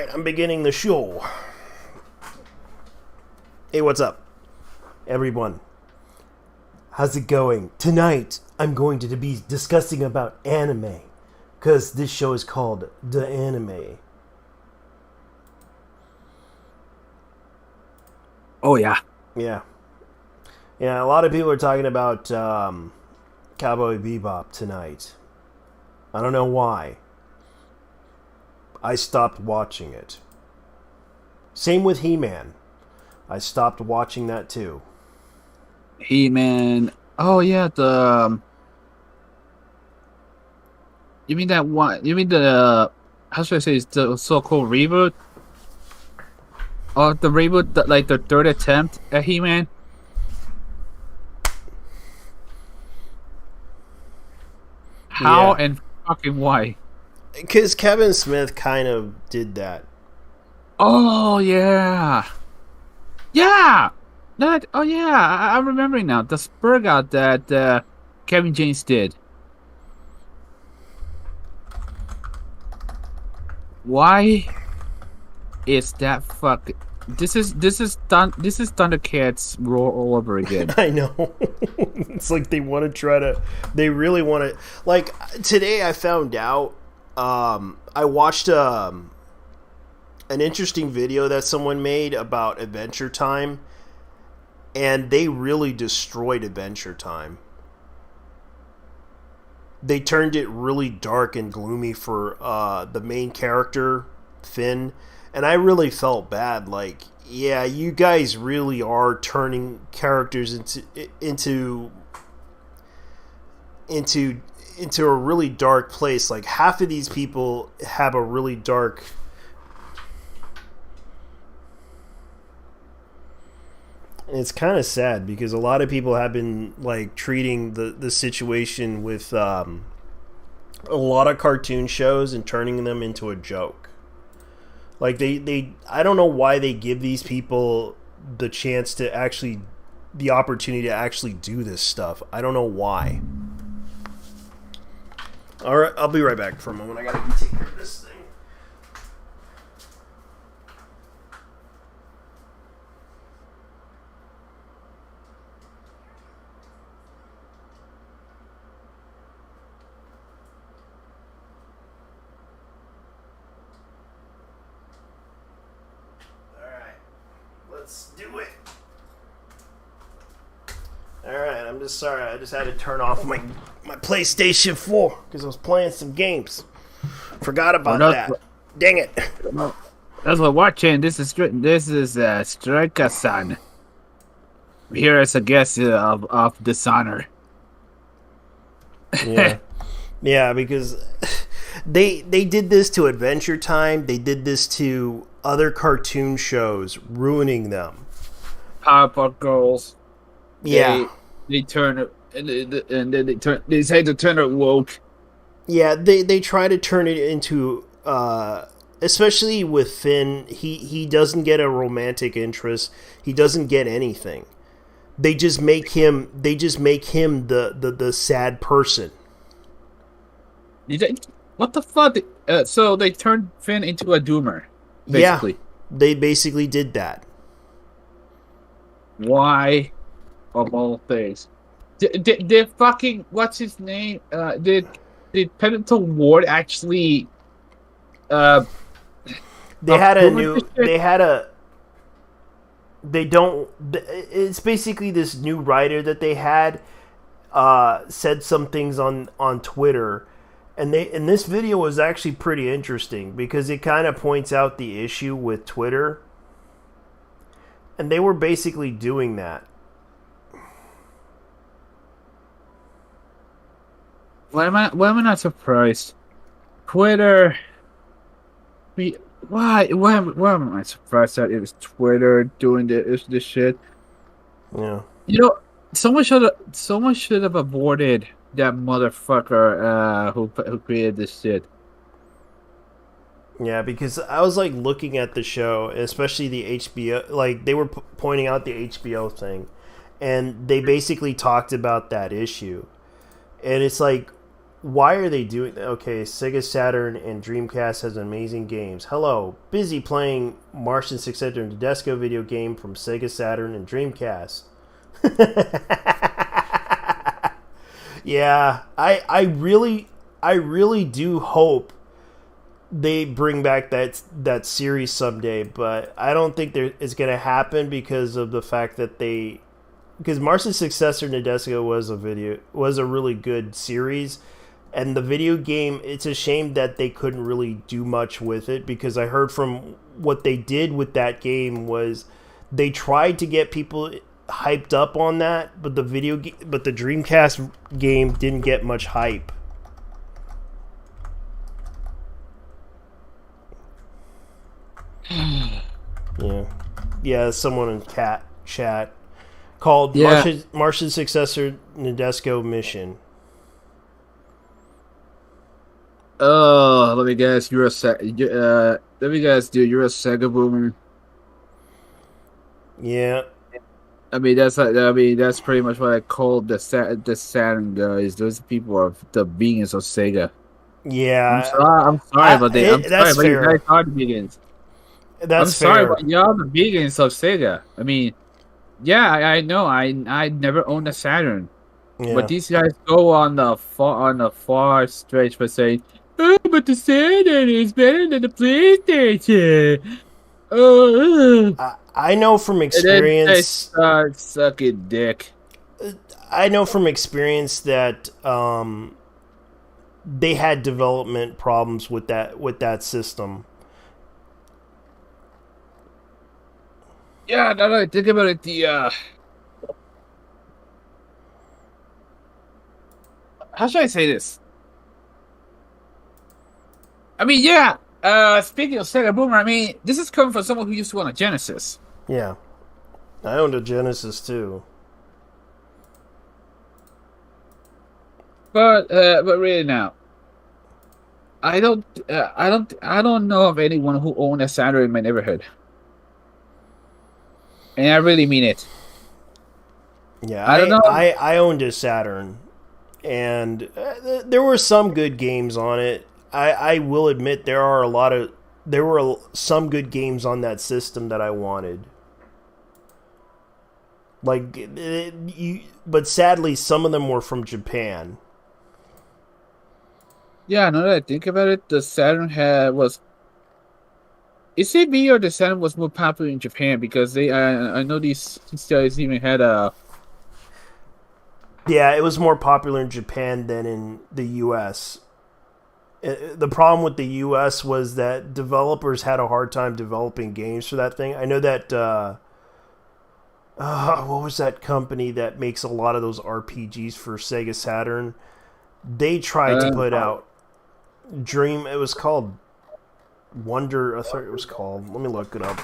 Alright, I'm beginning the show. Hey, what's up, everyone? How's it going? Tonight, I'm going to be discussing about anime. Because this show is called The Anime. Oh, yeah. Yeah. Yeah, a lot of people are talking about Cowboy Bebop tonight. I don't know why. I stopped watching it. Same with He-Man. I stopped watching that too. He-Man. Oh, yeah, You mean that one? You mean how should I say, it's the so-called reboot? Or the reboot, like the third attempt at He-Man? How Yeah. and fucking why? Because Kevin Smith kind of did that. Oh, yeah. Yeah! Oh, yeah, I'm remembering now. The Spurg out that Kevin James did. Why is that fuck? This is Thundercats roar all over again. I know. It's like they want to try to. They really want to. Like today, I found out. I watched an interesting video that someone made about Adventure Time, and they really destroyed Adventure Time. They turned it really dark and gloomy for the main character, Finn, and I really felt bad. Like, yeah, you guys really are turning characters into a really dark place. Like, half of these people have a really dark. And it's kind of sad because a lot of people have been like treating the situation with a lot of cartoon shows and turning them into a joke. Like they I don't know why they give these people the chance to actually the opportunity to actually do this stuff. I don't know why. All right, I'll be right back for a moment. I gotta take care of this thing. Let's do it. Alright, I'm just sorry. I just had to turn off my PlayStation 4 because I was playing some games. Forgot about that. Dang it. That's what watching. This is Striker-san. Here as a guest of Dishonor. Yeah. Yeah, because they did this to Adventure Time. They did this to other cartoon shows, ruining them. Powerpuff Girls. Yeah. They turn and then they say to turn it woke. Yeah, they try to turn it into especially with Finn, he doesn't get a romantic interest. He doesn't get anything. They just make him the sad person. What the fuck? So they turned Finn into a doomer. Basically. Yeah, they basically did that. Why, of all things, did fucking what's his name? Did Pendleton Ward actually? They had a new. They had a. They don't. It's basically this new writer that they had. Said some things on Twitter. And this video was actually pretty interesting because it kind of points out the issue with Twitter. And they were basically doing that. Why am I not surprised? Twitter. Why am I surprised that it was Twitter doing this shit? Yeah. You know, someone should have aborted that motherfucker who created this shit. Yeah, because I was like looking at the show, especially the HBO, like they were pointing out the HBO thing, and they basically talked about that issue. And it's like, Why are they doing that? Okay, Sega Saturn and Dreamcast has amazing games. Hello, busy playing Martian Successor and Tedesco video game from Sega Saturn and Dreamcast. Yeah, I really do hope they bring back that series someday, but I don't think it's going to happen because of the fact that because Martian Successor Nadesco was a really good series, and the video game, it's a shame that they couldn't really do much with it, because I heard from what they did with that game was they tried to get people hyped up on that, but the Dreamcast game didn't get much hype. Yeah, someone in chat called Martian Successor Nadesco Mission. Oh, let me guess. You're a let me guess, dude. You're a Sega boomer. Yeah. I mean that's pretty much what I call the Saturn guys. Those people are the vegans of Sega. Yeah. I'm sorry about that. I'm that's sorry, fair. but you guys are the vegans. That's I'm sorry, fair. but y'all the vegans of Sega. I mean, yeah, I know. I never owned a Saturn, but these guys go on the far stretch for saying, "Oh, but the Saturn is better than the PlayStation." I know from experience. Suck it, dick. I know from experience that they had development problems with that system. Yeah, no, think about it. How should I say this? I mean, yeah. Speaking of Sega Boomer, I mean, this is coming from someone who used to own a Genesis. Yeah, I owned a Genesis too. But really now, I don't know of anyone who owned a Saturn in my neighborhood, and I really mean it. Yeah, I don't know. I owned a Saturn, and there were some good games on it. I will admit there were some good games on that system that I wanted. But sadly, some of them were from Japan. Yeah, now that I think about it, the Saturn was. Is it me or the Saturn was more popular in Japan, because I know these guys even had a. Yeah, it was more popular in Japan than in the U.S. The problem with the U.S. was that developers had a hard time developing games for that thing. I know that, what was that company that makes a lot of those RPGs for Sega Saturn? They tried to put out it was called Wonder, I thought it was called. Let me look it up.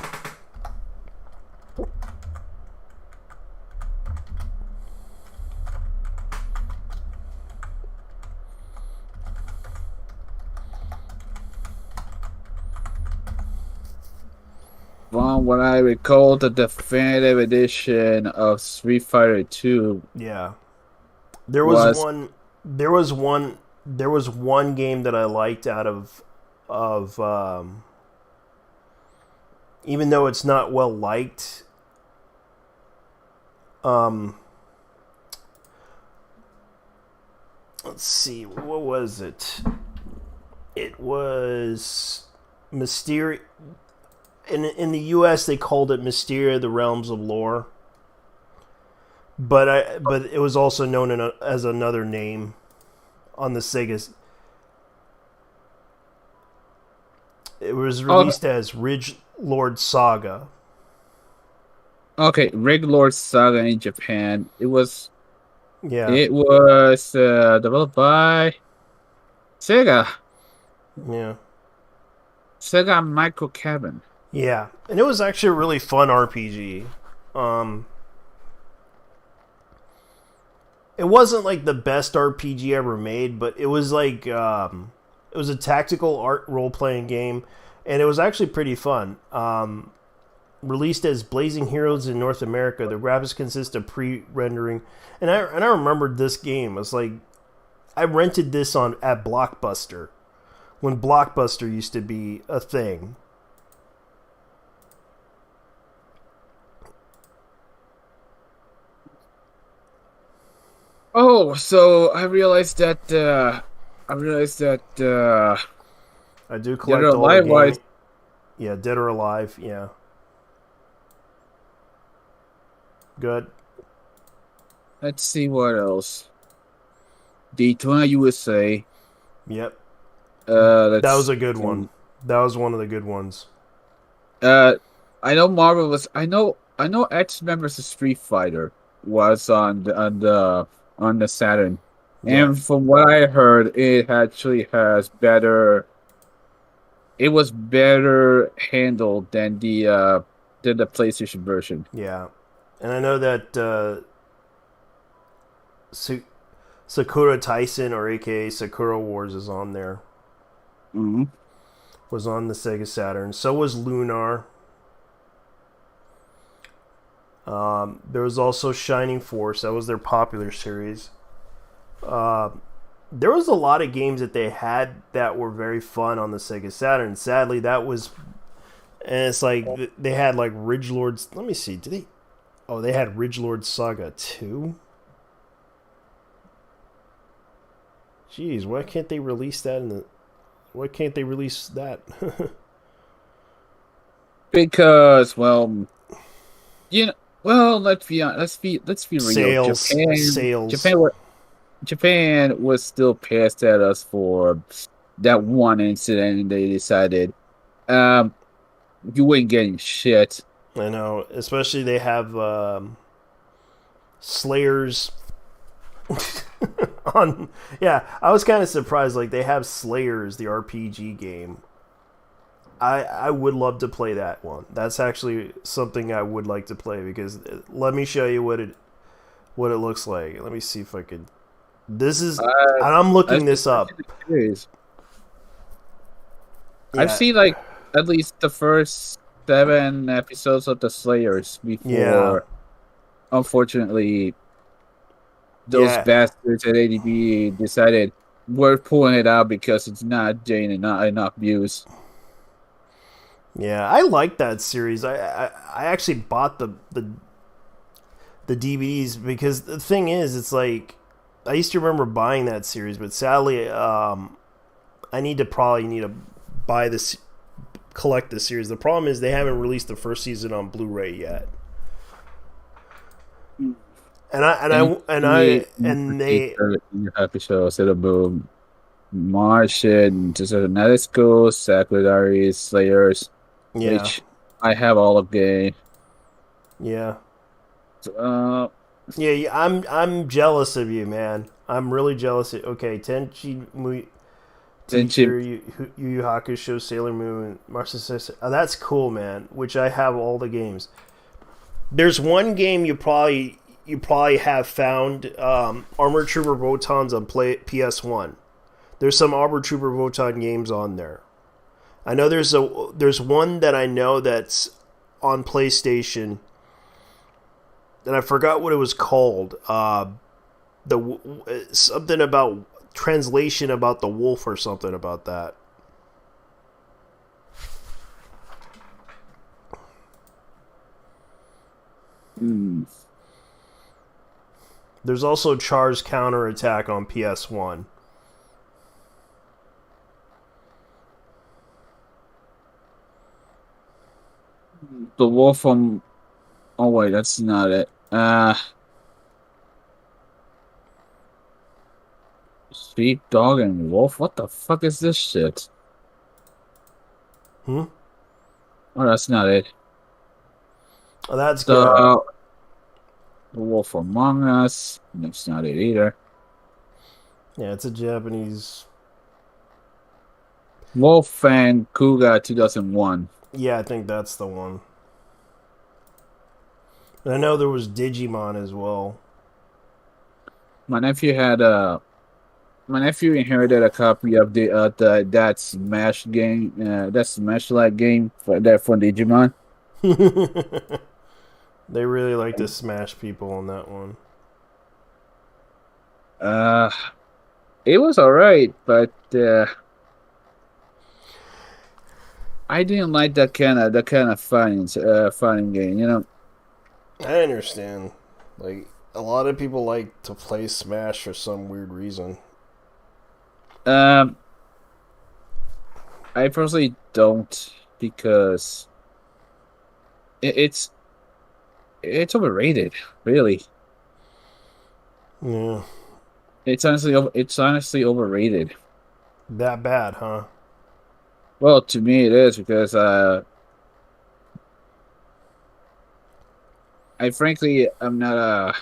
From what I recall, the definitive edition of Street Fighter 2. Yeah, there was one game that I liked out of even though it's not well liked. Let's see, what was it? It was Mysteria. In the U.S. they called it Mysteria: The Realms of Lore, but it was also known as another name on the Sega's. It was released as Ridge Lord Saga. Okay, Ridge Lord Saga in Japan. It was developed by Sega. Yeah. Sega Micro Cabin. Yeah, and it was actually a really fun RPG. It wasn't like the best RPG ever made, but it was like it was a tactical role playing game, and it was actually pretty fun. Released as Blazing Heroes in North America, the graphics consist of pre-rendering, and I remembered this game. It's like I rented this at Blockbuster when Blockbuster used to be a thing. Oh, so I realized that. I do collect Dead or all the Alive games. Yeah, Dead or Alive. Yeah. Good. Let's see what else. Daytona USA. Yep. That was a good one. That was one of the good ones. I know Marvel was. I know X-Men vs Street Fighter was on the Saturn, and from what I heard, it actually has better. It was better handled than the PlayStation version. Yeah, and I know that Sakura Tyson, or AKA Sakura Wars, is on there. Mm-hmm. Was on the Sega Saturn. So was Lunar. There was also Shining Force. That was their popular series. There was a lot of games that they had that were very fun on the Sega Saturn. Sadly, that was... And it's like, they had like Ridgelord's... Let me see, did they... Oh, they had Ridgelord Saga 2? Jeez, why can't they release that in the... Why can't they release that? Because, well... You know... Well, let's be honest. Let's be real. Sales. Japan was still pissed at us for that one incident, and they decided, you ain't getting shit. I know, especially they have Slayers on. Yeah, I was kind of surprised. Like, they have Slayers, the RPG game. I would love to play that one. That's actually something I would like to play, because let me show you what it looks like. Let me see if I could. This is, and I'm looking this up. Yeah. I've seen like at least the first 7 episodes of the Slayers before. Unfortunately, those bastards at ADB decided we're pulling it out because it's not Jane and not enough views. Yeah, I like that series. I actually bought the DVDs, because the thing is, it's like, I used to remember buying that series, but sadly, I need to buy this, collect the series. The problem is they haven't released the first season on Blu-ray yet. They episodes about Martian, just another school, Sacred Diaries, Slayers, which I have all of the. Yeah. I'm jealous of you, man. I'm really jealous. Okay, Tenchi Yu Yu Hakusho, Sailor Moon, Martian Sister. Oh, that's cool, man. Which I have all the games. There's one game you probably have found, Armor Trooper Votan's on PS1. There's some Armor Trooper Votan games on there. I know there's one that I know that's on PlayStation, and I forgot what it was called. Something about translation about the wolf, or something about that. There's also Char's Counterattack on PS1. The wolf from... Oh wait, that's not it. Sheep, dog, and wolf? What the fuck is this shit? Oh, that's not it. Oh, that's good. The Wolf Among Us. That's not it either. Yeah, it's a Japanese... Wolf and Kuga 2001. Yeah, I think that's the one. And I know there was Digimon as well. My nephew inherited a copy of that Smash game, that Smash-like game for Digimon. They really like to smash people on that one. It was alright, but I didn't like that kind of fighting game. I understand. Like, a lot of people like to play Smash for some weird reason. Um, I personally don't because it, it's it's overrated. Really, Yeah. it's honestly overrated. That bad, huh? Well, to me it is because I frankly I'm not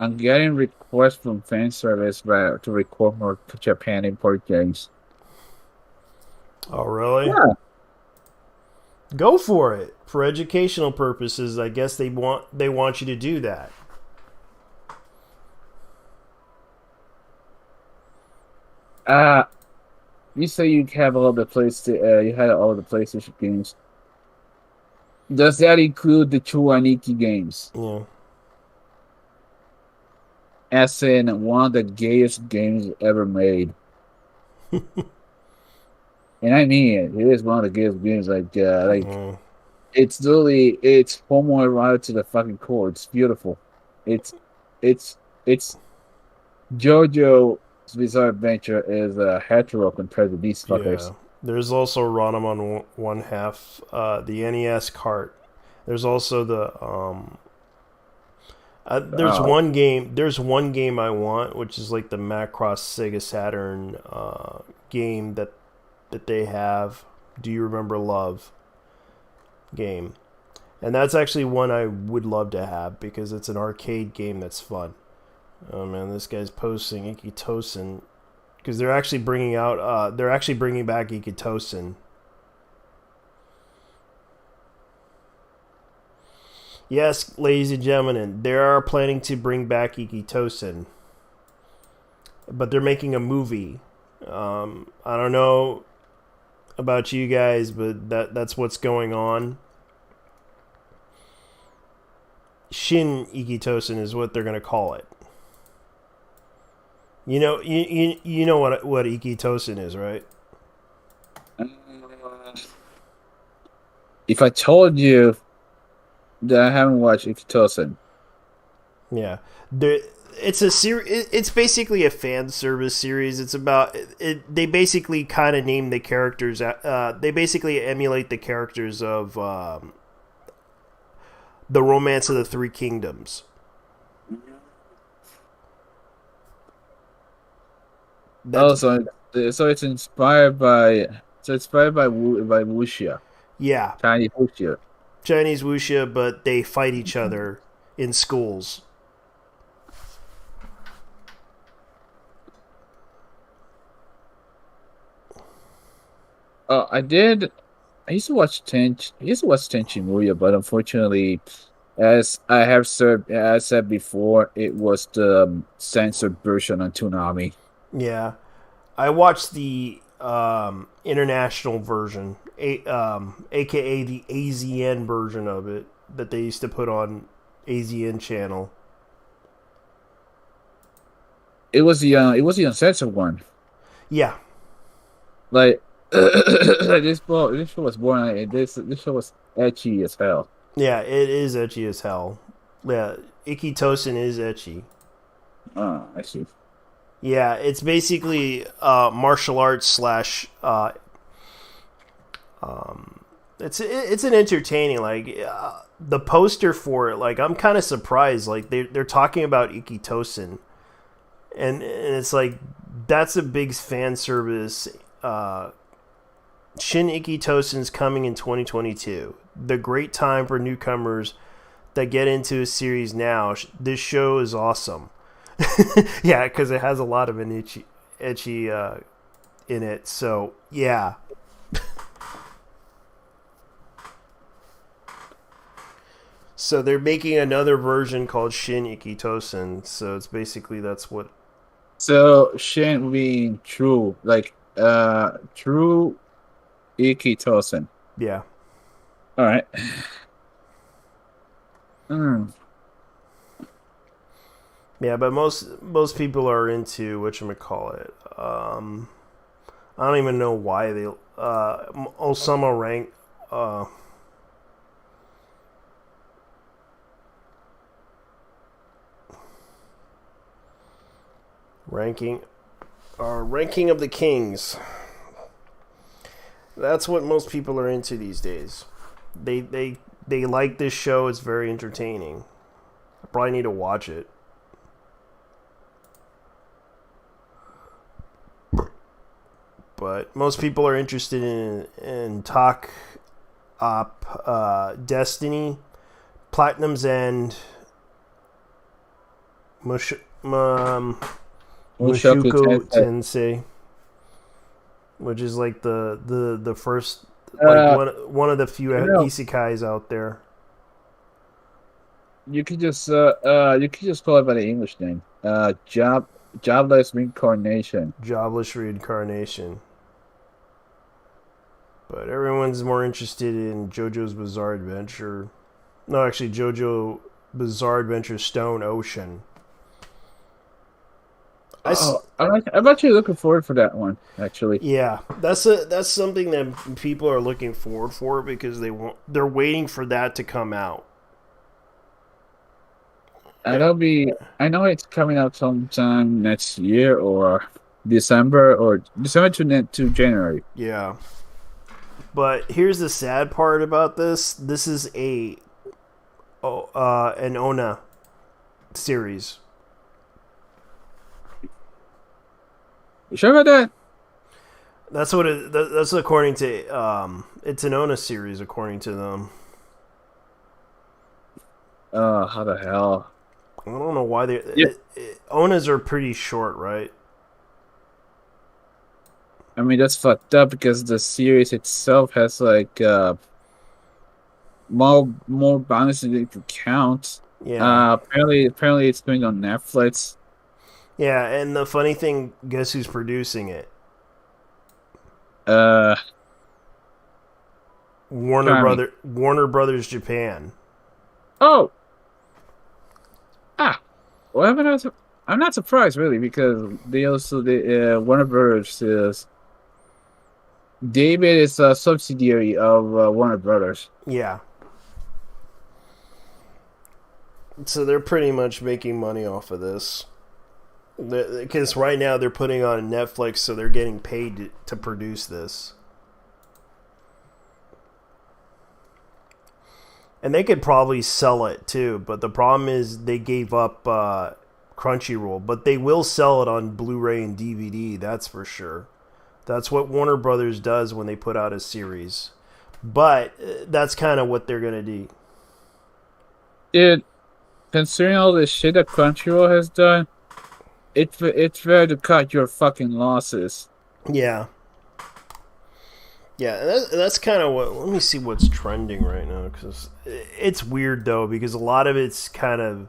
I'm getting requests from fan service to record more Japan import games. Oh, really? Yeah. Go for it. For educational purposes, I guess they want you to do that. Uh you say you have all the you had all the PlayStation games. Does that include the two Aniki games? Yeah. As in one of the gayest games ever made. And I mean it is one of the gayest games. Like Mm. it's homoerotic to the fucking core. It's beautiful. It's it's it's JoJo's Bizarre Adventure is hetero compared to these Yeah. fuckers. There's also Ranman one half, the NES cart. There's also the there's Oh, one game. There's one game I want, which is like the Macross Sega Saturn game that they have. Do you remember Love game? And that's actually one I would love to have because it's an arcade game that's fun. Oh man, this guy's posting Ikitosen because they're actually bringing out. They're actually bringing back Ikitosen. Yes, ladies and gentlemen, they are planning to bring back Ikitosen, but they're making a movie. I don't know about you guys, but that's what's going on. Shin Ikitosen is what they're gonna call it. You know what Ikitosen is, right? uh, if I told you that I haven't watched Ikitosen, Yeah, it's a series. It's basically a fan service series. It's about it. They basically kind of name the characters. They basically emulate the characters of the Romance of the Three Kingdoms. oh, That's so it's inspired by by wuxia, yeah, Chinese wuxia. Chinese wuxia, but they fight each other in schools. I did. I used to watch Tenchi Muyo, but unfortunately, as said before, it was the censored version on Toonami. Yeah, I watched the international version, aka the AZN version of it that they used to put on AZN channel. It was the uncensored one. Yeah, Like this show was born. This show was etchy as hell. yeah, it is etchy as hell. Yeah, Ikitosen is etchy. I see. Yeah, it's basically martial arts slash. It's an entertaining the poster for it. Like I'm kind of surprised. Like they're talking about Ikitosen, and it's like that's a big fan service. Shin Ikitosen's coming in 2022. The great time for newcomers that get into a series now. This show is awesome. Yeah, because it has a lot of an itchy in it. So yeah. So they're making another version called Shin Ikitosen. So it's basically that's what. So Shin being true, like true Ikitosen. Yeah. All right. Hmm. Yeah, but most people are into whatchamacallit. I don't even know why they Osama ranking of the kings. That's what most people are into these days. They like this show. It's very entertaining. I probably need to watch it. But most people are interested in Talk Op, Destiny, Platinum's End, Mushoku Tensei, which is like the first one of the few isekais out there. You could just call it by the English name. Jobless Reincarnation. Jobless Reincarnation. But everyone's more interested in JoJo's Bizarre Adventure. No, actually, JoJo Bizarre Adventure Stone Ocean. I'm actually looking forward for that one. Actually, yeah, that's something that people are looking forward for because they're waiting for that to come out. I know it's coming out sometime next year or December to January. Yeah. But here's the sad part about this. This is an Ona series. You sure about that? That's what that's according to it's an Ona series according to them. How the hell? I don't know why they Onas are pretty short, right? I mean, that's fucked up because the series itself has like more bonuses than you can count. Yeah. Apparently it's going on Netflix. Yeah, and the funny thing, guess who's producing it? Warner Brothers Japan. Oh. Well, I'm not surprised really because Warner Brothers is. David is a subsidiary of Warner Brothers. Yeah. So they're pretty much making money off of this. Because right now they're putting on Netflix, so they're getting paid to produce this. And they could probably sell it too, but the problem is they gave up Crunchyroll. But they will sell it on Blu-ray and DVD, that's for sure. That's what Warner Brothers does when they put out a series. But that's kind of what they're going to do. Dude, considering all the shit that Crunchyroll has done, it's fair to cut your fucking losses. Yeah. Yeah, that's kind of what... Let me see what's trending right now. Because it's weird, though, because a lot of it's kind of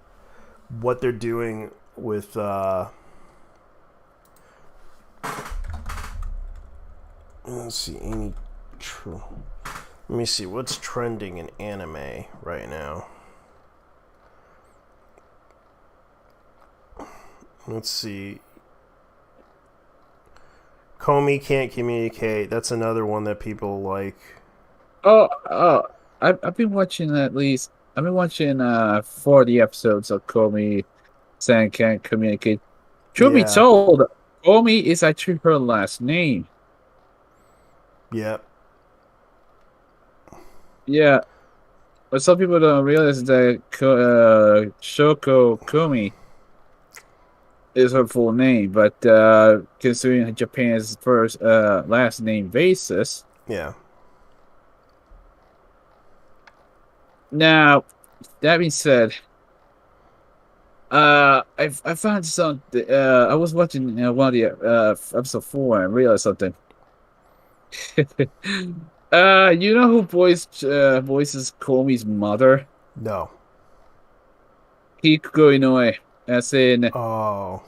what they're doing with... Let's see, let me see what's trending in anime right now. Let's see. Komi Can't Communicate. That's another one that people like. I've been watching at least. I've been watching 40 episodes of Komi-san Can't Communicate. Truth be told, Komi is actually her last name. Yep. Yeah, but some people don't realize that Shoko Komi is her full name. But considering Japan's first last name basis, yeah. Now, that being said, I found something. I was watching one of the episode 4 and realized something. You know who voices Komi's mother? No. Kikuko Inoue, as in... Oh.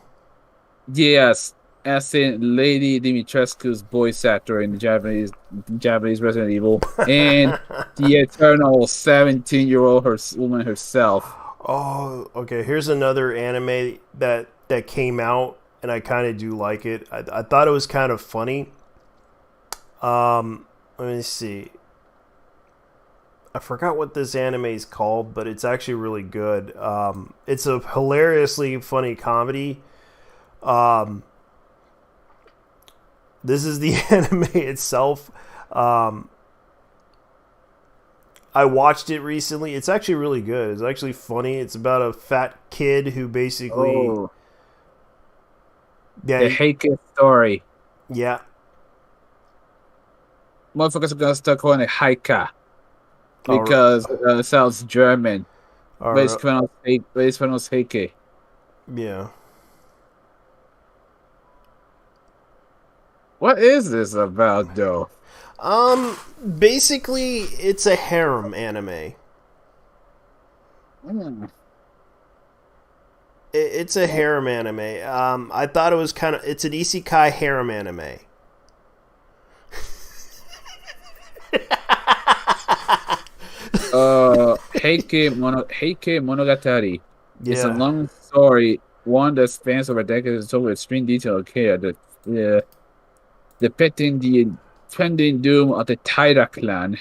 Yes, as in Lady Dimitrescu's voice actor in the Japanese Resident Evil, and the eternal 17-year-old woman herself. Oh, okay. Here's another anime that came out, and I kind of do like it. I thought it was kind of funny. Let me see. I forgot what this anime is called, but it's actually really good. It's a hilariously funny comedy. Um, this is the anime itself. Um, I watched it recently. It's actually really good. It's actually funny. It's about a fat kid who basically, Oh, yeah, the Heike story. yeah. Motherfuckers are gonna start calling it Heike All right, because it sounds German. all But it's right, pronounced Heike. yeah. What is this about, though? Basically, it's a harem anime. Hmm. It's a harem anime. I thought it was kind of. It's an isekai harem anime. Heike Monogatari. It's a Yeah. long story, one that spans over decades over extreme detail and care, depicting the impending doom of the Taira clan.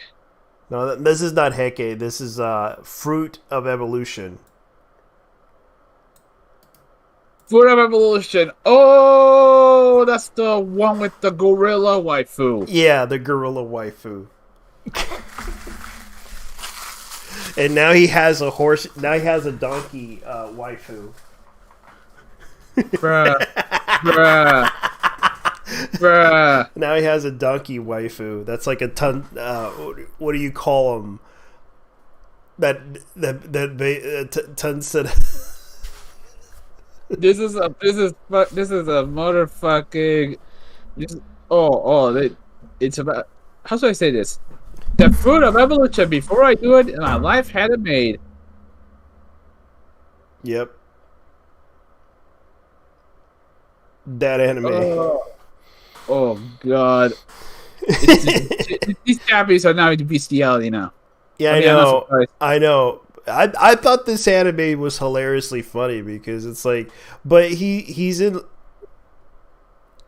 No, this is not Heke. This is Fruit of Evolution. Fruit of Evolution. Oh, that's the one with the gorilla waifu. Yeah, the gorilla waifu. And now he has a horse. Now he has a donkey waifu. Bruh. Bruh. Bruh. Now he has a donkey waifu. That's like a ton. What do you call them? Tons. This is a motherfucking. This, it's about. How should I say this? The Fruit of Evolution. Before I do it, my life had it made. Yep. That anime. Oh God. These Japanese are now into bestiality now. Yeah, I know. I thought this anime was hilariously funny because it's like, but he's in.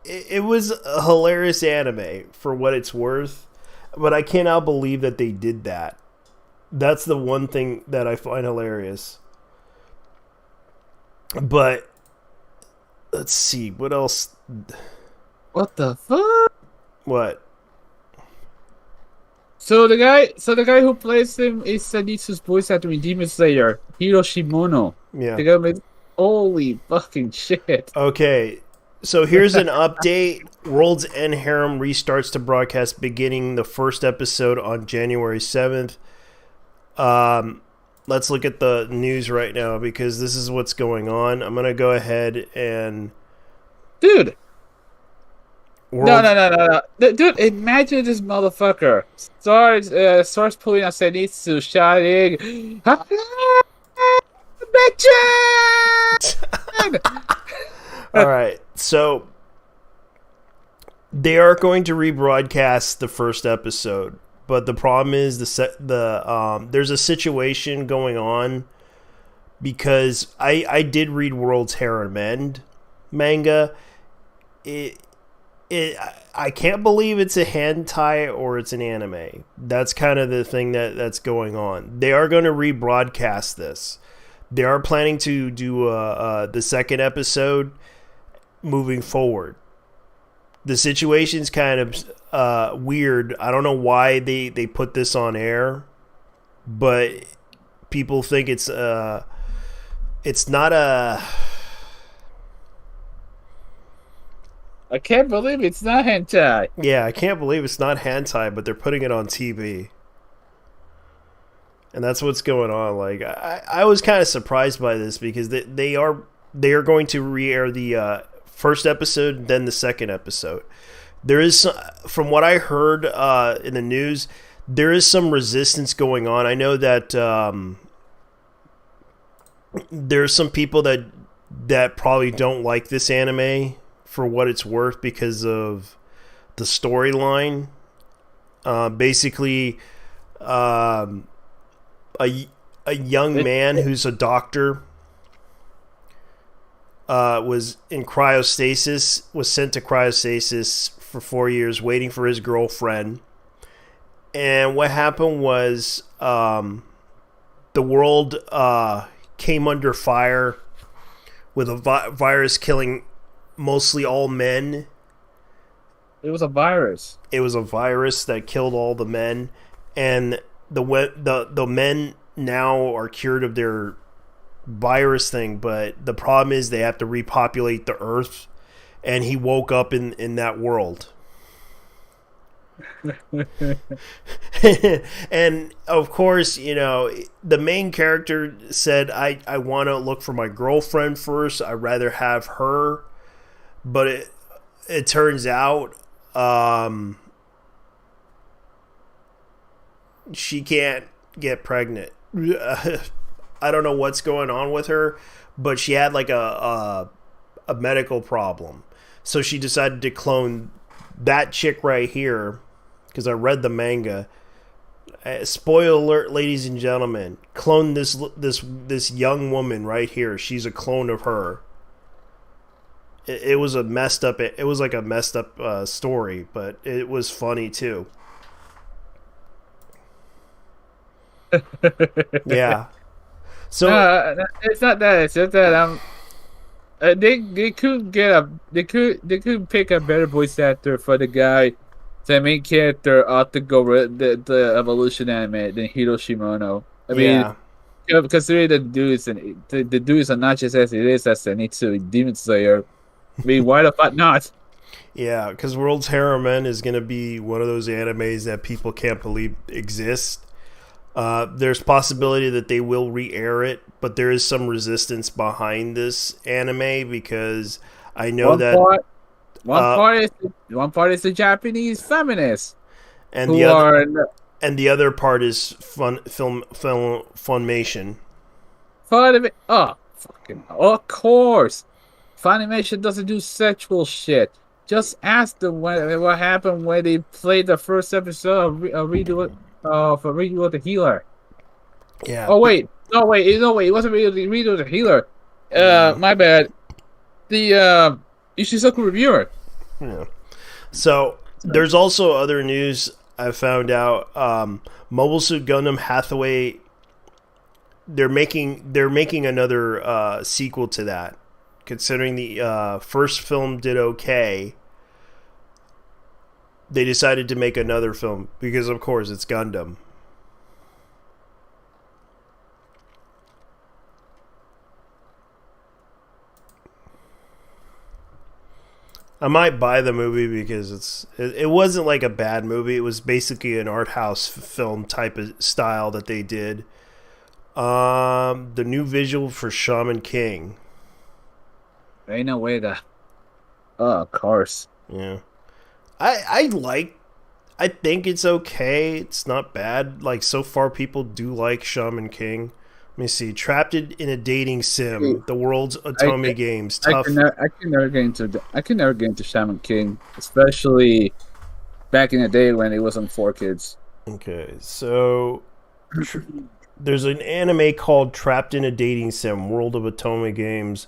It was a hilarious anime for what it's worth, but I cannot believe that they did that. That's the one thing that I find hilarious. But let's see what else. What the fuck? What? So the guy who plays him is Zenitsu's voice actor in Demon Slayer, Hiroshi Mono. Yeah. The guy makes holy fucking shit. Okay, so here's an update. World's End Harem restarts to broadcast beginning the first episode on January 7th. Let's look at the news right now because this is what's going on. I'm going to go ahead and... Dude! No. Dude, imagine this motherfucker starts pulling on Zenitsu, shouting, bitches! Alright, so they are going to rebroadcast the first episode, but the problem is there's a situation going on because I did read World's Harem End manga. I can't believe it's a hentai or it's an anime. That's kind of the thing that's going on. They are going to rebroadcast this. They are planning to do the second episode moving forward. The situation's kind of weird. I don't know why they put this on air, but people think it's not a... I can't believe it's not hentai. Yeah, I can't believe it's not hentai, but they're putting it on TV. And that's what's going on. Like, I was kind of surprised by this because they are going to re-air the first episode, then the second episode. There is, from what I heard in the news, there is some resistance going on. I know that there's some people that probably don't like this anime for what it's worth because of the storyline. Basically, a a young man who's a doctor was in cryostasis, was sent to cryostasis for 4 years, waiting for his girlfriend. And what happened was the world came under fire with a virus killing mostly all men. It was a virus. It was a virus that killed all the men, and the men now are cured of their virus thing. But the problem is they have to repopulate the Earth, and he woke up in that world. And of course, you know, the main character said, I want to look for my girlfriend first. I'd rather have her. But it turns out she can't get pregnant. I don't know what's going on with her, but she had like a medical problem. So she decided to clone that chick right here, because I read the manga. Spoiler alert, ladies and gentlemen. Clone this young woman right here. She's a clone of her. It was a messed up. It was like a messed up story, but it was funny too. Yeah. So no, it's not that. It's just that they could pick a better voice actor for the guy, the main character of the Evolution anime than Hiro Shimano. I mean, considering the dudes are not just as it is as Zenitsu Demon Slayer. I mean, why the fuck not? Yeah, because World's Harem is going to be one of those animes that people can't believe exist. There's possibility that they will re-air it, but there is some resistance behind this anime because I know one part is the Japanese feminists, and the other part is Funimation. Of course. Funimation doesn't do sexual shit. Just ask them what happened when they played the first episode of Redo the Healer. Yeah. Oh wait, no wait, it wasn't Redo the Healer. My bad. The Ishizoku Reviewer. Yeah. So there's also other news I found out. Mobile Suit Gundam Hathaway. They're making another sequel to that. Considering the first film did okay, they decided to make another film because, of course, it's Gundam. I might buy the movie because it wasn't like a bad movie. It was basically an art house film type of style that they did. The new visual for Shaman King. Ain't no way that. Oh, of course. Yeah. I think it's okay. It's not bad. Like, so far people do like Shaman King. Let me see. Trapped in a dating sim. The world's Otome games. Tough. I can never get into Shaman King, especially back in the day when it wasn't for kids. Okay, so there's an anime called Trapped in a Dating Sim. World of Otome games.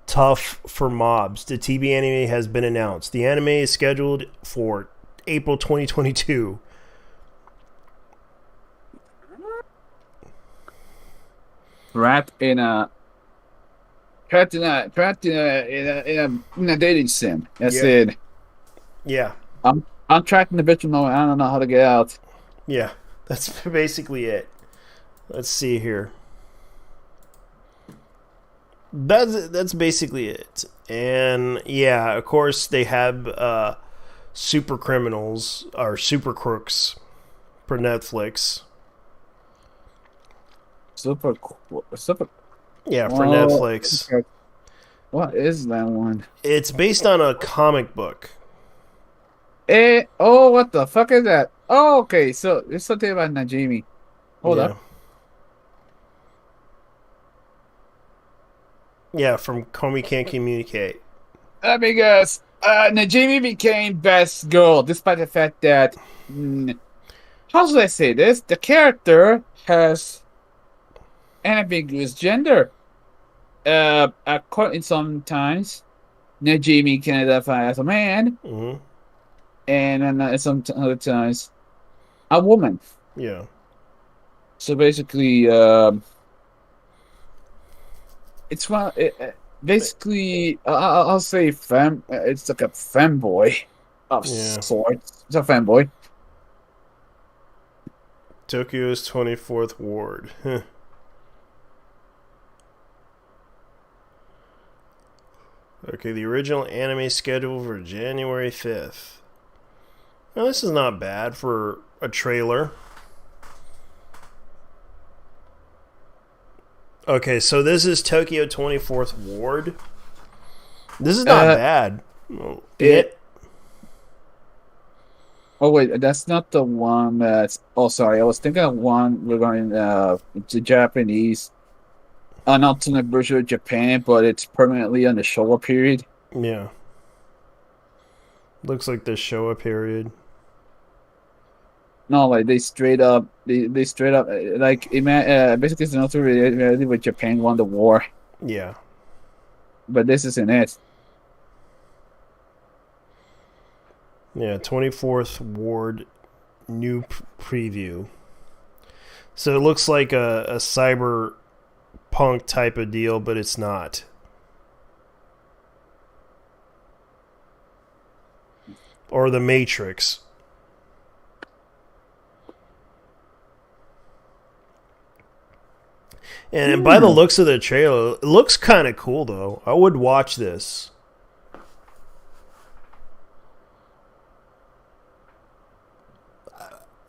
Tough for mobs. The TV anime has been announced. The anime is scheduled for April 2022. Trapped in a dating sim. That's it. Yeah. I'm trapped in the bedroom. I don't know how to get out. Yeah, that's basically it. Let's see here. That's basically it. And yeah, of course they have Super Criminals or Super Crooks for Netflix. Super. Yeah, for Netflix. Okay. What is that one? It's based on a comic book. What the fuck is that? Oh, okay. So it's something about Najimi. Hold up. Yeah, from Komi Can't Communicate. Because Najimi became best girl, despite the fact that how should I say this? The character has ambiguous gender. According sometimes, Najimi can identify as a man, and some other times a woman. Yeah. So basically, it's one. Basically, I'll say fem. It's like a femboy of sorts. It's a femboy. Tokyo's 24th Ward. Okay, the original anime scheduled for January 5th. Now, this is not bad for a trailer. Okay, so this is Tokyo 24th Ward. This is not bad. Oh wait, that's not the one that's... Oh, sorry, I was thinking of one regarding the Japanese. Not an version of Japan, but it's permanently on the Showa period. Yeah. Looks like the Showa period. No, like they straight up, like basically it's not related with Japan won the war. Yeah. But this isn't it. Yeah, 24th Ward new preview. So it looks like a cyberpunk type of deal, but it's not. Or the Matrix. And by the looks of the trailer, it looks kind of cool, though. I would watch this.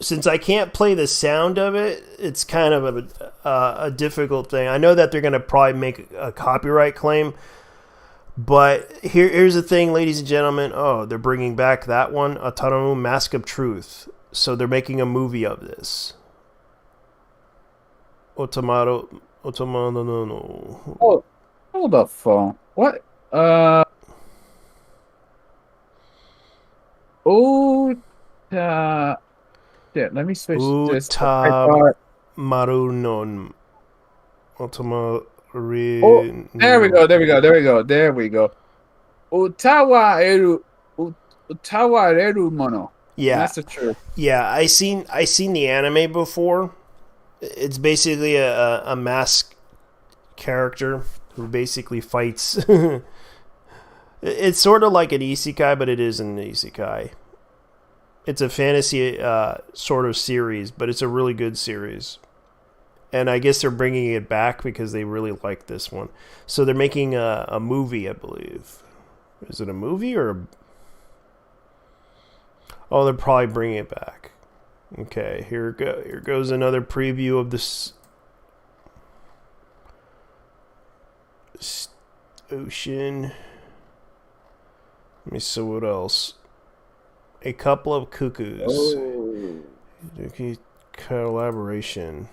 Since I can't play the sound of it, it's kind of a difficult thing. I know that they're going to probably make a copyright claim. But here's the thing, ladies and gentlemen. Oh, they're bringing back that one, Autonomo Mask of Truth. So they're making a movie of this. Otomato, no. Oh, hold the phone. What? Yeah, let me switch this. Marunon. Oh, there we go. Utawa Eru Mono. Yeah, that's the truth. Yeah, I seen the anime before. It's basically a masked character who basically fights. It's sort of like an isekai, but it isn't an isekai. It's a fantasy sort of series, but it's a really good series. And I guess they're bringing it back because they really like this one. So they're making a movie, I believe. Is it a movie or Oh, they're probably bringing it back. Okay, here goes another preview of this ocean. Let me see what else. A couple of cuckoos. Oh. Collaboration.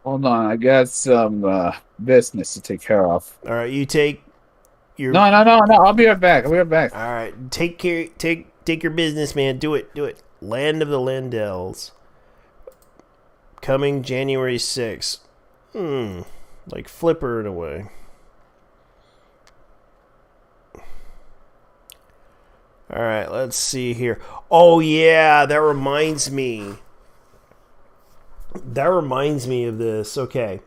Hold on, I got some business to take care of. All right, you take your. No. I'll be right back. All right, take your business, man. Do it. Land of the Landells. Coming January 6th. Like Flipper in a way. All right, let's see here. Oh yeah, that reminds me. Of this. Okay.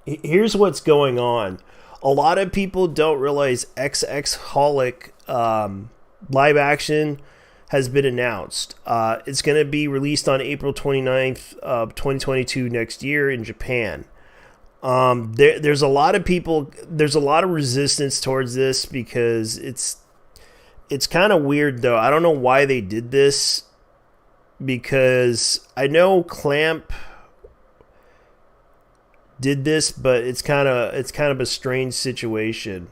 Here's what's going on. A lot of people don't realize XX Holic live action has been announced. It's going to be released on April 29th of 2022 next year in Japan. There's a lot of people, there's a lot of resistance towards this because it's kind of weird though. I don't know why they did this because I know Clamp did this, but it's kind of a strange situation.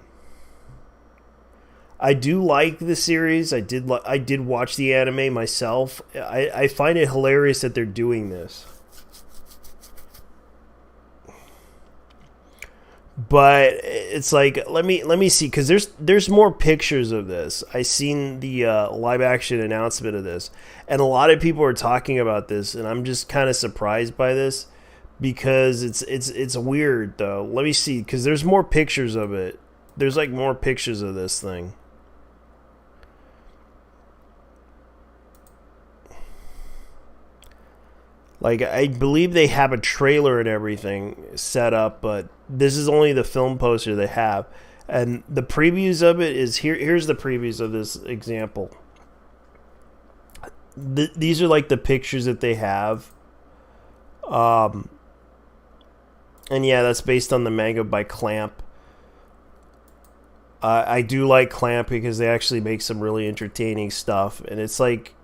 I do like the series. I did watch the anime myself. I find it hilarious that they're doing this. But it's like let me see, because there's more pictures of this. I seen the live action announcement of this, and a lot of people are talking about this, and I'm just kind of surprised by this because it's weird though. Let me see, because there's more pictures of it. There's like more pictures of this thing. Like, I believe they have a trailer and everything set up, but this is only the film poster they have. And the previews of it is here. Here's the previews of this example. These are like the pictures that they have. And yeah, that's based on the manga by Clamp. I do like Clamp because they actually make some really entertaining stuff. And it's like...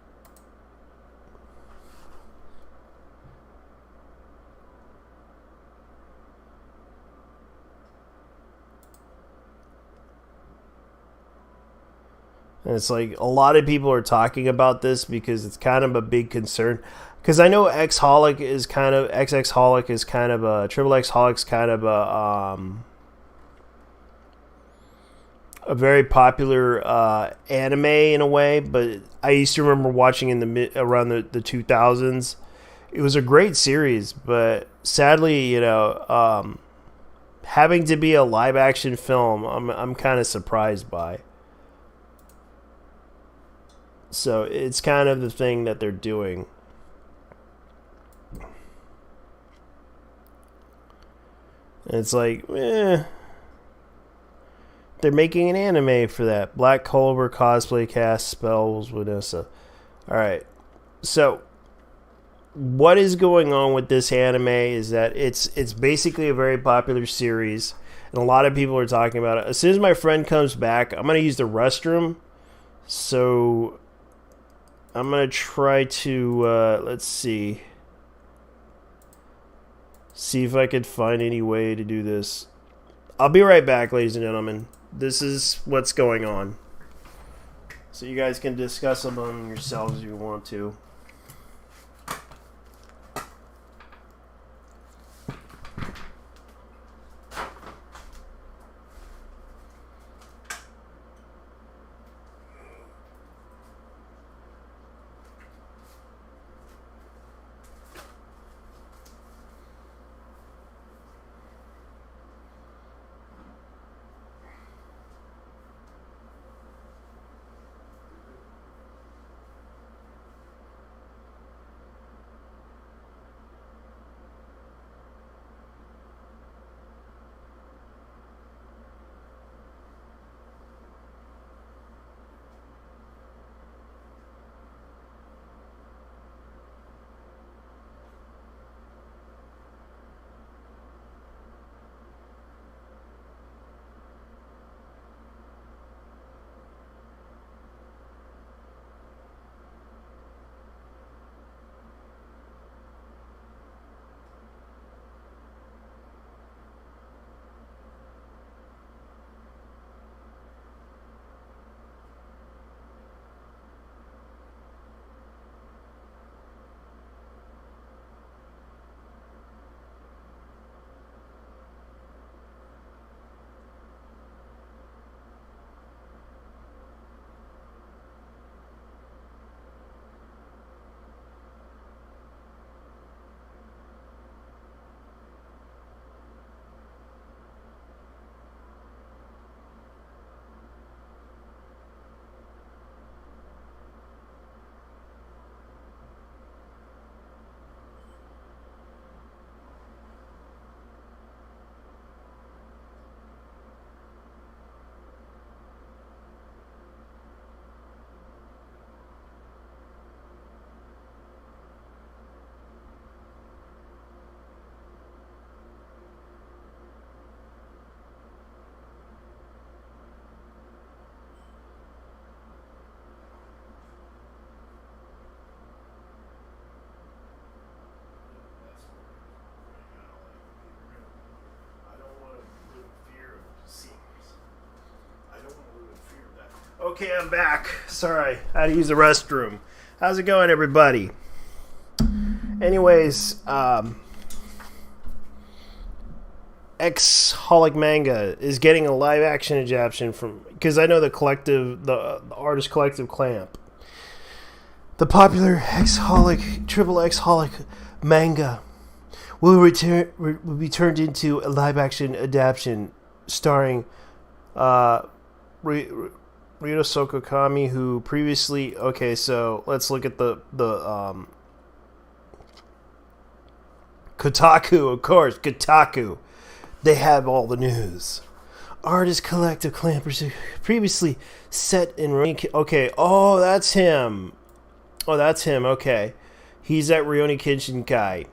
And it's like a lot of people are talking about this because it's kind of a big concern. Because I know X-Holic is kind of... XX-Holic is kind of a... Triple X-Holic's kind of a very popular anime in a way. But I used to remember watching in around the 2000s. It was a great series. But sadly, you know, having to be a live-action film, I'm kind of surprised by. So it's kind of the thing that they're doing. And it's like, they're making an anime for that. Black Clover cosplay cast spells Vanessa. Alright. So what is going on with this anime is that it's basically a very popular series. And a lot of people are talking about it. As soon as my friend comes back, I'm going to use the restroom. So... I'm going to try to, let's see. See if I could find any way to do this. I'll be right back, ladies and gentlemen. This is what's going on. So you guys can discuss among yourselves if you want to. Okay, I'm back. Sorry, I had to use the restroom. How's it going, everybody? Anyways, X-Holic Manga is getting a live action adaptation from, because I know the artist collective Clamp. The popular triple X-Holic manga will be turned into a live action adaptation starring Ryosoko Kami, who previously... Okay, so let's look at the Kotaku, of course, Kotaku. They have all the news. Artist collective Clampers previously set in... Okay, oh, that's him. Okay. He's that Rurouni Kenshin.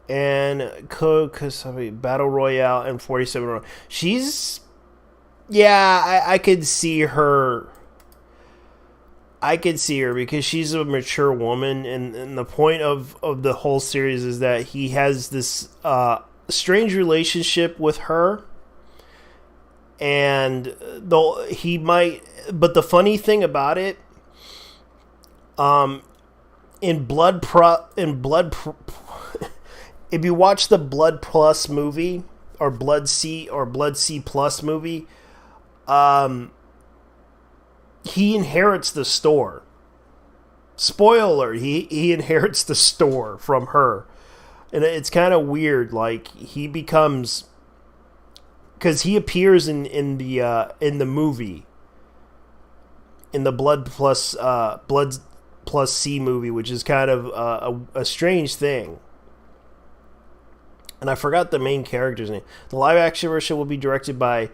And Kasami Battle Royale and 47. She's... Yeah, I could see her... because she's a mature woman, and the point of the whole series is that he has this strange relationship with her, and though he might... But the funny thing about it, if you watch the Blood Plus movie or Blood C Plus movie, he inherits the store. Spoiler, he inherits the store from her. And it's kind of weird, like he becomes, because he appears in the movie, in the Blood Plus C movie, which is kind of a strange thing. And I forgot the main character's name. The live action version will be directed by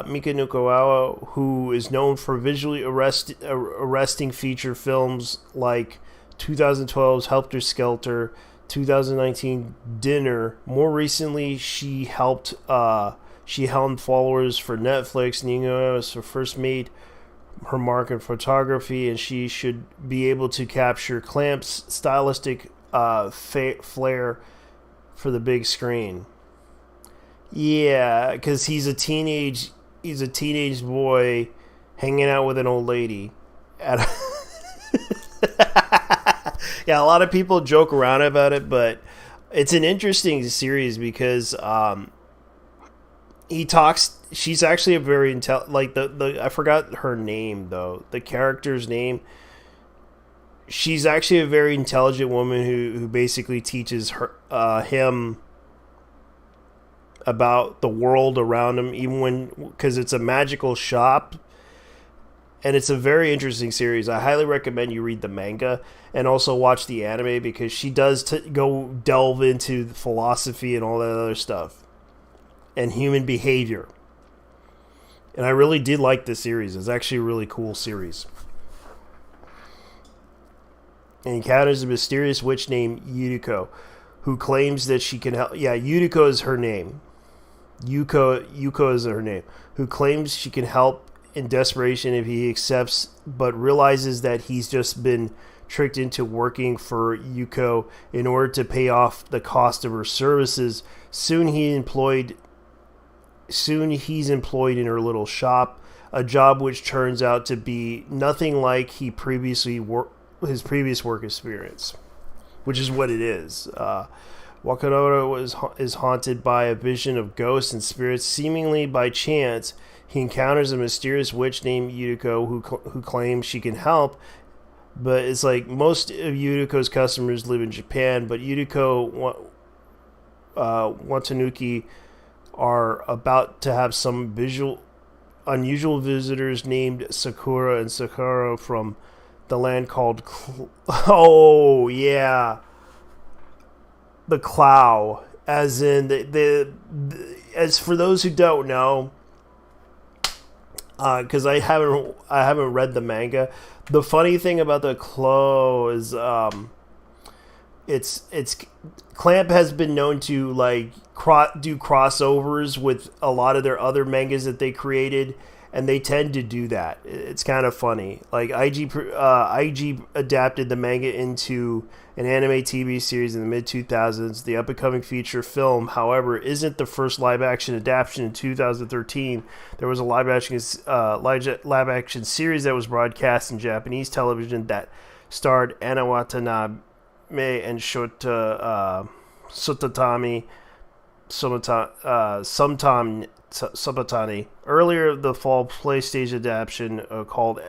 Mika Nukawa, who is known for visually arresting feature films like 2012's Helter Skelter, 2019 Dinner. More recently, she helmed Followers for Netflix. Ningo first made her mark in photography, and she should be able to capture Clamp's stylistic flair for the big screen. Yeah, because he's a teenage boy hanging out with an old lady. Yeah, a lot of people joke around about it, but it's an interesting series because he talks. She's actually a very I forgot her name though. The character's name. She's actually a very intelligent woman who basically teaches him about the world around him, because it's a magical shop, and it's a very interesting series. I highly recommend you read the manga and also watch the anime, because she does go delve into philosophy and all that other stuff and human behavior. And I really did like this series. It's actually a really cool series. And encounters a mysterious witch named Yuriko, who claims that she can help. Yeah, Yuriko is her name. Yuko is her name. Who claims she can help in desperation if he accepts, but realizes that he's just been tricked into working for Yuko in order to pay off the cost of her services. Soon he's employed in her little shop, a job which turns out to be nothing like his previous work experience, which is what it is. Wakanoda is haunted by a vision of ghosts and spirits. Seemingly by chance, he encounters a mysterious witch named Yuriko who claims she can help. But it's like most of Yuriko's customers live in Japan, but Yuriko Watanuki are about to have some unusual visitors named Sakura and Sakura from the land called oh yeah, the Clow, as in as for those who don't know, because I haven't read the manga. The funny thing about the Clow is it's Clamp has been known to like do crossovers with a lot of their other mangas that they created, and they tend to do that. It's kind of funny. Like IG adapted the manga into an anime TV series in the mid-2000s. The up-and-coming feature film, however, isn't the first live-action adaptation. In 2013, there was a live-action series that was broadcast in Japanese television that starred Anna Watanabe and Shota Sutatami. Sumatani. Earlier, the fall PlayStation adaptation called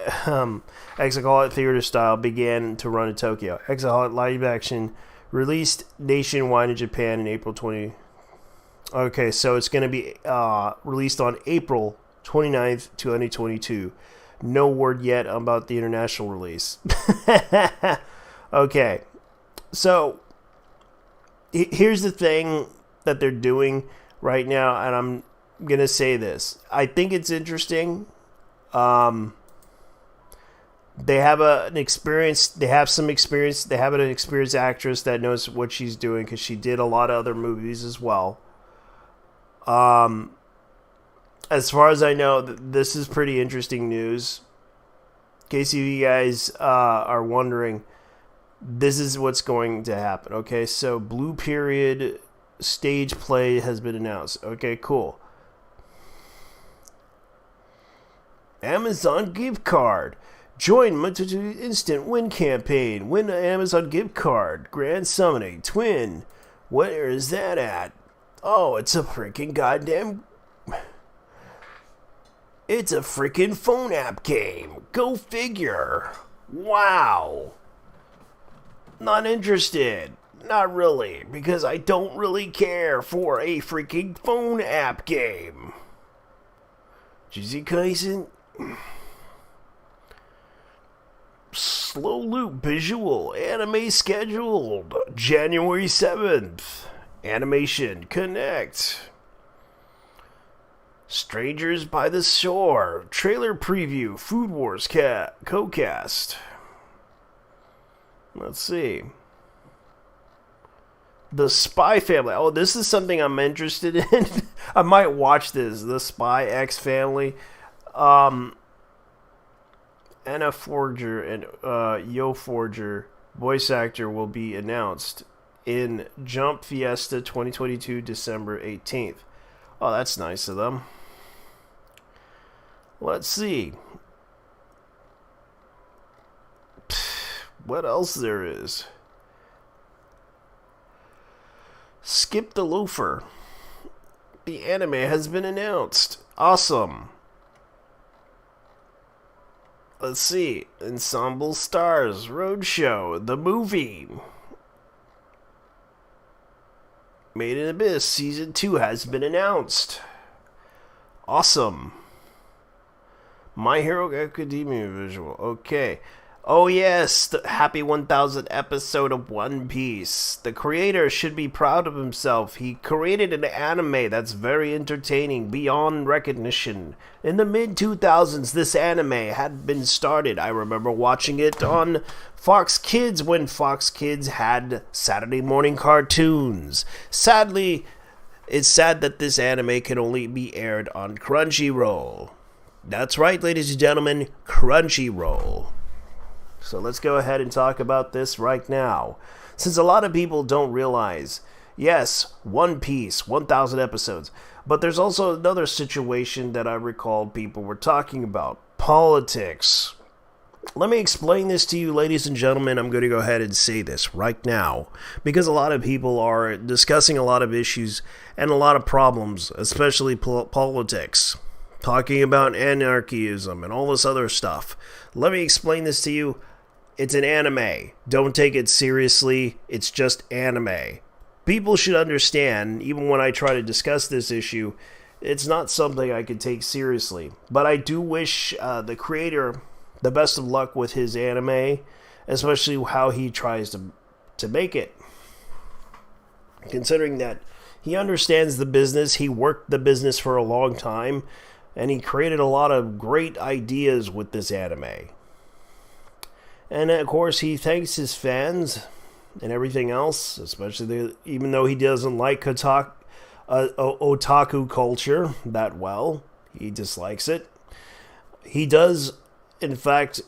Exaholic Theater Style began to run in Tokyo. Exaholic live action released nationwide in Japan in April 20. Okay, so it's going to be released on April 29th, 2022. No word yet about the international release. Okay, so here's the thing that they're doing right now, and I'm going to say this. I think it's interesting. They have an experienced actress that knows what she's doing because she did a lot of other movies as well. As far as I know, this is pretty interesting news. In case you guys are wondering, this is what's going to happen. Okay, so Blue Period stage play has been announced. Okay, cool. Amazon gift card. Join Multitude Instant Win campaign. Win an Amazon gift card. Grand Summoning. Twin. Where is that at? Oh, it's a freaking goddamn... It's a freaking phone app game. Go figure. Wow. Not interested. Not really, because I don't really care for a freaking phone app game. Jujutsu Kaisen. Slow loop visual anime scheduled January 7th. Animation Connect. Strangers by the Shore. Trailer preview. Food Wars co-cast. Let's see. The Spy Family. Oh, this is something I'm interested in. I might watch this. The Spy X Family. Anna Forger and Yo Forger voice actor will be announced in Jump Fiesta 2022 December 18th. Oh, that's nice of them. Let's see. What else there is? Skip the Loafer. The anime has been announced. Awesome. Let's see. Ensemble Stars Roadshow, the movie. Made in Abyss Season 2 has been announced. Awesome. My Hero Academia visual. Okay. Oh yes, the happy 1000th episode of One Piece. The creator should be proud of himself. He created an anime that's very entertaining, beyond recognition. In the mid-2000s, this anime had been started. I remember watching it on Fox Kids when Fox Kids had Saturday morning cartoons. Sadly, it's sad that this anime can only be aired on Crunchyroll. That's right, ladies and gentlemen, Crunchyroll. So let's go ahead and talk about this right now. Since a lot of people don't realize, yes, One Piece, 1,000 episodes, but there's also another situation that I recall people were talking about. Politics. Let me explain this to you, ladies and gentlemen. I'm going to go ahead and say this right now, because a lot of people are discussing a lot of issues and a lot of problems, especially politics. Talking about anarchism and all this other stuff. Let me explain this to you. It's an anime. Don't take it seriously. It's just anime. People should understand, even when I try to discuss this issue, it's not something I can take seriously. But I do wish the creator the best of luck with his anime, especially how he tries to make it. Considering that he understands the business, he worked the business for a long time, and he created a lot of great ideas with this anime. And of course, he thanks his fans and everything else, especially even though he doesn't like otaku culture that well. He dislikes it. He does, in fact,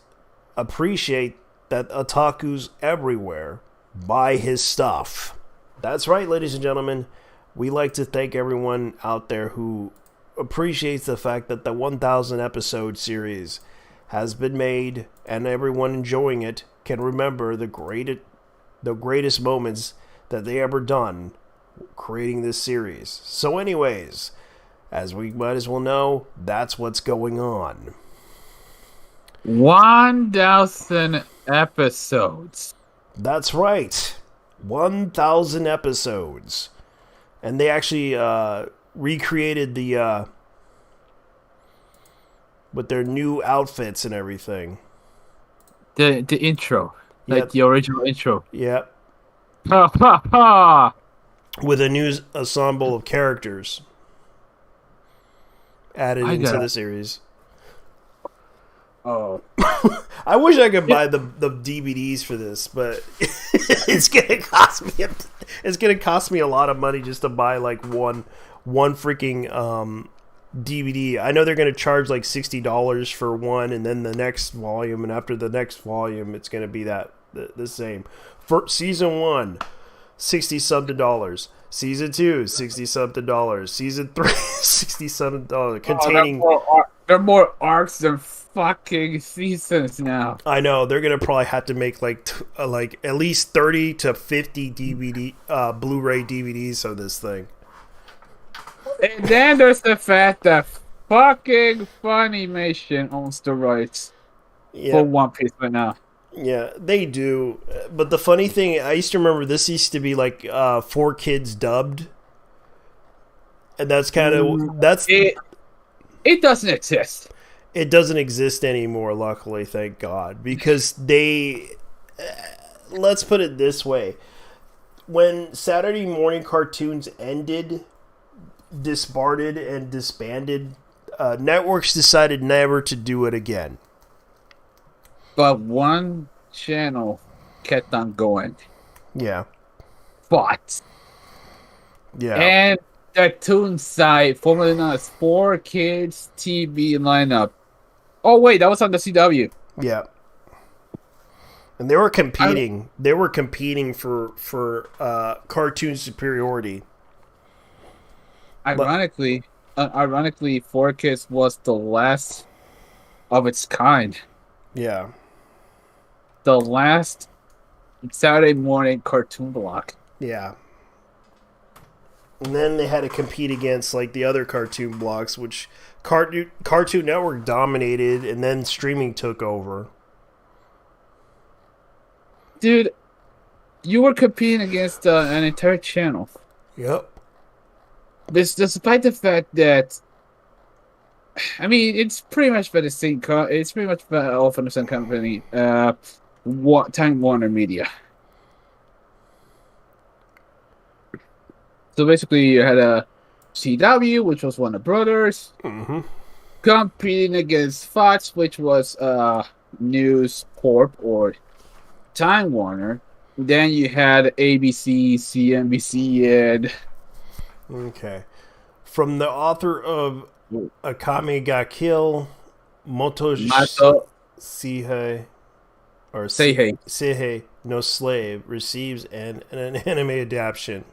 appreciate that otakus everywhere buy his stuff. That's right, ladies and gentlemen. We like to thank everyone out there who appreciates the fact that the 1,000 episode series has been made, and everyone enjoying it can remember the greatest moments that they ever done creating this series. So anyways, as we might as well know, that's what's going on. 1,000 episodes. That's right. 1,000 episodes. And they actually recreated the with their new outfits and everything. The intro. Like the original intro. Yep. Ha ha ha! With a new ensemble of characters added into the series. Oh. I wish I could buy the DVDs for this, but it's gonna cost me a lot of money just to buy like one freaking DVD. I know they're gonna charge like $60 for one, and then the next volume, and after the next volume, it's gonna be the same. For season 1, $60-something. Season 2, $60-something. Season 3, $60-something. Containing. There are more arcs than fucking seasons now. I know they're gonna probably have to make like at least 30 to 50 DVD, Blu-ray DVDs of this thing. And then there's the fact that fucking Funimation owns the rights for One Piece right now. Yeah, they do. But the funny thing, I used to remember this used to be like 4Kids dubbed, and that's kind of It doesn't exist. It doesn't exist anymore, luckily, thank God, because they. Let's put it this way: when Saturday morning cartoons ended, disbanded, networks decided never to do it again. But one channel kept on going. Yeah. But. Yeah. And the Toon site, formerly known as 4Kids TV lineup. Oh, wait, that was on the CW. Yeah. And they were competing. They were competing for cartoon superiority. Ironically, 4Kids was the last of its kind. Yeah. The last Saturday morning cartoon block. Yeah. And then they had to compete against like the other cartoon blocks, which Cartoon Network dominated, and then streaming took over. Dude, you were competing against an entire channel. Yep. Despite the fact that, I mean, it's pretty much by the same. It's pretty much all from the same company. Time Warner Media. So basically, you had a CW, which was Warner Brothers, competing against Fox, which was News Corp or Time Warner. Then you had ABC, CNBC, and okay. From the author of Akame ga Kill, Moto Seihei no Slave receives an anime adaptation.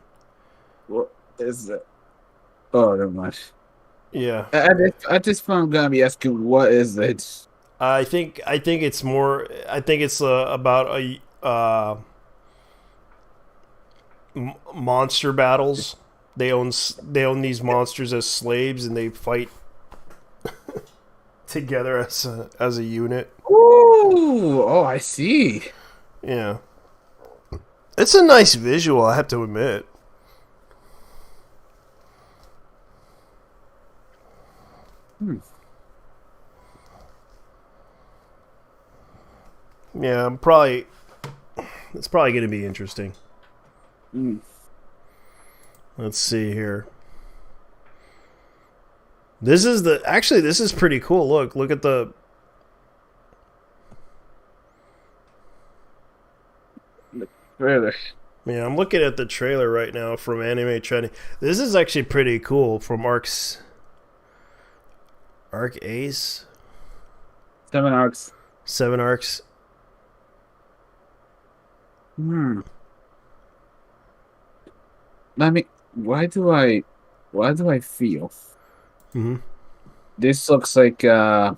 What is it? Oh, never mind. Yeah. At this point, I'm gonna be asking, what is it? I think it's more. I think it's about a monster battles. They own these monsters as slaves, and they fight together as a unit. Ooh, oh, I see. Yeah, it's a nice visual, I have to admit. Yeah, it's probably going to be interesting. Let's see here. This is pretty cool. Look at the trailer. Yeah, I'm looking at the trailer right now from Anime Trending. This is actually pretty cool from Arc Ace. 7 arcs. 7 arcs. I mean, why do I feel? This looks like why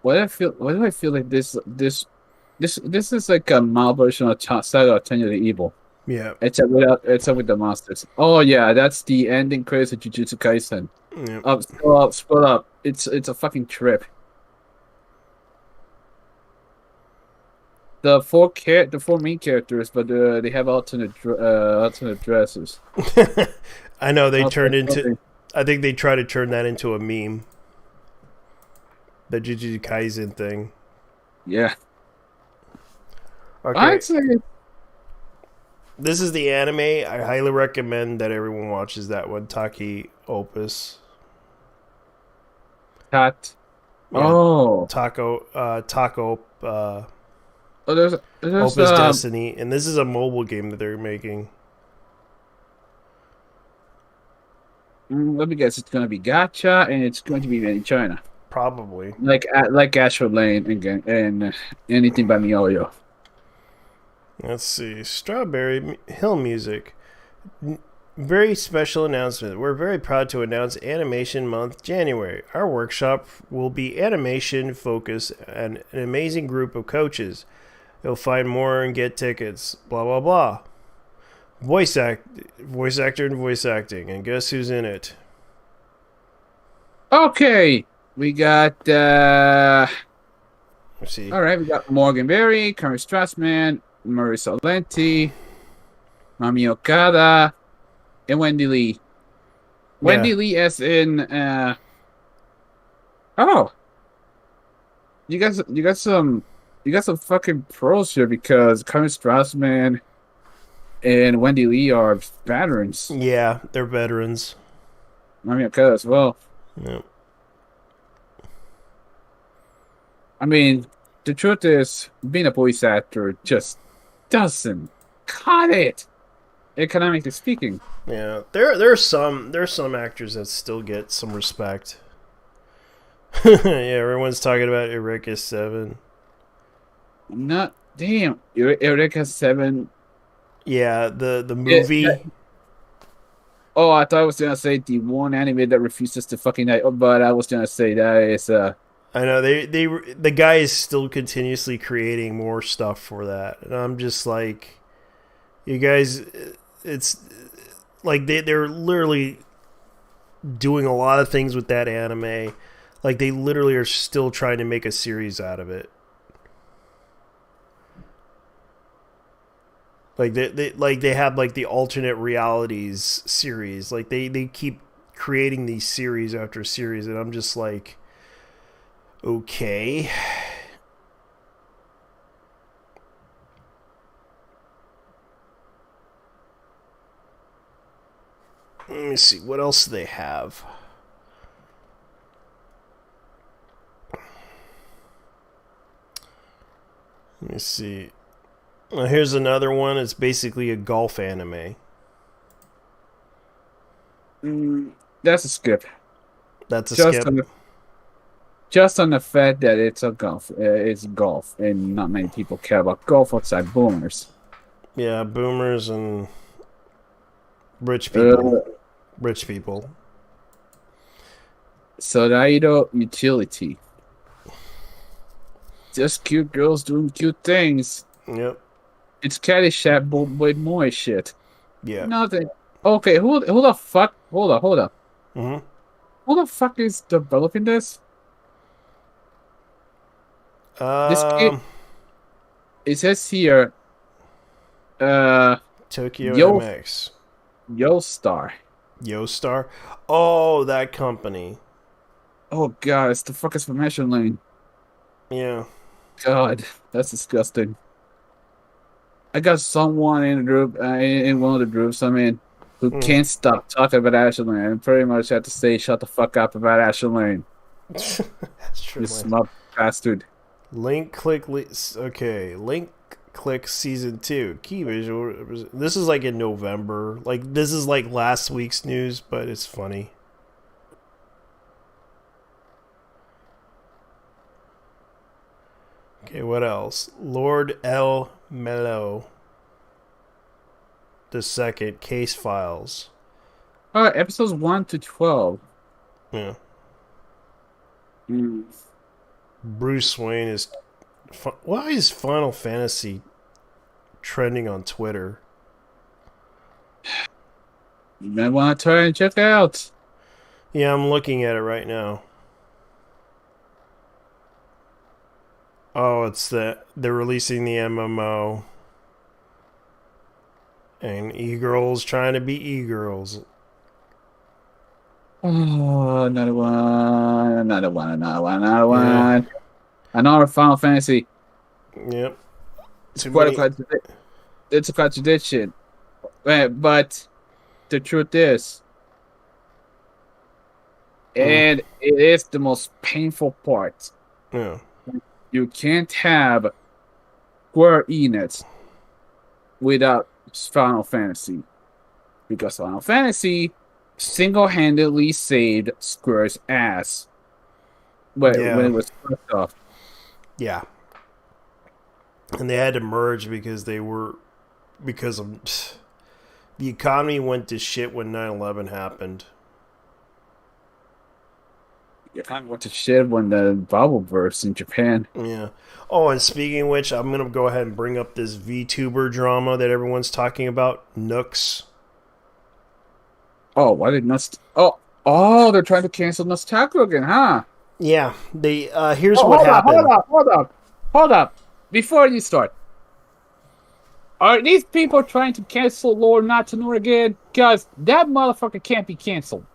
do I feel like this is like a mild version of Shadow of Tennya the Evil? Yeah. Except with the monsters. Oh yeah, that's the ending credits of Jujutsu Kaisen. Yeah. Scroll up. It's a fucking trip. The four main characters, but they have alternate dresses. I know they turned Alternate into. clothing. I think they try to turn that into a meme. The Jujutsu Kaisen thing. Yeah. Okay. I'd say This is the anime. I highly recommend that everyone watches that one. Taki Opus. that. Yeah. Oh. Taco. Oh, there's Opus Destiny, and this is a mobile game that they're making. let me guess. It's gonna be gacha, and it's going to be made in China, Probably. like Astral Lane and anything by MiHoYo. Let's see. Strawberry Hill Music. Very special announcement. We're very proud to announce Animation Month January. Our workshop will be animation focused and an amazing group of coaches. You'll find more and get tickets. Blah blah blah. Voice actor and voice acting. And guess who's in it? Okay, we got. Let's see. All right, we got Morgan Berry, Karen Strassman, Marisa Lenti, Mami Okada, and Wendy Lee. Wendy Lee, as in. Oh, you got some fucking pros here because Karen Strassman and Wendy Lee are veterans. Yeah, they're veterans. Mami Okada as well. Yep. I mean, the truth is, being a voice actor just doesn't cut it, economically speaking. Yeah, there's some actors that still get some respect. Yeah, everyone's talking about Eureka 7. Not damn, Eureka 7. Yeah, the movie. Yeah. Oh, I thought I was gonna say the one anime that refuses to fucking die, but I was gonna say that is I know the guy is still continuously creating more stuff for that, and I'm just like, you guys, it's like they're literally doing a lot of things with that anime. Like they literally are still trying to make a series out of it. Like they have like the alternate realities series. Like they keep creating these series after series, and I'm just like, okay. Let me see what else do they have. Let me see. Well, here's another one. It's basically a golf anime. that's a skip. That's a Just skip. just on the fact that it's golf, and not many people care about golf outside boomers. Yeah, boomers and rich people. Rich people. Soraido Utility. Just cute girls doing cute things. Yep. It's Caddyshack with more shit. Yeah. Nothing. Okay, who the fuck? Hold up. Mm-hmm. Who the fuck is developing this? This kid. It says here. Tokyo Yo- MX. YoStar. YoStar. Oh, that company. Oh god, it's the fucking information lane. Yeah. God, that's disgusting. I got someone in the group, in one of the groups I'm in, who can't stop talking about Ashley Lane, and pretty much have to say, "Shut the fuck up about Ashley Lane." That's true. You smug bastard. Link click. Okay. Link click season 2. Key visual. This is like in November. Like this is like last week's news, but it's funny. Okay, what else? Lord L. Mello. The second case files. Episodes 1 to 12. Yeah. Mm. Bruce Wayne is. Why is Final Fantasy trending on Twitter? You might want to try and check out. Yeah, I'm looking at it right now. Oh, it's they're releasing the MMO. And e-girls trying to be e-girls. Oh, another one. Another Final Fantasy. Yep. It's it's a contradiction. But the truth is, and it is the most painful part. Yeah. You can't have Square Enix without Final Fantasy. Because Final Fantasy single-handedly saved Square's ass when it was first off. Yeah. And they had to merge because the economy went to shit when 9/11 happened. The economy went to shit when the bubble burst in Japan. Yeah. Oh, and speaking of which, I'm going to go ahead and bring up this VTuber drama that everyone's talking about, Nooks. Oh, why did they're trying to cancel Nostalgia again, huh? Yeah. They here's what happened. Hold up. Before you start. Are these people trying to cancel Lord Natsunor again? Because that motherfucker can't be canceled.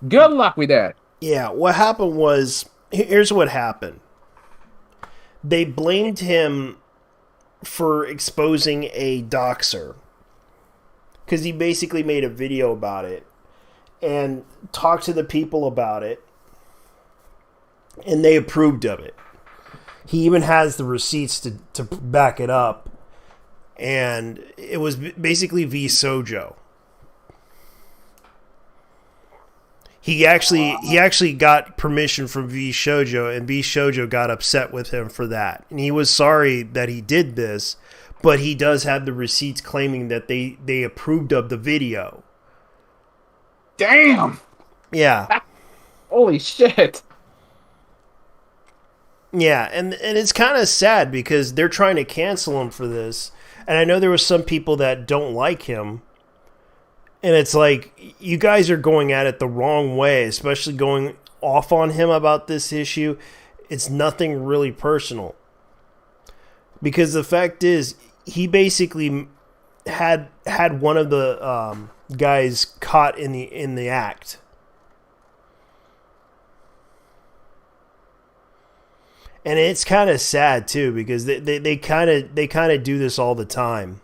Good luck with that. Yeah, what happened was, here's what happened. They blamed him for exposing a doxer. Because he basically made a video about it. And talked to the people about it. And they approved of it. He even has the receipts to back it up. And it was basically VSojo. He actually got permission from VShojo, and VShojo got upset with him for that. And he was sorry that he did this, but he does have the receipts claiming that they approved of the video. Damn! Yeah. Holy shit! Yeah, and it's kind of sad because they're trying to cancel him for this. And I know there were some people that don't like him. And it's like, you guys are going at it the wrong way, especially going off on him about this issue. It's nothing really personal. Because the fact is, he basically had one of the guys caught in the act. And it's kind of sad too, because they kind of do this all the time.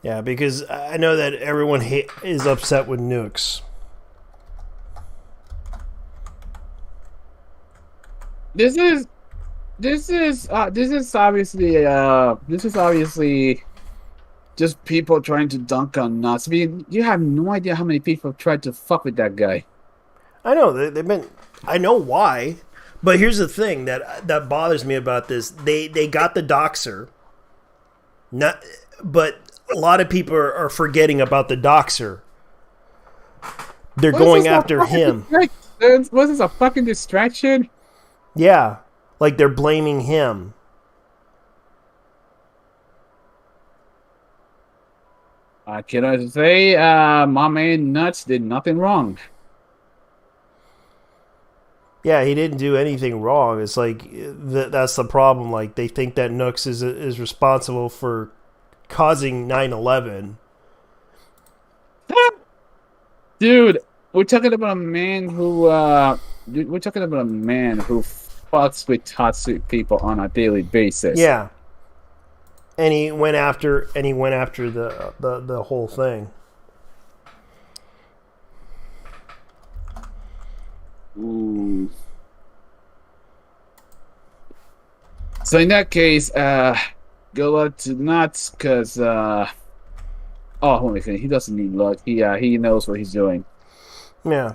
Yeah, because I know that everyone is upset with Nooks. This is obviously just people trying to dunk on Nuts. I mean, you have no idea how many people have tried to fuck with that guy. I know they've been. I know why, but here's the thing that bothers me about this. They got the doxer. But a lot of people are forgetting about the doxer. They're going after him. Was this a fucking distraction? Yeah, like they're blaming him. Can I say, my man Nuts did nothing wrong. Yeah, he didn't do anything wrong. It's like that's the problem. Like they think that Nooks is responsible for causing 9/11. Dude, we're talking about a man who fucks with Tatsu people on a daily basis. Yeah. And he went after the whole thing. Ooh. So in that case, good luck to Nuts, because he doesn't need luck. He knows what he's doing. Yeah.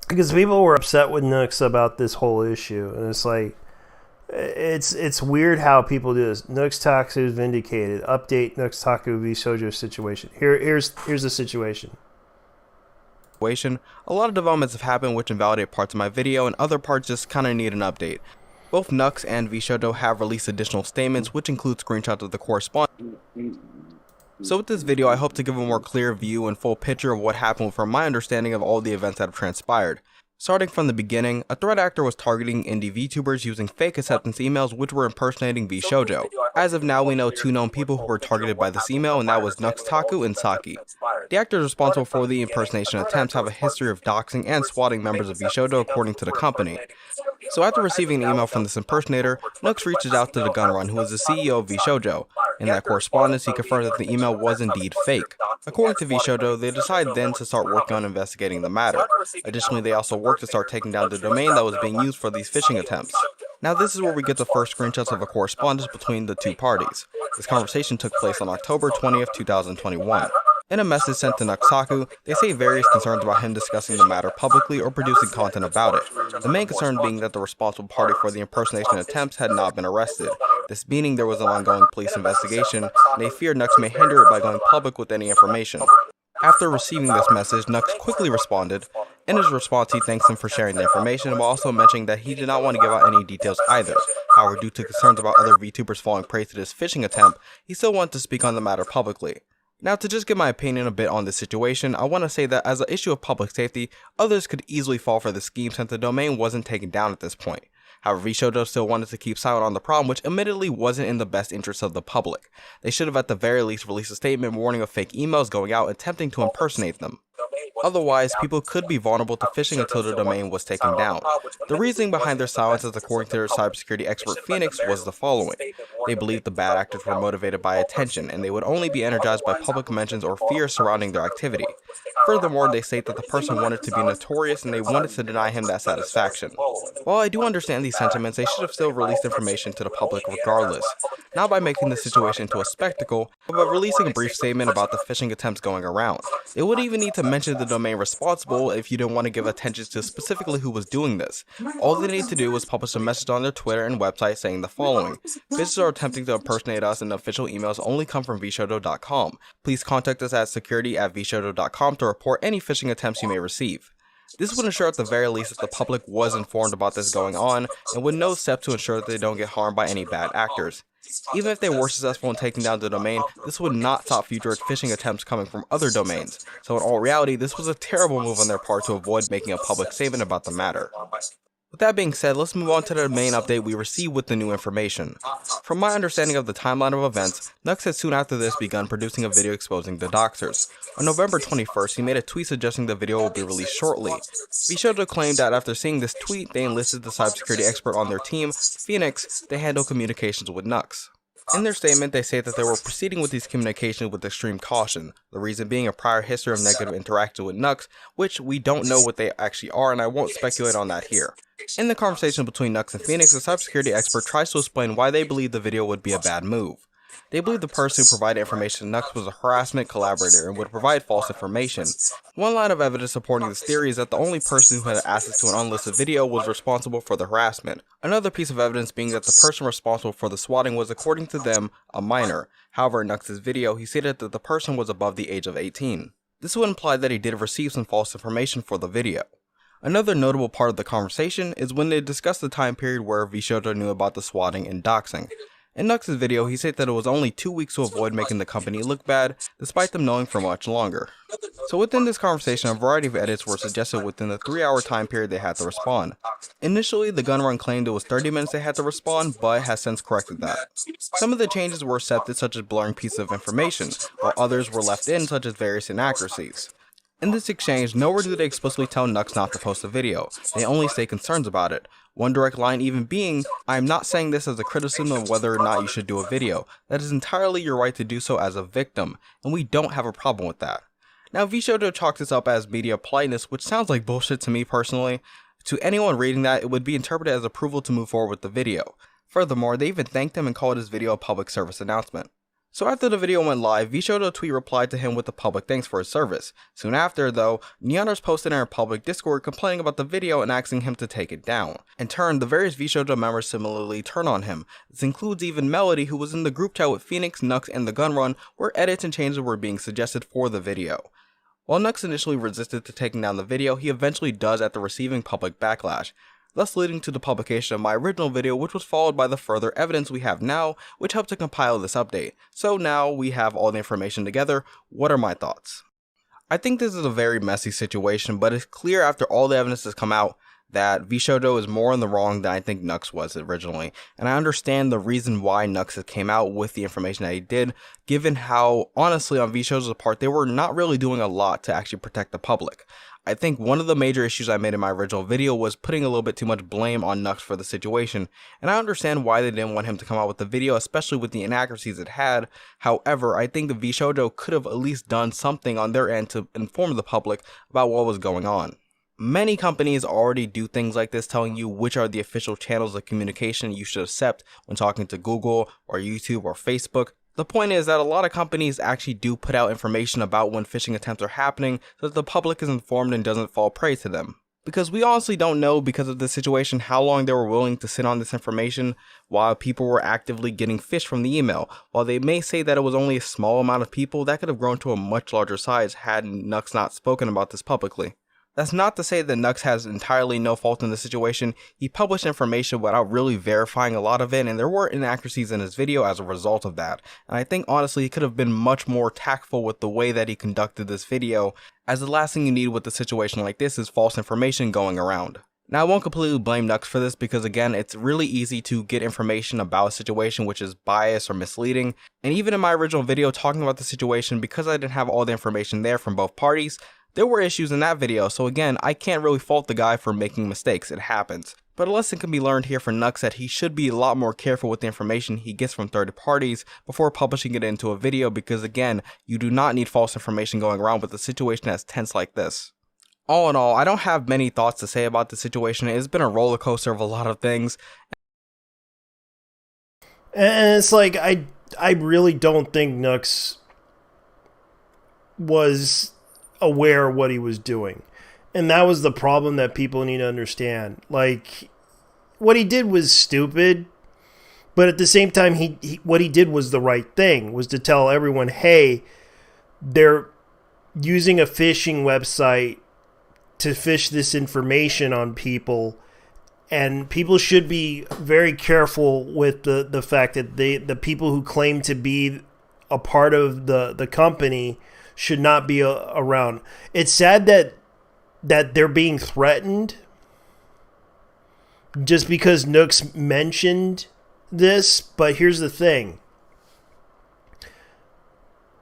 Because people were upset with Nooks about this whole issue, and it's like, It's weird how people do this. Nuxtaku is vindicated. Update Nuxtaku v Shoujo situation. Here's the situation. A lot of developments have happened which invalidate parts of my video, and other parts just kinda need an update. Both Nux and VShojo have released additional statements, which include screenshots of the correspondence. So with this video, I hope to give a more clear view and full picture of what happened from my understanding of all the events that have transpired. Starting from the beginning, a threat actor was targeting indie VTubers using fake acceptance emails which were impersonating VShojo. As of now, we know two known people who were targeted by this email, and that was Nuxtaku and Saki. The actors responsible for the impersonation attempts have a history of doxing and swatting members of VShojo according to the company. So after receiving an email from this impersonator, Nux reaches out to the Gunrun, who is the CEO of VShojo. In that correspondence, he confirmed that the email was indeed fake. According to VShojo, they decided then to start working on investigating the matter. Additionally, they also worked to start taking down the domain that was being used for these phishing attempts. Now this is where we get the first screenshots of a correspondence between the two parties. This conversation took place on October 20th, 2021. In a message sent to Nuxtaku, they say various concerns about him discussing the matter publicly or producing content about it. The main concern being that the responsible party for the impersonation attempts had not been arrested. This meaning there was an ongoing police investigation, and they feared Nux may hinder it by going public with any information. After receiving this message, Nux quickly responded. In his response, he thanks him for sharing the information, while also mentioning that he did not want to give out any details either. However, due to concerns about other VTubers falling prey to this phishing attempt, he still wanted to speak on the matter publicly. Now, to just give my opinion a bit on this situation, I want to say that as an issue of public safety, others could easily fall for the scheme since the domain wasn't taken down at this point. However, VShojo still wanted to keep silent on the problem, which admittedly wasn't in the best interest of the public. They should have at the very least released a statement warning of fake emails going out attempting to impersonate them. Otherwise, people could be vulnerable to phishing until the domain was taken down. The reasoning behind their silence, according to their cybersecurity expert Phoenix, was the following. They believed the bad actors were motivated by attention, and they would only be energized by public mentions or fear surrounding their activity. Furthermore, they state that the person wanted to be notorious and they wanted to deny him that satisfaction. While I do understand these sentiments, they should have still released information to the public regardless. Not by making the situation into a spectacle, but by releasing a brief statement about the phishing attempts going around. They would even need to mention the domain responsible if you didn't want to give attention to specifically who was doing this. All they need to do was publish a message on their Twitter and website saying the following. Phishers are attempting to impersonate us and official emails only come from vshojo.com. Please contact us at security@vshojo.com to report any phishing attempts you may receive. This would ensure at the very least that the public was informed about this going on and would know steps to ensure that they don't get harmed by any bad actors. Even if they were successful in taking down the domain, this would not stop future phishing attempts coming from other domains. So in all reality, this was a terrible move on their part to avoid making a public statement about the matter. With that being said, let's move on to the main update we received with the new information. From my understanding of the timeline of events, Nux had soon after this begun producing a video exposing the doxers. On November 21st, he made a tweet suggesting the video will be released shortly. VShojo claimed that after seeing this tweet, they enlisted the cybersecurity expert on their team, Phoenix, to handle communications with Nux. In their statement, they say that they were proceeding with these communications with extreme caution, the reason being a prior history of negative interaction with Nux, which we don't know what they actually are, and I won't speculate on that here. In the conversation between Nux and Phoenix, the cybersecurity expert tries to explain why they believe the video would be a bad move. They believe the person who provided information to Nux was a harassment collaborator and would provide false information. One line of evidence supporting this theory is that the only person who had access to an unlisted video was responsible for the harassment. Another piece of evidence being that the person responsible for the swatting was, according to them, a minor. However, in Nux's video, he stated that the person was above the age of 18. This would imply that he did receive some false information for the video. Another notable part of the conversation is when they discussed the time period where VShojo knew about the swatting and doxing. In Nux's video, he said that it was only 2 weeks to avoid making the company look bad, despite them knowing for much longer. So within this conversation, a variety of edits were suggested within the 3-hour time period they had to respond. Initially, the Gunrun claimed it was 30 minutes they had to respond, but has since corrected that. Some of the changes were accepted, such as blurring pieces of information, while others were left in, such as various inaccuracies. In this exchange, nowhere do they explicitly tell Nux not to post a video, they only say concerns about it. One direct line even being, "I am not saying this as a criticism of whether or not you should do a video. That is entirely your right to do so as a victim, and we don't have a problem with that." Now VShojo chalks this up as media politeness, which sounds like bullshit to me personally. To anyone reading that, it would be interpreted as approval to move forward with the video. Furthermore, they even thanked him and called his video a public service announcement. So after the video went live, VShoto tweet replied to him with a public thanks for his service. Soon after, though, Neoners posted in our public Discord complaining about the video and asking him to take it down. In turn, the various VShoto members similarly turned on him. This includes even Melody, who was in the group chat with Phoenix, Nux, and the Gun Run, where edits and changes were being suggested for the video. While Nux initially resisted to taking down the video, he eventually does after receiving public backlash, thus leading to the publication of my original video, which was followed by the further evidence we have now, which helped to compile this update. So now we have all the information together. What are my thoughts? I think this is a very messy situation, but it's clear after all the evidence has come out that VShoto is more in the wrong than I think Nux was originally, and I understand the reason why Nux came out with the information that he did, given how, honestly, on VShoto's part, they were not really doing a lot to actually protect the public. I think one of the major issues I made in my original video was putting a little bit too much blame on Nux for the situation, and I understand why they didn't want him to come out with the video, especially with the inaccuracies it had. However, I think the VShoto could have at least done something on their end to inform the public about what was going on. Many companies already do things like this, telling you which are the official channels of communication you should accept when talking to Google or YouTube or Facebook. The point is that a lot of companies actually do put out information about when phishing attempts are happening so that the public is informed and doesn't fall prey to them. Because we honestly don't know, because of this situation, how long they were willing to sit on this information while people were actively getting phished from the email. While they may say that it was only a small amount of people, that could have grown to a much larger size had Nux not spoken about this publicly. That's not to say that Nux has entirely no fault in the situation. He published information without really verifying a lot of it, and there were inaccuracies in his video as a result of that. And I think honestly he could have been much more tactful with the way that he conducted this video, as the last thing you need with a situation like this is false information going around. Now, I won't completely blame Nux for this because, again, it's really easy to get information about a situation which is biased or misleading, and even in my original video talking about the situation, because I didn't have all the information there from both parties, there were issues in that video, so again, I can't really fault the guy for making mistakes. It happens. But a lesson can be learned here for Nux that he should be a lot more careful with the information he gets from third parties before publishing it into a video, because again, you do not need false information going around with a situation that's tense like this. All in all, I don't have many thoughts to say about the situation. It's been a roller coaster of a lot of things. And it's like, I really don't think Nux was aware of what he was doing. And that was the problem that people need to understand. Like, what he did was stupid, but at the same time, what he did was the right thing, was to tell everyone, hey, they're using a phishing website to phish this information on people, and people should be very careful with the fact that the people who claim to be a part of the company should not be around. It's sad that they're being threatened just because Nux mentioned this, but here's the thing.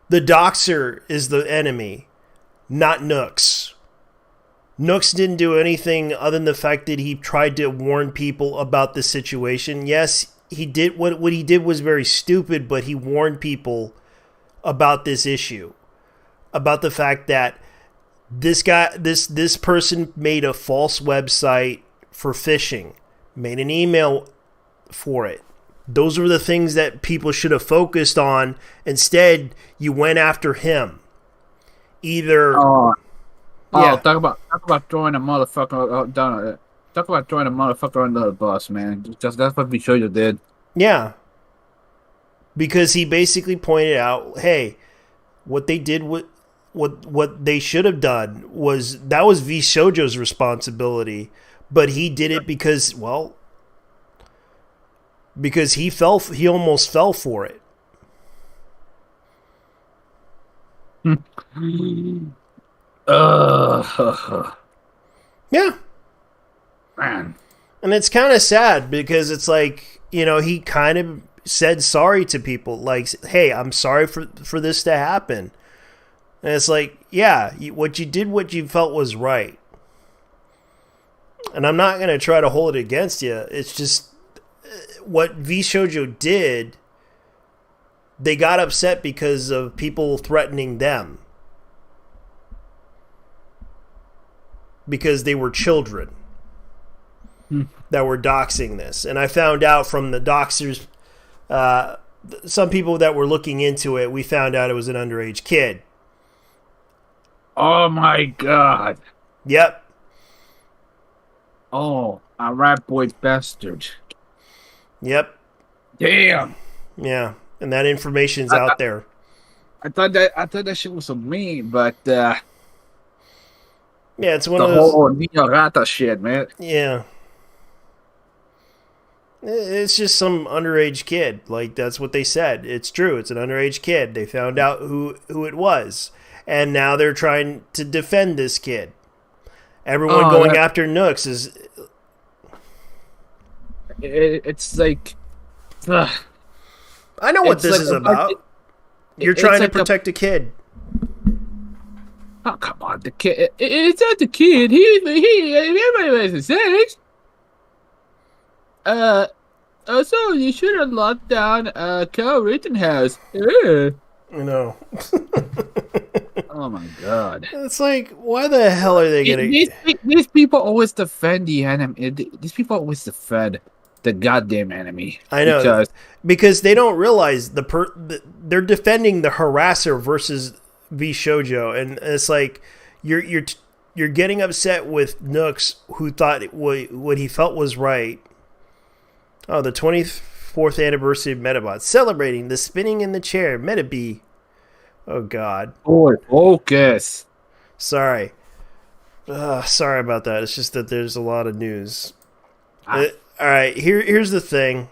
The doxer is the enemy, not Nux. Nux didn't do anything other than the fact that he tried to warn people about the situation. Yes, he did. What he did was very stupid, but he warned people about this issue, about the fact that this person made a false website for phishing, made an email for it. Those were the things that people should have focused on. Instead, you went after him. Either. Yeah. Talk about throwing a motherfucker talk about throwing a motherfucker under the bus, man. That's what VShoto did. Yeah. Because he basically pointed out, hey, what they did, what they should have done was VShoto's responsibility, but he did it because he almost fell for it. Yeah. Man. And it's kind of sad because it's like, he kind of said sorry to people. Like, hey, I'm sorry for this to happen. And it's like, yeah, what you felt was right. And I'm not going to try to hold it against you. It's just what VShoto did, they got upset because of people threatening them. Because they were children that were doxing this. And I found out from the doxers some people that were looking into it, we found out it was an underage kid. Oh my god. Yep. Oh, a rat boy bastard. Yep. Damn. Yeah, and that information's out there. I thought that shit was a meme, but yeah, it's one the of those whole Neo Rata shit, man. Yeah. It's just some underage kid. Like, that's what they said. It's true. It's an underage kid. They found out who it was. And now they're trying to defend this kid. Everyone going after Nooks is... It's like... I know what this is about. You're trying to protect a kid. Oh, come on. The kid... It's not the kid. Everybody makes mistakes. Also, you should have locked down Kyle Rittenhouse. You know. Oh my god. It's like, why the hell are they gonna... These people always defend the enemy. These people always defend the goddamn enemy. I know. Because they don't realize they're defending the harasser versus V Shoujo. And it's like, you're getting upset with Nooks, who thought what he felt was right. Oh, the 24th anniversary of Metabot, celebrating the spinning in the chair, Metabee. Oh, God. Boy, focus. Sorry. Sorry about that. It's just that there's a lot of news. All right, here's the thing.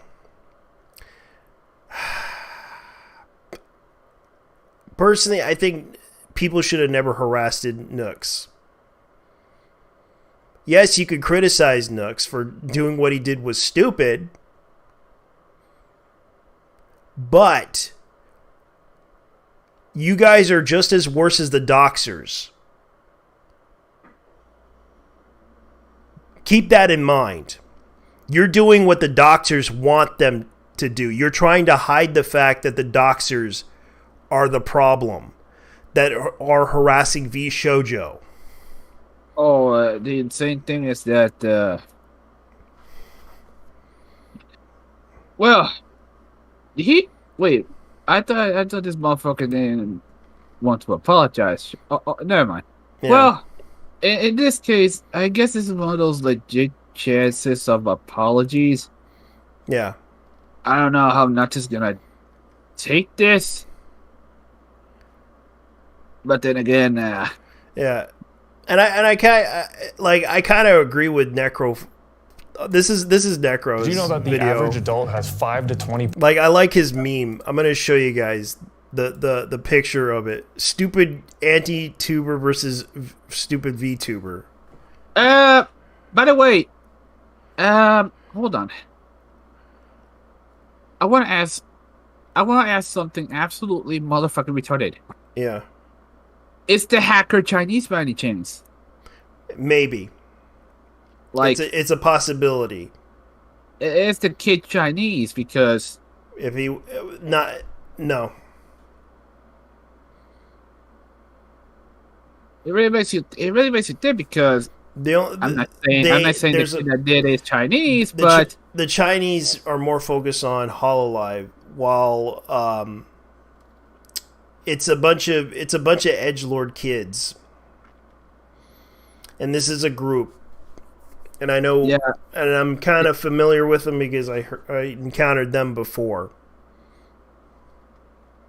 Personally, I think people should have never harassed Nooks. Yes, you could criticize Nooks for doing what he did was stupid. But you guys are just as worse as the Doxers. Keep that in mind. You're doing what the Doxers want them to do. You're trying to hide the fact that the Doxers are the problem, that are harassing V Shoujo. Oh, the insane thing is that, well, wait, I thought this motherfucker didn't want to apologize. Oh, never mind. Yeah. Well, in this case, I guess this is one of those legit chances of apologies. Yeah. I don't know how Nuts is gonna take this, but then again, yeah, and I kind of agree with Necro. This is Necro's. Do you know that the average adult has 5 to 20? Like, I like his meme. I'm gonna show you guys the picture of it. Stupid anti-tuber versus stupid VTuber. By the way, hold on. I want to ask something absolutely motherfucking retarded. Yeah. Is the hacker Chinese by any chance? Maybe. Like, it's a possibility. Is the kid Chinese? Because if he no. It really makes you think, because I'm not saying the kid that did is Chinese, but the Chinese are more focused on Hololive, while it's a bunch of edgelord kids, and this is a group, and I know, and I'm kind of familiar with them because I encountered them before.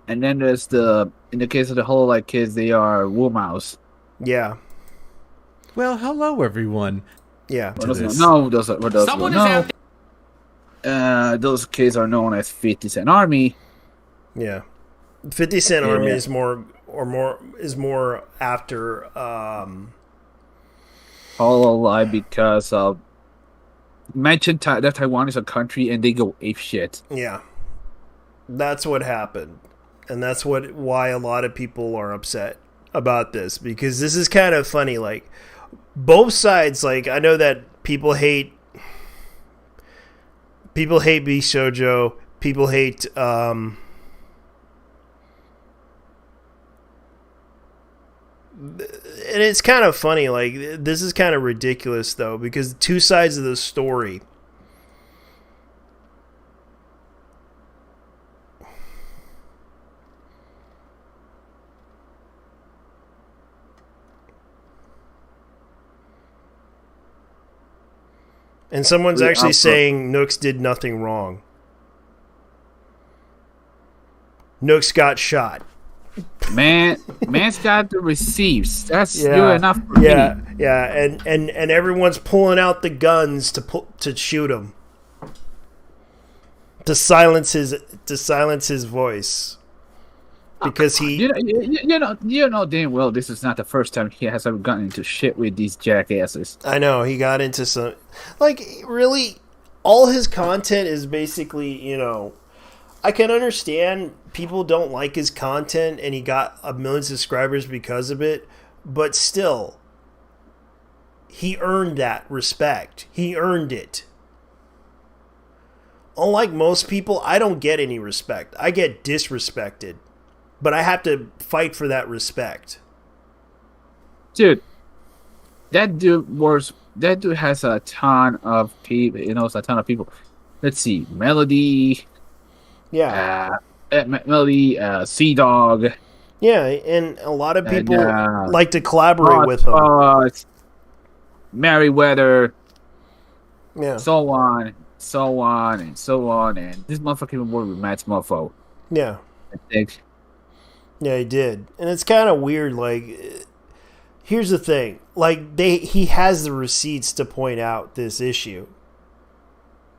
And then there's in the case of the Hololive kids, they are Wumows. Yeah. Well, hello everyone. Yeah. Those kids are known as 50 Cent Army. Yeah. 50 Cent Army is more after Hololive, because mention that Taiwan is a country and they go ape shit. Yeah. That's what happened. And that's why a lot of people are upset about this, because this is kind of funny. Like, both sides, like, I know that people hate B Shoujo, people hate and it's kind of funny. Like, this is kind of ridiculous though, because two sides of the story. And someone's actually saying Nooks did nothing wrong. Nooks got shot. Man's got the receipts. That's good enough for me. Yeah, and everyone's pulling out the guns to shoot him. To silence his voice. Because he you know damn well this is not the first time he has ever gotten into shit with these jackasses. I know, he got into some, like, really all his content is basically, you know, I can understand people don't like his content and he got 1 million subscribers because of it, but still he earned that respect. He earned it. Unlike most people, I don't get any respect. I get disrespected. But I have to fight for that respect. Dude, that dude has a ton of people. He knows a ton of people. Let's see, Melody. Yeah. Melody, Sea Dog. Yeah, and a lot of people like to collaborate with him. Merryweather. Yeah. So on, and so on. And this motherfucker even worked with Matt's mofo. Yeah. I think. Yeah, he did. And it's kind of weird, like, here's the thing. Like, he has the receipts to point out this issue.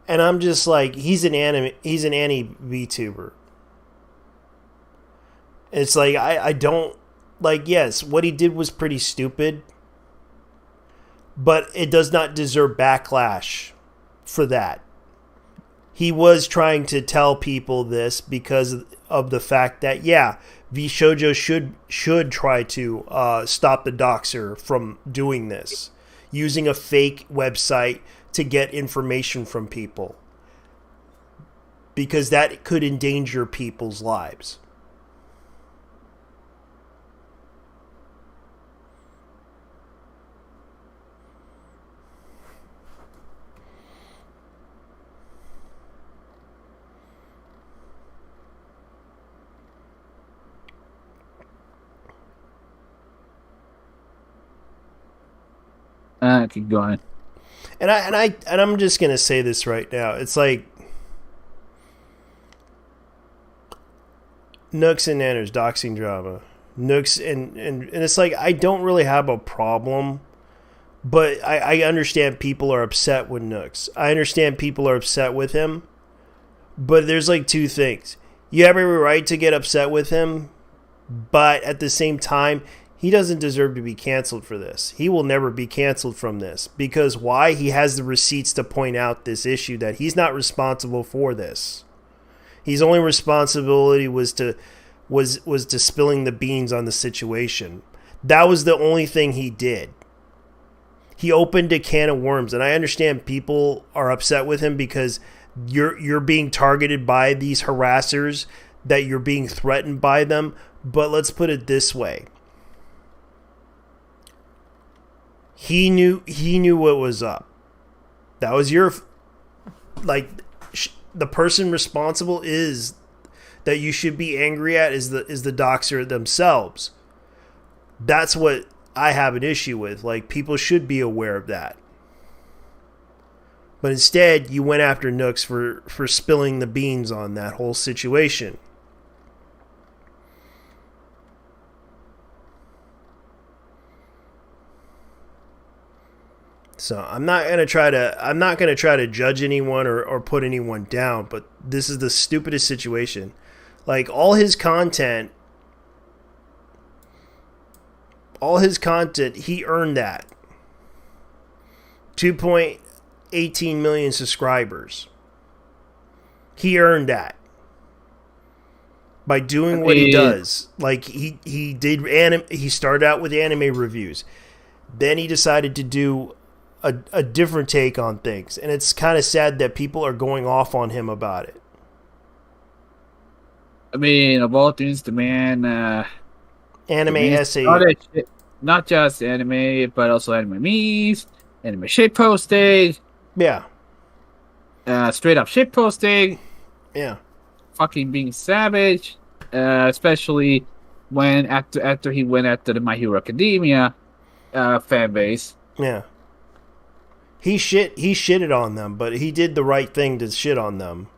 And I'm just like, he's an anti-VTuber. It's like, I don't, like, yes, what he did was pretty stupid. But it does not deserve backlash for that. He was trying to tell people this because of the fact that, yeah, VShojo should try to stop the doxer from doing this, using a fake website to get information from people, because that could endanger people's lives. Keep going. And I'm just gonna say this right now. It's like Nooks and Nanner's doxing drama. Nooks and it's like, I don't really have a problem, but I understand people are upset with Nooks. I understand people are upset with him, but there's like two things. You have every right to get upset with him, but at the same time, he doesn't deserve to be canceled for this. He will never be canceled from this. Because why? He has the receipts to point out this issue, that he's not responsible for this. His only responsibility was to spilling the beans on the situation. That was the only thing he did. He opened a can of worms, and I understand people are upset with him because you're being targeted by these harassers, that you're being threatened by them. But let's put it this way. He knew what was up. That was your, like, the person responsible is that you should be angry at is the doxer themselves. That's what I have an issue with. Like, people should be aware of that. But instead, you went after Nooks for spilling the beans on that whole situation. So I'm not gonna try to judge anyone or put anyone down, but this is the stupidest situation. Like, all his content, he earned that. 2.18 million subscribers. He earned that by doing what he does. Like, he started out with anime reviews. Then he decided to do a different take on things, and it's kind of sad that people are going off on him about it. I mean, of all things, the man anime SA, not just anime, but also anime memes, anime shit posting. Yeah. Straight up shit posting. Yeah. Fucking being savage, especially when after he went after the My Hero Academia fan base. Yeah. He shitted on them, but he did the right thing to shit on them.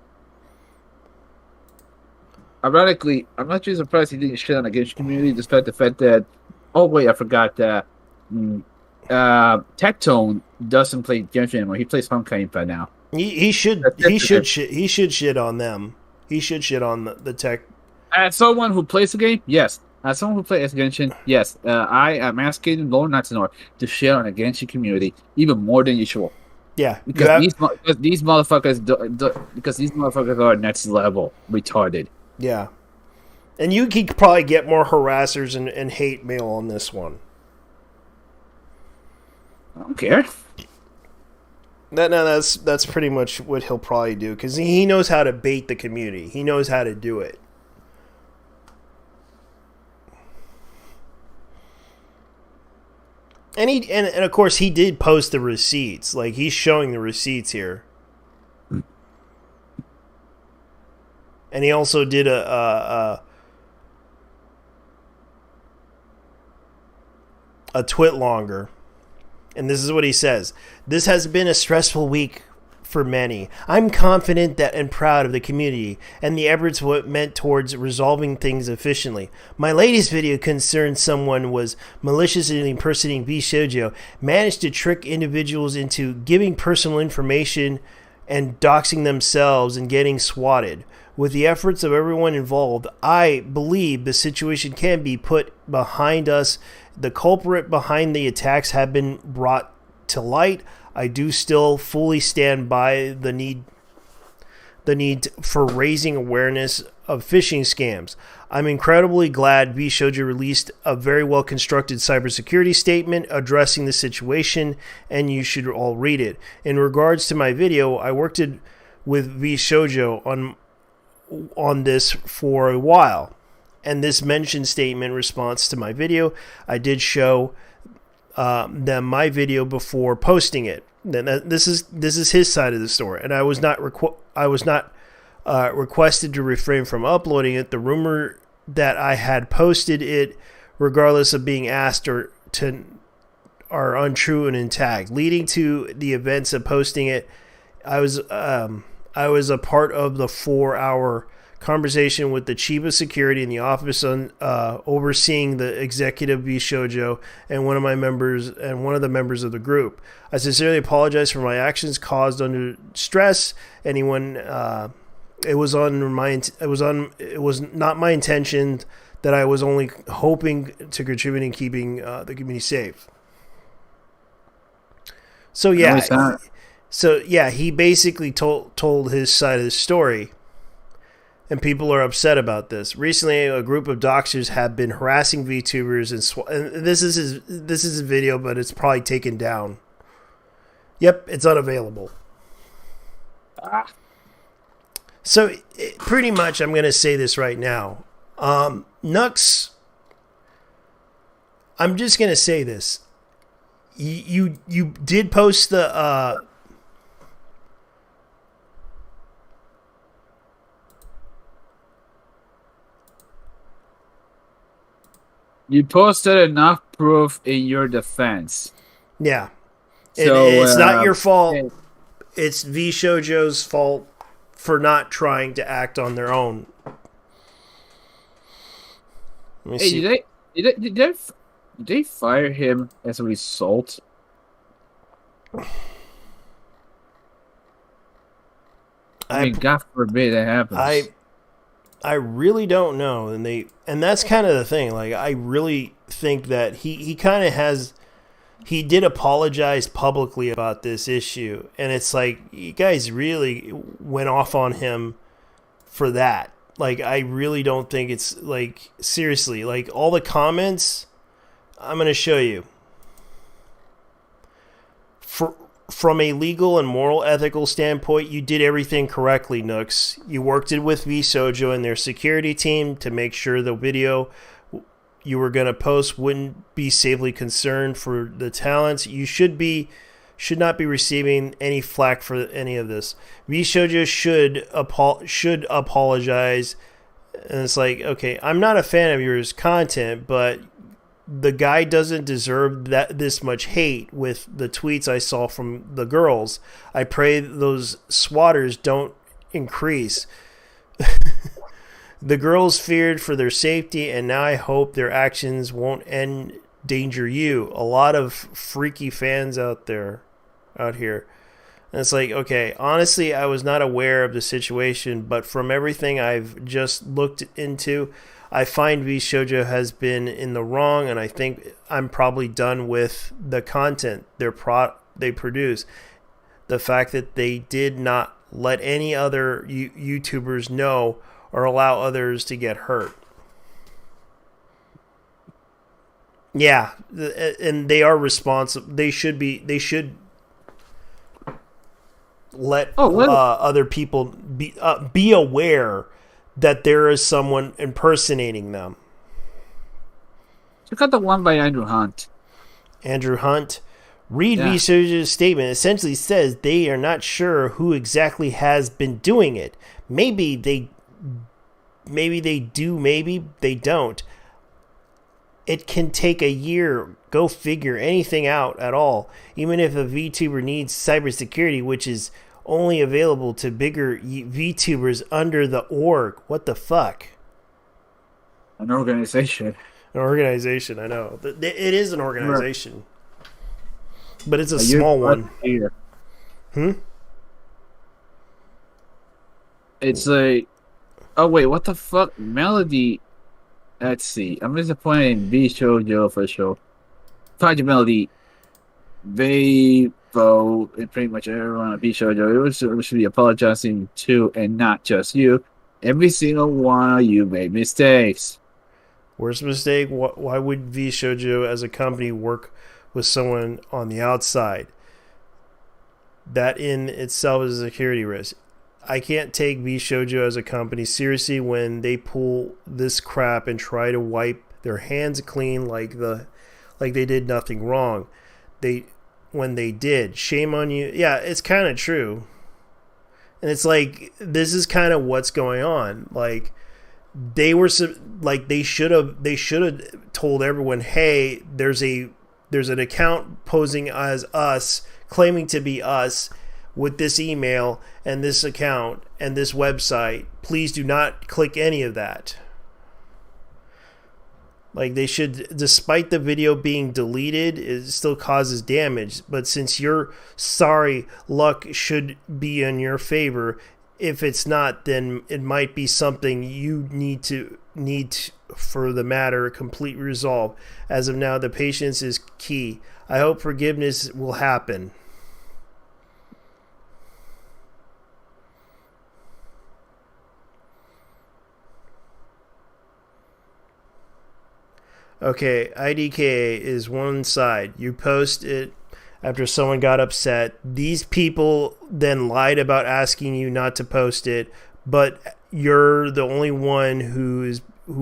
Ironically, I'm not too surprised he didn't shit on the Genshin community, despite the fact that. Oh wait, I forgot that. Tectone doesn't play Genshin anymore. He plays Honkai Impact now. He should shit on them. He should shit on the tech. As someone who plays the game, yes. As someone who plays Genshin, yes. I am asking Lord Natsunor to shit on the Genshin community even more than usual. Yeah, because these motherfuckers are next level retarded. Yeah, and you could probably get more harassers and hate mail on this one. I don't care. That's pretty much what he'll probably do, because he knows how to bait the community. He knows how to do it. And and of course he did post the receipts. Like, he's showing the receipts here. And he also did a twit longer. And this is what he says. This has been a stressful week for many. I'm confident that and proud of the community and the efforts meant towards resolving things efficiently. My latest video concerned someone was maliciously impersonating VShojo, managed to trick individuals into giving personal information and doxing themselves and getting swatted. With the efforts of everyone involved, I believe the situation can be put behind us. The culprit behind the attacks have been brought to light. I do still fully stand by the need for raising awareness of phishing scams. I'm incredibly glad VShojo released a very well constructed cybersecurity statement addressing the situation, and you should all read it. In regards to my video, I worked with VShojo on this for a while, and this mention statement response to my video, I did show them my video before posting it. This is his side of the story, and I was not requested to refrain from uploading it. The rumor that I had posted it, regardless of being asked, are untrue and intact. Leading to the events of posting it, I was a part of the 4-hour conversation with the chief of security in the office overseeing the executive VShojo and one of the members of the group. I sincerely apologize for my actions caused under stress. It was not my intention. That I was only hoping to contribute in keeping the community safe. So yeah. He basically told his side of the story, and people are upset about this. Recently, a group of doxers have been harassing VTubers, and this is his video, but it's probably taken down. Yep, it's unavailable. So pretty much, I'm going to say this right now, Nux. I'm just going to say this. You did post the. You posted enough proof in your defense. Yeah. So, it's not your fault. It's VShojo's fault for not trying to act on their own. Did they fire him as a result? I mean, God forbid that happens. I really don't know, and that's kind of the thing. Like, I really think that he kind of has. He did apologize publicly about this issue, and it's like, you guys really went off on him for that. Like, I really don't think it's, like, seriously, like, all the comments, I'm going to show you. From a legal and moral ethical standpoint, you did everything correctly, Nooks. You worked it with VShojo and their security team to make sure the video you were going to post wouldn't be safely concerned for the talents. You should not be receiving any flack for any of this. VShojo should apologize. And it's like, okay, I'm not a fan of your content, but the guy doesn't deserve this much hate with the tweets I saw from the girls. I pray those swatters don't increase. The girls feared for their safety, and now I hope their actions won't endanger you. A lot of freaky fans out here. And it's like, okay, honestly, I was not aware of the situation, but from everything I've just looked into, I find VShojo has been in the wrong, and I think I'm probably done with the content they produce. The fact that they did not let any other YouTubers know or allow others to get hurt. Yeah, and they are responsible. They should let other people be aware that there is someone impersonating them. Check out the one by Andrew Hunt. Andrew Hunt. Read VShojo's statement. It essentially says they are not sure who exactly has been doing it. Maybe they do, maybe they don't. It can take a year. Go figure anything out at all. Even if a VTuber needs cybersecurity, which is only available to bigger VTubers under the org. What the fuck? An organization. An organization, I know. It is an organization. But it's a small one. It's like... Oh, wait, what the fuck? Melody... Let's see. I'm disappointed in VShojo for sure. Project Melody, Vevo, and pretty much everyone at VShojo, it should be apologizing to, and not just you. Every single one of you made mistakes. Worst mistake? Why would VShojo as a company work with someone on the outside? That in itself is a security risk. I can't take VShojo as a company seriously when they pull this crap and try to wipe their hands clean like they did nothing wrong. When they did. Shame on you. Yeah, it's kind of true. And it's like, this is kind of what's going on. Like, they should have told everyone, hey, there's an account posing as us, claiming to be us, with this email and this account and this website. Please do not click any of that. Like, they should, despite the video being deleted, it still causes damage. But since you're sorry, luck should be in your favor. If it's not, then it might be something you need for the matter complete resolve. As of now, the patience is key. I hope forgiveness will happen. Okay, IDK is one side. You post it after someone got upset. These people then lied about asking you not to post it, but you're the only one who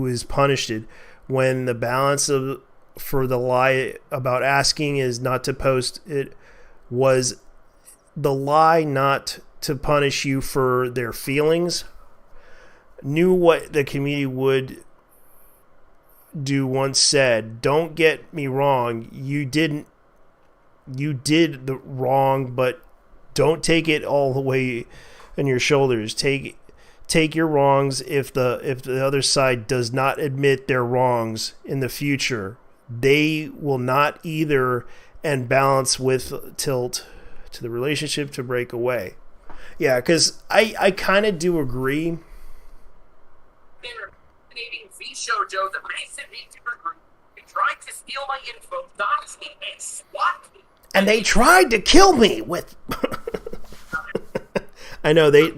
is punished it. When the balance for the lie about asking is not to post it was the lie not to punish you for their feelings. Knew what the community would do once said. Don't get me wrong, you did the wrong, but don't take it all the way on your shoulders. Take your wrongs if the other side does not admit their wrongs in the future. They will not either, and balance with tilt to the relationship to break away. Yeah, because I kind of do agree. VShojo, the massive VTuber group, they tried to steal my info, dox me, and swat me. And they tried to kill me with... I know, they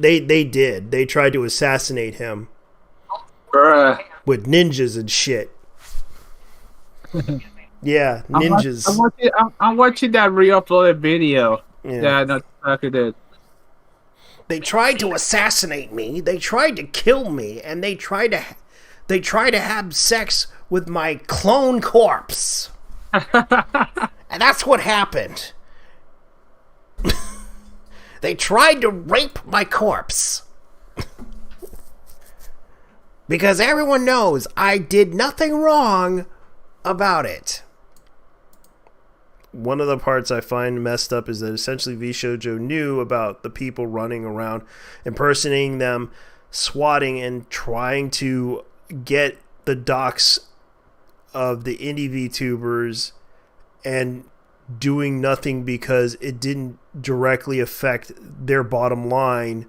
did. They tried to assassinate him. Bruh. With ninjas and shit. Yeah, ninjas. I'm watching that re-uploaded video. Yeah, that's exactly it. They tried to assassinate me. They tried to kill me, and they tried to have sex with my clone corpse. And that's what happened. They tried to rape my corpse. Because everyone knows I did nothing wrong about it. One of the parts I find messed up is that essentially VShojo knew about the people running around, impersonating them, swatting, and trying to get the docs of the indie VTubers and doing nothing because it didn't directly affect their bottom line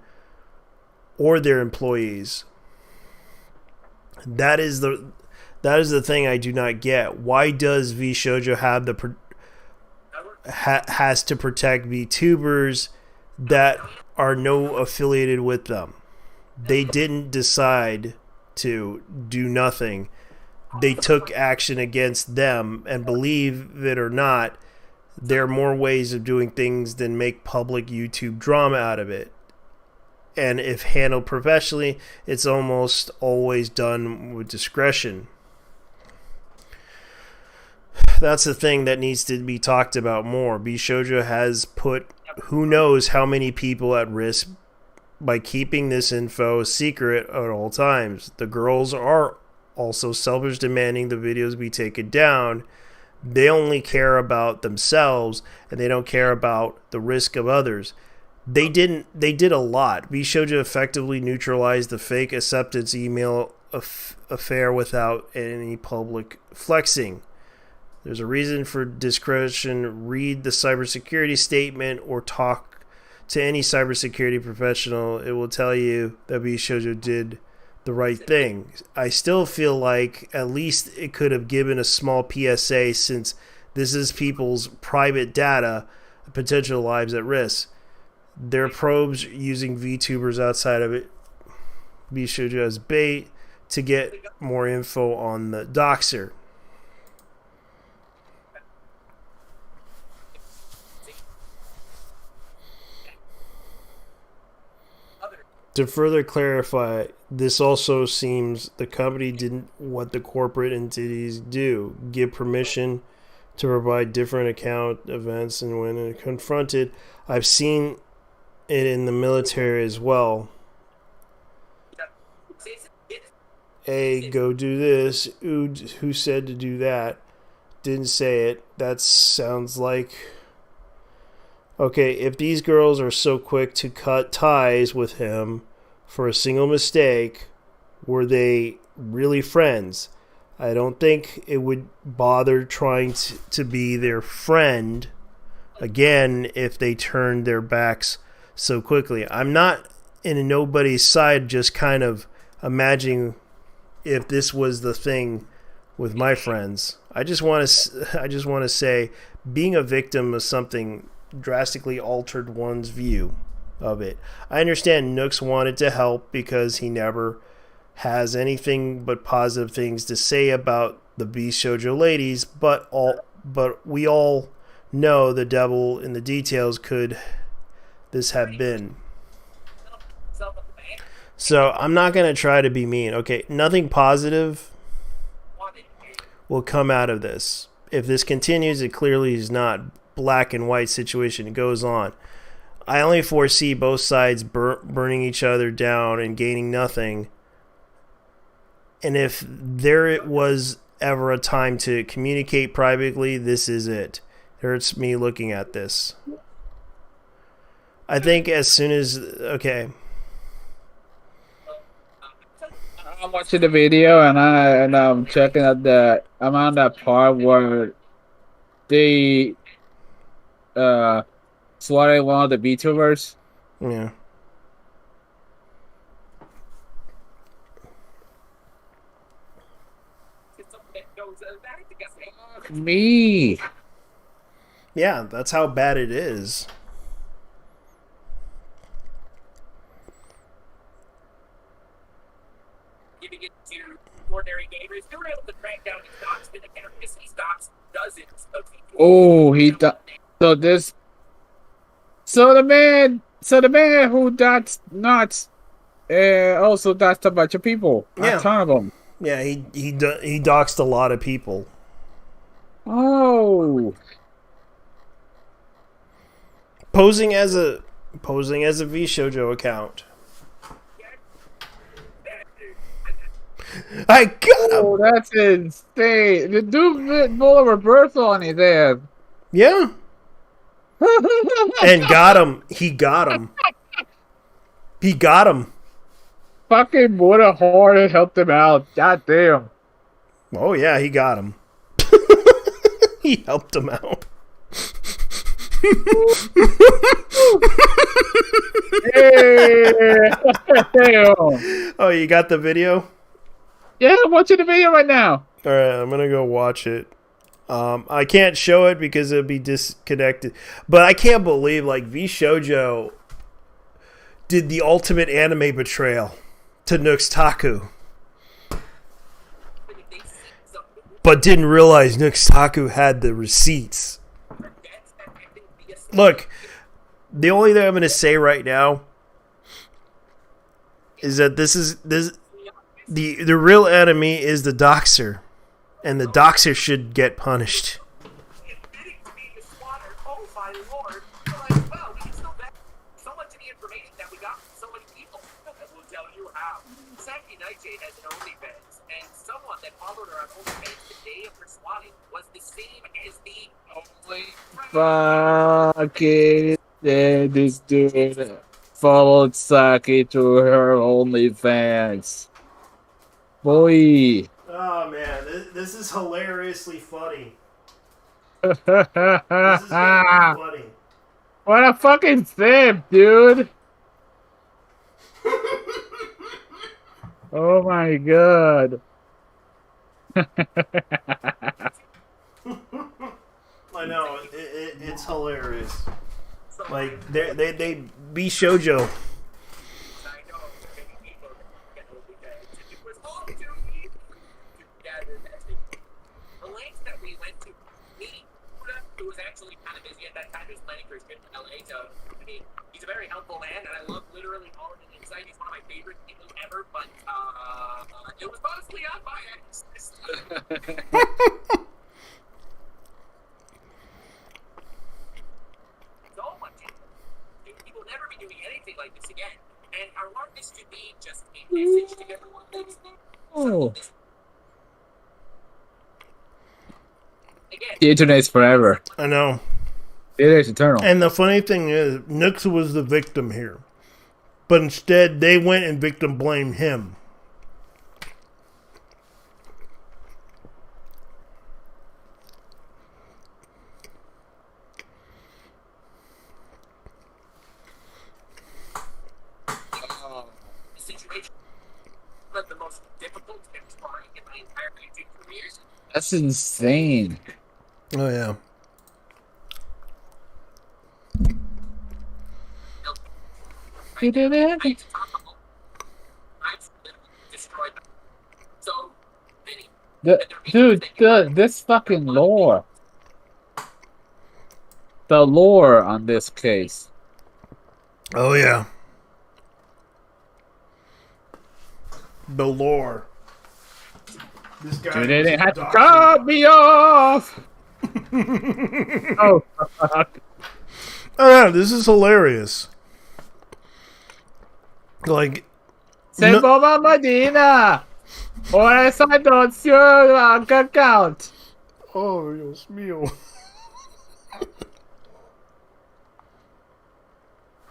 or their employees. That is the thing I do not get. Why does VShojo have has to protect VTubers that are no affiliated with them? They didn't decide to do nothing. They took action against them, and believe it or not, there are more ways of doing things than make public YouTube drama out of it. And if handled professionally, it's almost always done with discretion. That's the thing that needs to be talked about more. VShojo has put who knows how many people at risk by keeping this info secret at all times. The girls are also selfish, demanding the videos be taken down. They only care about themselves, and they don't care about the risk of others. They did a lot. VShojo effectively neutralized the fake acceptance email affair without any public flexing. There's a reason for discretion. Read the cybersecurity statement or talk to any cybersecurity professional. It will tell you that VShojo did the right thing. I still feel like at least it could have given a small PSA, since this is people's private data, potential lives at risk. Their probes using VTubers outside of it, VShojo as bait to get more info on the doxer. To further clarify, this also seems the company didn't what the corporate entities do, give permission to provide different account events, and when confronted, I've seen it in the military as well. A, go do this. Who said to do that? Didn't say it. That sounds like... Okay, if these girls are so quick to cut ties with him for a single mistake, were they really friends? I don't think it would bother trying to be their friend again if they turned their backs so quickly. I'm not in nobody's side, just kind of imagining if this was the thing with my friends. I just want to say being a victim of something drastically altered one's view of it. I understand Nooks wanted to help because he never has anything but positive things to say about the VShojo ladies, but we all know the devil in the details could this have been. So I'm not going to try to be mean. Okay, nothing positive will come out of this. If this continues, it clearly is not black and white situation. It goes on. I only foresee both sides burning each other down and gaining nothing. And if there was ever a time to communicate privately, this is it. It hurts me looking at this. I think as soon as... Okay. I'm watching the video and I'm checking out I'm on that part where they swatted one of the VTubers. Yeah. Me. Yeah, that's how bad it is. Giving it to ordinary gamers, they were able to crank down these docs, but again, these docs dozens of people. Oh, So the man who dots nuts, also dots a bunch of people. Yeah. A ton of them. Yeah, he doxed a lot of people. Oh. Posing as a VShojo account. I got him. Oh, that's insane. The dude pulled a reversal on his ass. Yeah. And got him. He got him. He got him. Fucking Buddha Horde helped him out. God damn. Oh, yeah, he got him. He helped him out. Oh, you got the video? Yeah, I'm watching the video right now. All right, I'm gonna go watch it. I can't show it because it'll be disconnected. But I can't believe like V Shoujo did the ultimate anime betrayal to Nooks Taku, but didn't realize Nooks Taku had the receipts. Look, the only thing I'm gonna say right now is that the real enemy is the doxer, and the doxer should get punished. Admitting to being a squatter, oh my lord. We're like, well, we can still bet so much of the information that we got from so many people. And we'll tell you how. Saki Nightshade has an OnlyFans, and someone that followed her on OnlyFans the day of her swatting was the same as the Fucking this dude followed Saki to her OnlyFans. Boy. Oh man, this is hilariously funny. This is very funny. What a fucking simp, dude. Oh my god. I know it's hilarious. Like they be shoujo. I know many people that get OnlyFans, and it was all too easy to gather that. The lengths that we went to, me, who was actually kind of busy at that time, he was planning for his trip to LA, so I mean, he's a very helpful man, and I love literally all of his insight. He's one of my favorite people ever, but it was mostly on my ex. So much. He will never be doing anything like this again. And I want this to be just a message to everyone. Oh. Again, The internet is forever. I know. It is eternal. And the funny thing is, Nooks was the victim here, but instead they went and victim blamed him. the situation was the most difficult and trying in my entire YouTube career. That's insane. Oh yeah. You did it? I've literally destroyed so many. This fucking lore. The lore on this case. Oh yeah. The lore. This guy Dude, they didn't have to doctor. cut me off. Oh, fuck. Oh yeah, this is hilarious. Like, Send Boba Medina, or else I don't see your bank account. oh Dios mío.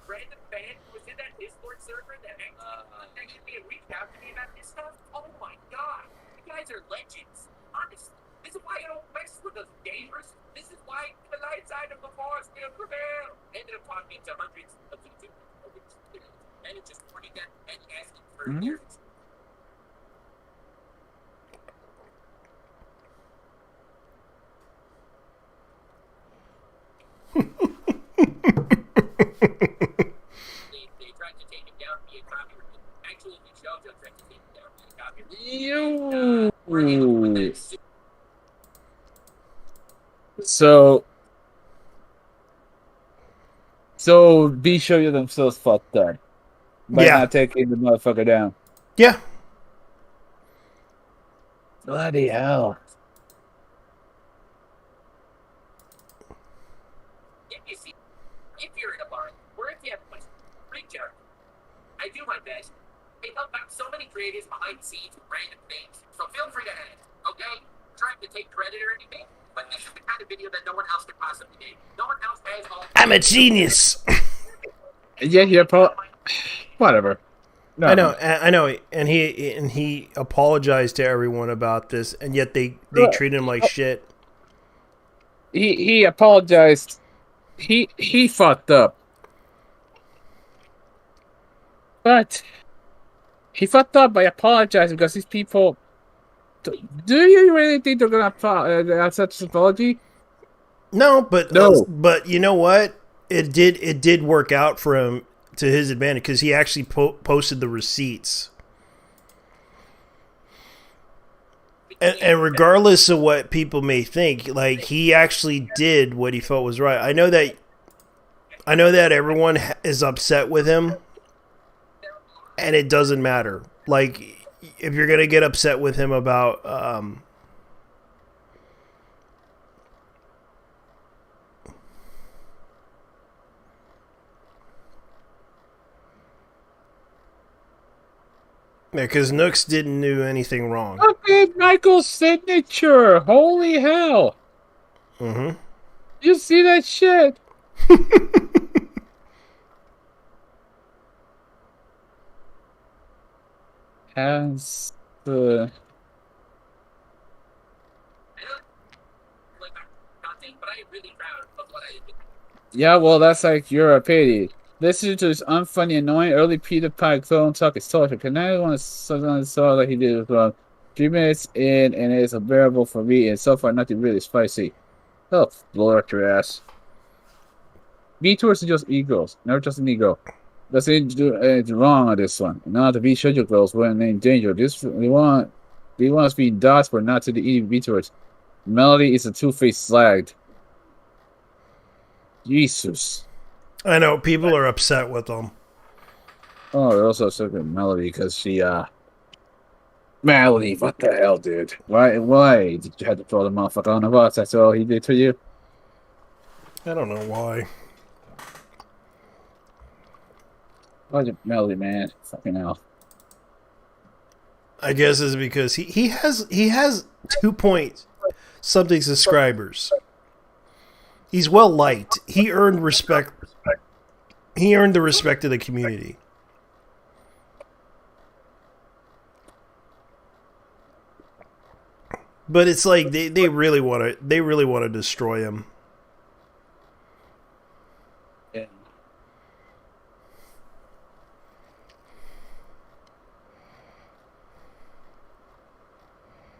Random fan who was in that Discord server that texted me and reached out to me about this stuff. Oh my god, you guys are legends. Honestly, this is why I don't mess with us gamers. This is why the light side of the force will prevail. I ended up talking to hundreds of YouTube and just pointing them and asking for years. They tried to take him down via copyright. Actually, the show just tried to take him down via copyright. You. So B show you themselves fucked up by Yeah. not taking the motherfucker down. Yeah. Bloody hell. You see, if you're in a bar, or if you have a question, reach out. I do my best. They help out so many creators behind the scenes with random things. So feel free to add, okay? I'm trying to take credit or anything, but this is the kind of video that no one else could possibly make. No one else has all. I'm a genius. Yeah, whatever. No. I know, and he apologized to everyone about this, and yet they treat him like shit. He apologized. He fucked up, but he fucked up by apologizing because these people. Do you really think they're gonna accept this apology? No, but No. But you know what? It did work out for him to his advantage because he actually posted the receipts. And regardless of what people may think, like, he actually did what he felt was right. I know that everyone is upset with him, and it doesn't matter. Like, if you're gonna get upset with him about because Nooks didn't do anything wrong. Look at Michael's signature! Holy hell! Mm-hmm. You see that shit? Has the But I am really proud of what I did. yeah, well, that's like your pity. Listen to this unfunny, annoying early Peter Pan clone talk is torture. Can anyone saw like he did as well? 3 minutes in, and it's unbearable for me, and so far nothing really spicy. Oh, blow out your ass. VTubers are just egos, never just an ego. That's it's wrong on this one. Not the V-Shoujo girls when they're in danger. They want to be dots, but not to the eating VTubers. Melody is a two-faced slagged. Jesus. I know people are upset with them. Oh, they're also upset with Melody because she Melody, what the hell, dude? Why did you have to throw the motherfucker on the bus? That's all he did to you? I don't know why. Why'd you Melody, man? Fucking hell. I guess it's because he has 2-point-something subscribers. He's well liked. He earned respect. He earned the respect of the community. But it's like they really want to destroy him. Yeah.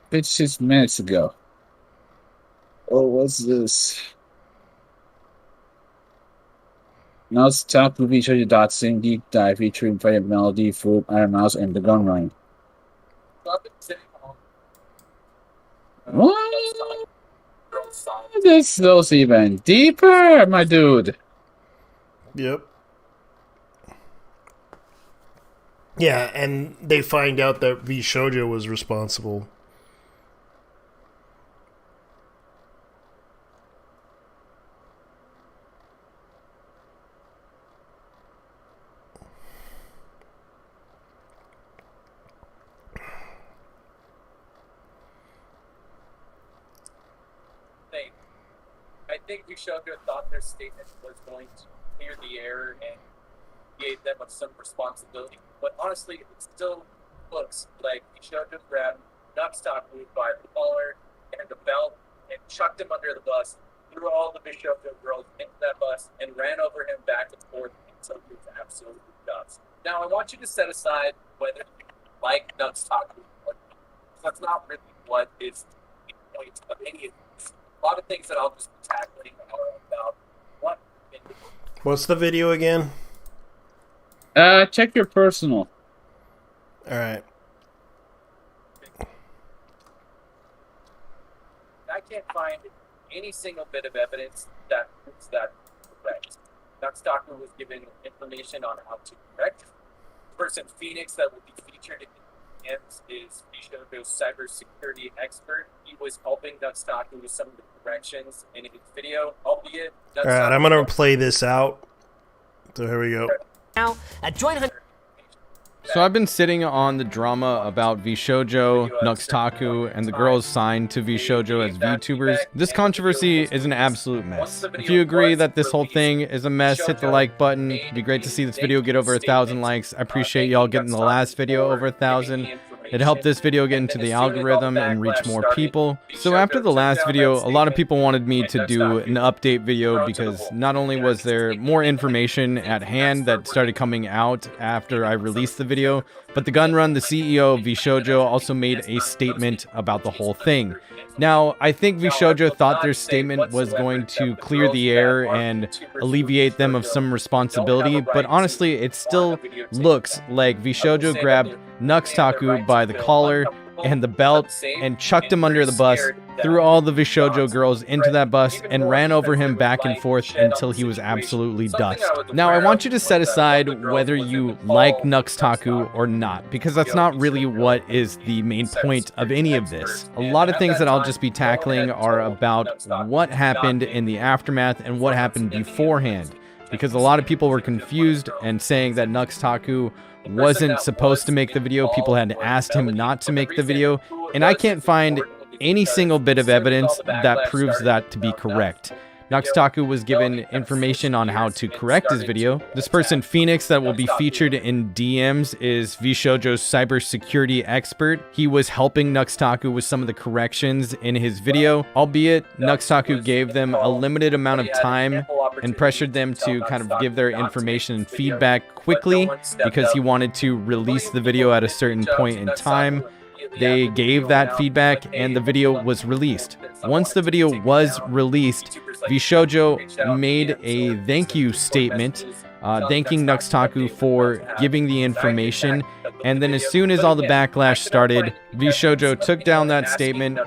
It's 6 minutes ago. Oh, what's this? Now it's top movie show you .sing deep dive featuring Fire Melody, Fruit, Iron Mouse, and the Gun Line. What? This goes even deeper, my dude. Yep. Yeah, and they find out that V-Shoujo was responsible. I think V-Shoujo thought their statement was going to clear the air and gave them some responsibility. But honestly, it still looks like V-Shoujo grabbed Nukstaku by the collar and the belt and chucked him under the bus, threw all the V-Shoujo girls into that bus, and ran over him back and forth until he was absolutely dust. Now, I want you to set aside whether you like Nukstaku or not. That's not really what is the point of any of this. A lot of things that I'll just be tackling are about what. What's the video again? Check your personal. All right. I can't find any single bit of evidence that proves that correct. Nukstaku was given information on how to correct. The person Phoenix that will be featured in the ends is V-Shoujo's cybersecurity expert. He was helping Nukstaku with some of the corrections in his video, albeit. All right, I'm gonna play this out. So here we go. Now, join. So I've been sitting on the drama about VShojo, Nuxtaku, and the girls signed to VShojo as VTubers. This controversy is an absolute mess. If you agree that this whole thing is a mess, hit the like button. It'd be great to see this video get over 1,000 likes. I appreciate y'all getting the last video over 1,000. It helped this video get into the algorithm and reach more people. So after the last video, a lot of people wanted me to do an update video because not only was there more information at hand that started coming out after I released the video, but the Gunrun, the CEO of VShojo, also made a statement about the whole thing. Now, I think VShojo thought their statement was going to clear the air and alleviate them of some responsibility, but honestly, it still looks like VShojo grabbed Nuxtaku by the collar and the belt and chucked him under the bus, threw all the VShojo girls into that bus, and ran over him back and forth until he was absolutely dust. Now, I want you to set aside whether you like Nuxtaku or not, because that's not really what is the main point of any of this. A lot of things that I'll just be tackling are about what happened in the aftermath and what happened beforehand, because a lot of people were confused and saying that Nuxtaku wasn't supposed to make the video. People had asked him not to make the video, and I can't find any single bit of evidence that proves that to be correct. Nuxtaku was given information on how to correct his video. This person, Phoenix, that will be featured in DMs is VShojo's cybersecurity expert. He was helping Nuxtaku with some of the corrections in his video, albeit Nuxtaku gave them a limited amount of time and pressured them to kind of give their information and feedback quickly because he wanted to release the video at a certain point in time. They gave that feedback and the video was released. Once the video was released, VShojo made a thank you statement thanking Nuxtaku for giving the information, and then as soon as all the backlash started, VShojo took down that statement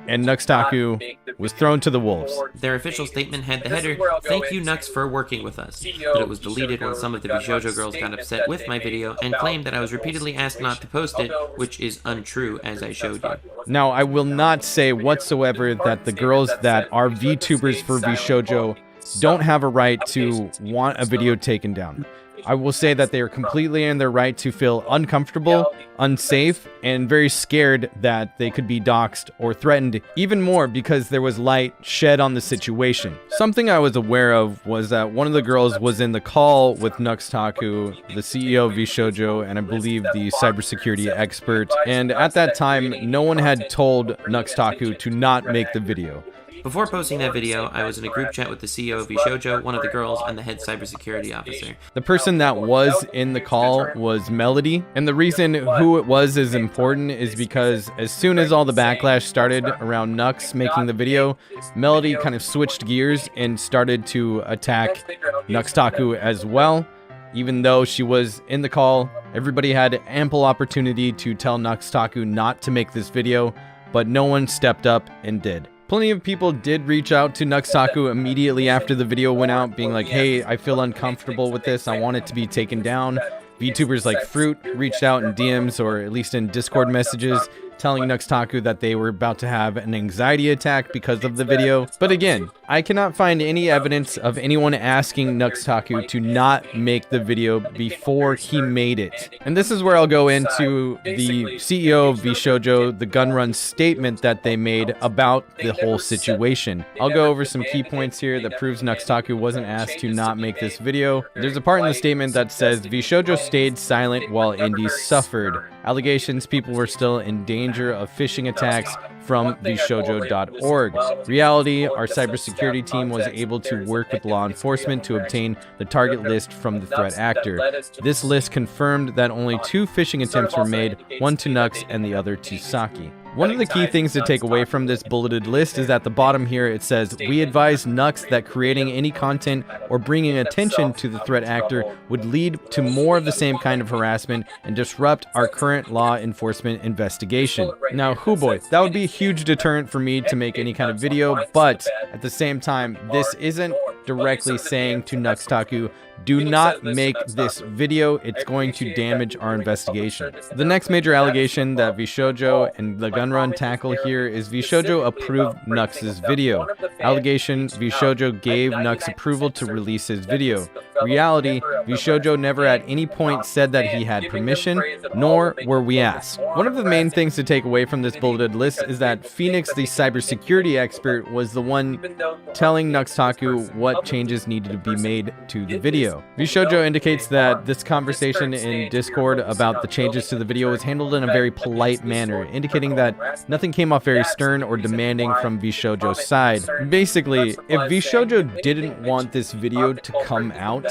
and Nuxtaku was thrown to the wolves. Their official statement had the header, "Thank you Nux for working with us," but it was deleted when some of the VShojo girls got upset with my video and claimed that I was repeatedly asked not to post it, which is untrue, as I showed you. Now, I will not say whatsoever that the girls that are VTubers for VShojo don't have a right to want a video taken down. I will say that they are completely in their right to feel uncomfortable, unsafe, and very scared that they could be doxxed or threatened even more because there was light shed on the situation. Something I was aware of was that one of the girls was in the call with Nuxtaku, the CEO of VShojo, and I believe the cybersecurity expert, and at that time, no one had told Nuxtaku to not make the video. Before posting that video, I was in a group chat with the CEO of VShojo, one of the girls, and the head cybersecurity officer. The person that was in the call was Melody, and the reason who it was is important is because as soon as all the backlash started around Nux making the video, Melody kind of switched gears and started to attack Nuxtaku as well. Even though she was in the call, everybody had ample opportunity to tell Nuxtaku not to make this video, but no one stepped up and did. Plenty of people did reach out to Nuxtaku immediately after the video went out, being like, hey, I feel uncomfortable with this. I want it to be taken down. VTubers like Fruit reached out in DMs or at least in Discord messages telling Nuxtaku that they were about to have an anxiety attack because of the video. But again, I cannot find any evidence of anyone asking Nuxtaku to not make the video before he made it. And this is where I'll go into the CEO of VShojo, the Gunrun statement that they made about the whole situation. I'll go over some key points here that proves Nuxtaku wasn't asked to not make this video. There's a part in the statement that says VShojo stayed silent while Indies suffered. Allegations people were still in danger of phishing attacks from VShojo.org. Reality, our cybersecurity team was able to work with law enforcement to obtain the target list from the threat actor. This list confirmed that only 2 phishing attempts were made, one to Nux and the other to Saki. One of the key things to take away from this bulleted list is at the bottom here it says, we advise Nux that creating any content or bringing attention to the threat actor would lead to more of the same kind of harassment and disrupt our current law enforcement investigation. Now, hoo boy, that would be a huge deterrent for me to make any kind of video, but at the same time, this isn't directly saying to Nuxtaku, do not make this video, it's going to damage our investigation. The next major allegation that VShojo and the Gunrun tackle here is VShojo approved Nux's video. Allegation, VShojo gave Nux approval to release his video. Reality, VShojo never at any point said that he had permission, nor were we asked. One of the main things to take away from this bulleted list is that Phoenix, the cybersecurity expert, was the one telling Nuxtaku what changes needed to be made to the video. VShojo indicates that this conversation in Discord about the changes to the video was handled in a very polite manner, indicating that nothing came off very stern or demanding from VShojo's side. Basically, if VShojo didn't want this video to come out,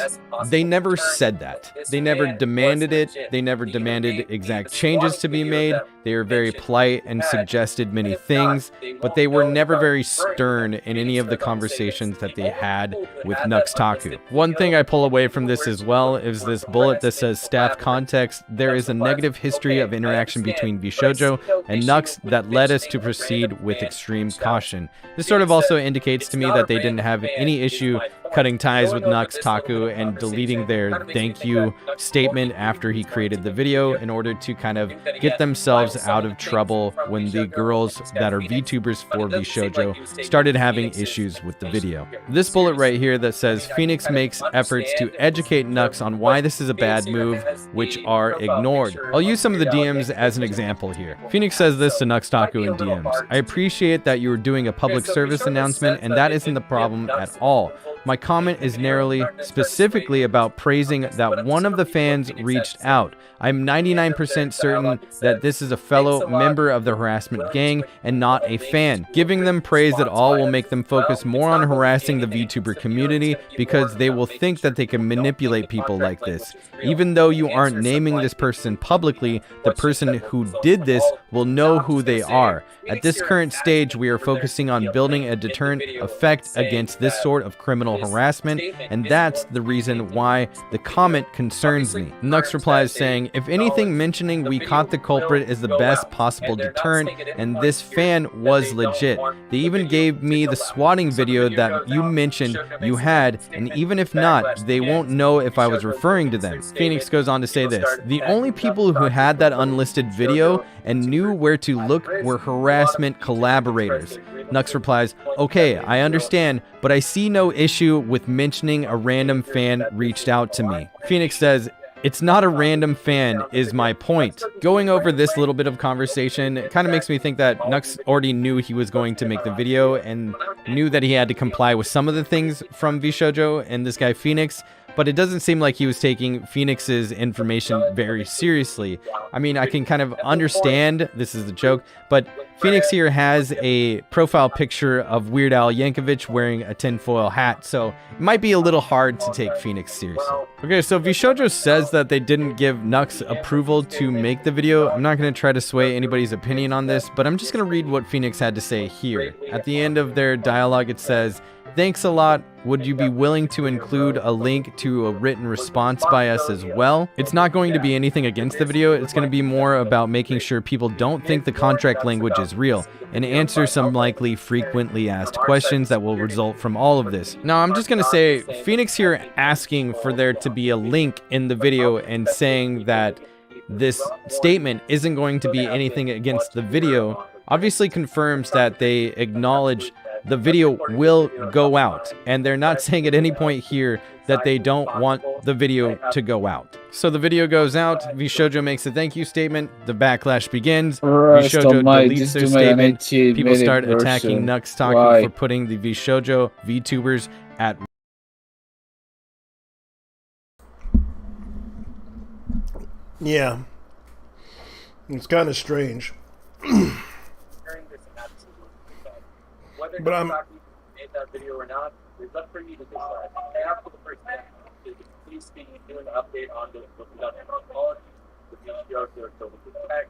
they never said that. They never demanded it. They never demanded exact changes to be made. They were very polite and suggested many things, but they were never very stern in any of the conversations that they had with Nuxtaku. One thing I pull away from this as well is this bullet that says staff context. There is a negative history of interaction between VShojo and Nux that led us to proceed with extreme caution. This sort of also indicates to me that they didn't have any issue cutting ties with Nuxtaku and deleting their thank you statement after he created the video in order to kind of get themselves out of trouble when the girls that are VTubers for VShojo started having issues with the video. This bullet right here that says Phoenix makes efforts to educate Nux on why this is a bad move, which are ignored. I'll use some of the DMs as an example here. Phoenix says this to Nuxtaku in DMs. I appreciate that you are doing a public service announcement, and that isn't the problem at all. My comment is narrowly, specifically about praising that one of the fans reached out. I'm 99% certain that this is a fellow member of the harassment gang and not a fan. Giving them praise at all will make them focus more on harassing the VTuber community because they will think that they can manipulate people like this. Even though you aren't naming this person publicly, the person who did this will know who they are. At this current stage, we are focusing on building a deterrent effect against this sort of criminal harassment, and that's the reason why the comment concerns me. Nux replies saying, if anything, mentioning we caught the culprit is the best possible deterrent, and this fan was legit. They even gave me the swatting video that you mentioned you had, and even if not, they won't know if I was referring to them. Phoenix goes on to say this, the only people who had that unlisted video and knew where to look were harassment collaborators. Nux replies, okay, I understand, but I see no issue with mentioning a random fan reached out to me. Phoenix says, it's not a random fan is my point. Going over this little bit of conversation kind of makes me think that Nux already knew he was going to make the video and knew that he had to comply with some of the things from VShojo and this guy Phoenix, but it doesn't seem like he was taking Phoenix's information very seriously. I mean, I can kind of understand, this is a joke, but Phoenix here has a profile picture of Weird Al Yankovic wearing a tinfoil hat, so it might be a little hard to take Phoenix seriously. Okay, so VShojo says that they didn't give Nux approval to make the video. I'm not going to try to sway anybody's opinion on this, but I'm just going to read what Phoenix had to say here. At the end of their dialogue, it says, thanks a lot. Would you be willing to include a link to a written response by us as well? It's not going to be anything against the video. It's going to be more about making sure people don't think the contract language is real and answer some likely frequently asked questions that will result from all of this. Now, I'm just going to say Phoenix here asking for there to be a link in the video and saying that this statement isn't going to be anything against the video obviously confirms that they acknowledge the video will go out, and they're not saying at any point here that they don't want the video to go out. So the video goes out, VShojo makes a thank you statement, the backlash begins, VShojo deletes their statement, people start attacking Nuxtaku for putting the VShojo VTubers at yeah. It's kind of strange. But I'm made that video or not, it's up for you to decide. After the first time, please be doing an update on the quality, the VShojo effect,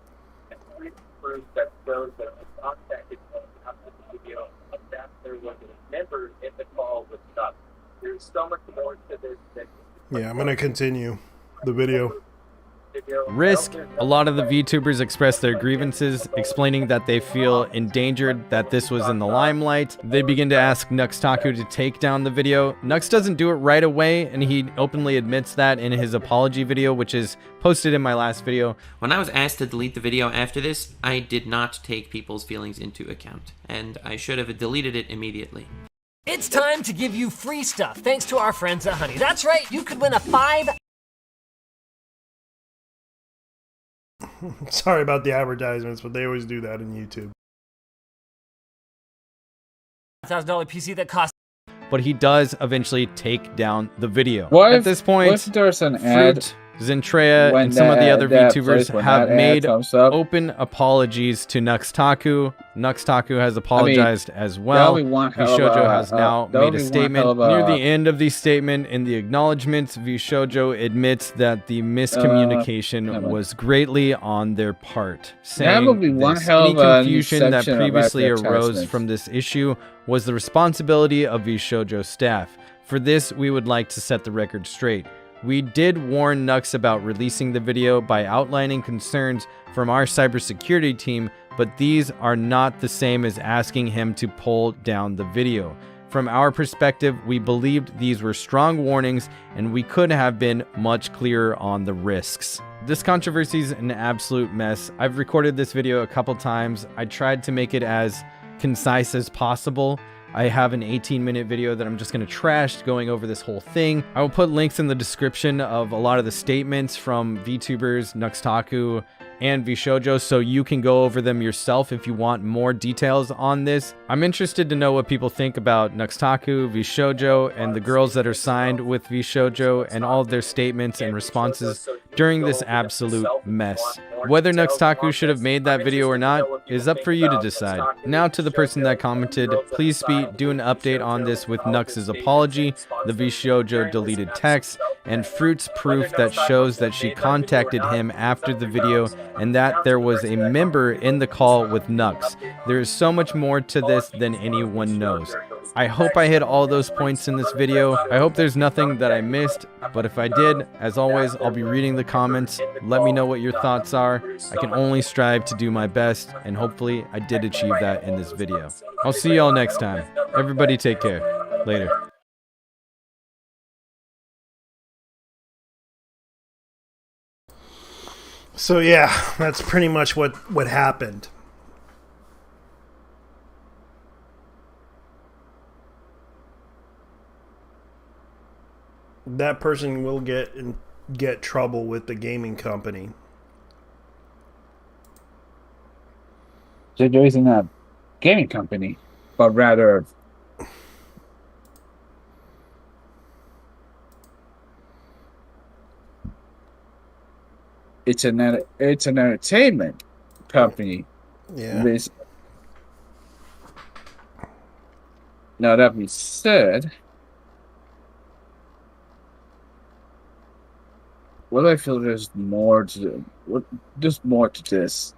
and please prove that those that have contacted after the video that there was a member in the call with stuff. There's so much more to this. Yeah, I'm gonna continue the video. risk. A lot of the VTubers expressed their grievances, explaining that they feel endangered that this was in the limelight. They begin to ask Nuxtaku to take down the video. Nux doesn't do it right away, and he openly admits that in his apology video, which is posted in my last video. When I was asked to delete the video after this, I did not take people's feelings into account, and I should have deleted it immediately. It's time to give you free stuff thanks to our friends at Honey. That's right, you could win a $5,000 Sorry about the advertisements, but they always do that in YouTube. PC that costs. But he does eventually take down the video. At this point, there's an ad, Fruit, Zentrea, and some of the other VTubers have made open apologies to Nuxtaku. Nuxtaku has apologized as well. VShojo has now made a statement. Near the end of the statement, in the acknowledgments, VShojo admits that the miscommunication was greatly on their part, saying any confusion that previously arose from this issue was the responsibility of VShojo staff. For this, we would like to set the record straight. We did warn Nux about releasing the video by outlining concerns from our cybersecurity team, but these are not the same as asking him to pull down the video. From our perspective, we believed these were strong warnings and we could have been much clearer on the risks. This controversy is an absolute mess. I've recorded this video a couple times. I tried to make it as concise as possible. I have an 18-minute video that I'm just going to trash going over this whole thing. I will put links in the description of a lot of the statements from VTubers, Nuxtaku, and VShojo, so you can go over them yourself if you want more details on this. I'm interested to know what people think about Nuxtaku, VShojo, and the girls that are signed with VShojo and all of their statements and responses during this absolute mess. Whether Nuxtaku should have made that video or not is up for you to decide. Now to the person that commented, please speed, do an update on this with Nux's apology, the VShojo deleted text, and Fruit's proof that shows that she contacted him after the video and that there was a member in the call with Nux. There is so much more to this than anyone knows. I hope I hit all those points in this video. I hope there's nothing that I missed, but if I did, as always, I'll be reading the comments. Let me know what your thoughts are. I can only strive to do my best, and hopefully I did achieve that in this video. I'll see y'all next time. Everybody take care. Later. So yeah, that's pretty much what happened. That person will get trouble with the gaming company. JoJo isn't a gaming company, but rather it's an entertainment company. Yeah. Now that being said, what I feel there's more to this.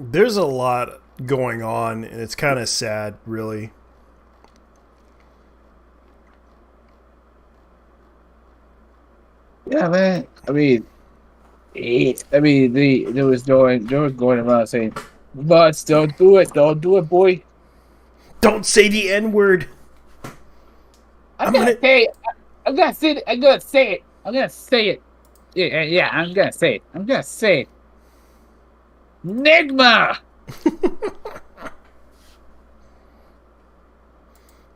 There's a lot going on, and it's kind of sad, really. Yeah, man. They was going around saying, "But don't do it, boy. Don't say the N-word." I'm gonna say it. I'm gonna say it. I'm gonna say it. Yeah, I'm gonna say it. Nigma!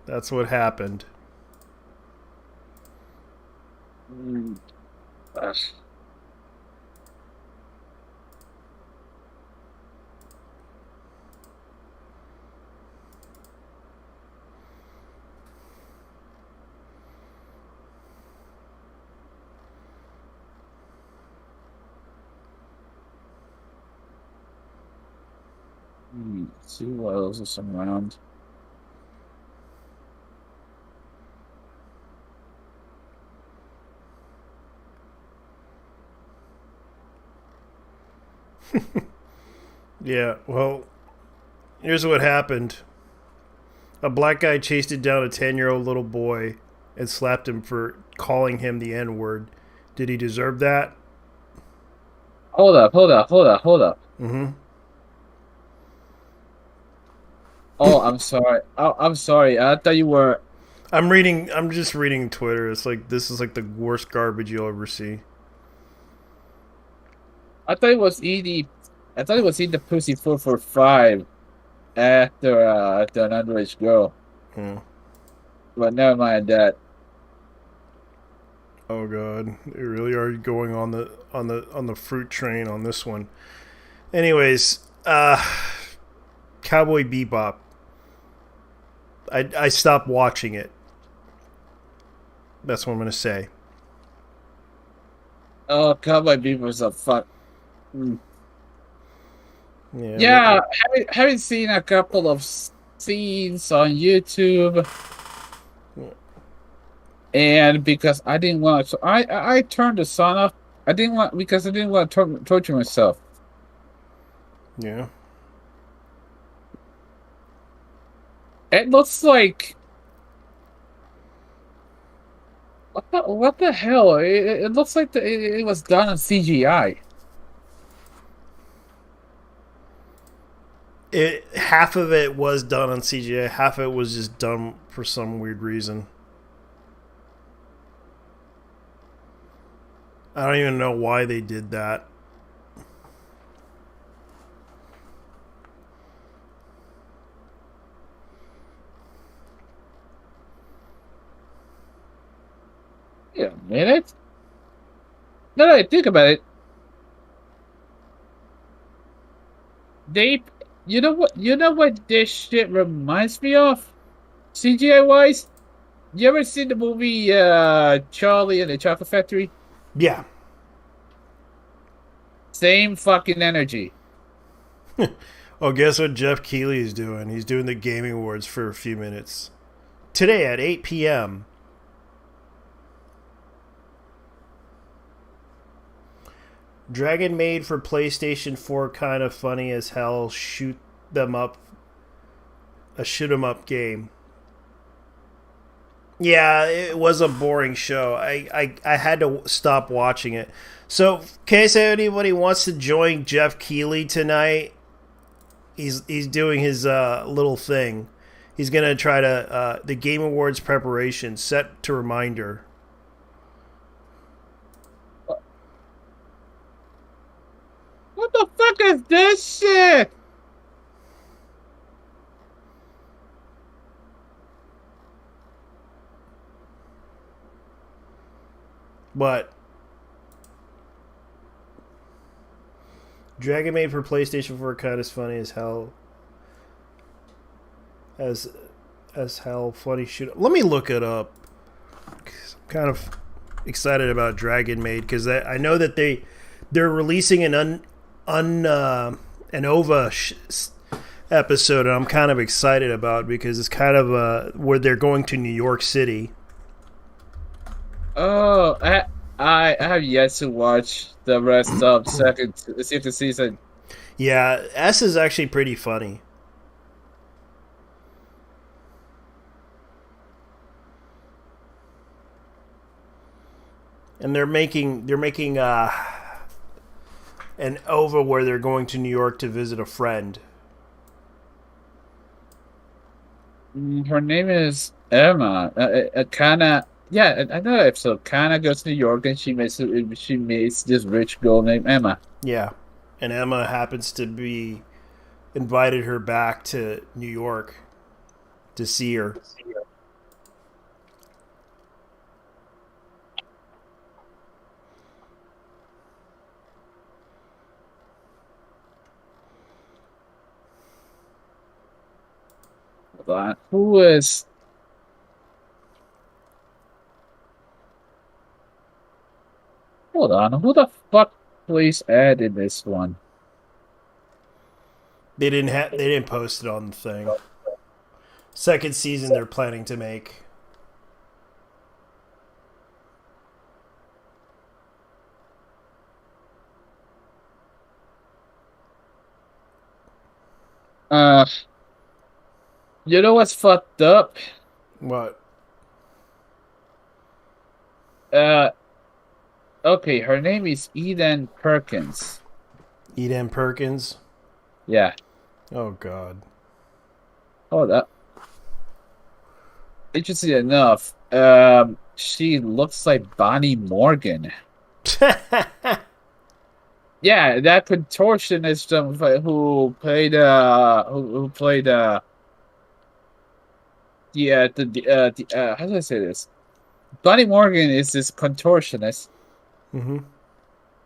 That's what happened. See what else is around. Yeah, well, here's what happened. A black guy chased down a 10-year-old little boy and slapped him for calling him the N-word. Did he deserve that? Hold up. Mm-hmm. Oh, I'm sorry. I'm sorry. I thought you were. I'm just reading Twitter. It's like this is like the worst garbage you'll ever see. I thought it was eating. I thought it was eating the pussy 445 after an underage girl. But never mind that. Oh god, they really are going on the fruit train on this one. Anyways, Cowboy Bebop. I stopped watching it. That's what I'm gonna say. Oh, Cowboy Bebop was a fuck. Yeah, having seen a couple of scenes on YouTube, and because I didn't want to, I turned the sun off. I didn't want to torture myself. Yeah. It looks like what the hell? It looks like it was done on CGI. Half of it was done on CGI, half of it was just done for some weird reason. I don't even know why they did that. Wait a minute. Now that I think about it, you know what this shit reminds me of, CGI wise. You ever seen the movie Charlie and the Chocolate Factory? Yeah. Same fucking energy. Oh, guess what Jeff Keighley is doing? He's doing the Gaming Awards for a few minutes today at 8 p.m. Dragon made for PlayStation 4 kind of funny as hell. Shoot 'em up game. Yeah, it was a boring show. I had to stop watching it. So, in case anybody wants to join Jeff Keighley tonight, he's doing his little thing. He's gonna try to the Game Awards preparation set to reminder. What the fuck is this shit? But Dragon made for PlayStation 4 kind of funny as hell. As hell funny shoot. Let me look it up. I'm kind of excited about Dragon Maid because I know that they're releasing an OVA episode, and I'm kind of excited about it because it's kind of where they're going to New York City. Oh, I have yet to watch the rest of second season. Yeah, S is actually pretty funny. And they're making an OVA where they're going to New York to visit a friend. Her name is Emma. Kana. Yeah, I know that episode. Kana goes to New York and she meets this rich girl named Emma. Yeah, and Emma happens to be invited her back to New York to see her. Who is? Hold on. Who the fuck plays ad in this one? They didn't post it on the thing. Second season they're planning to make. You know what's fucked up? What? Okay, her name is Eden Perkins. Eden Perkins. Yeah. Oh God. Hold up. Interesting enough, she looks like Bonnie Morgan. Yeah, that contortionist who played how do I say this? Bonnie Morgan is this contortionist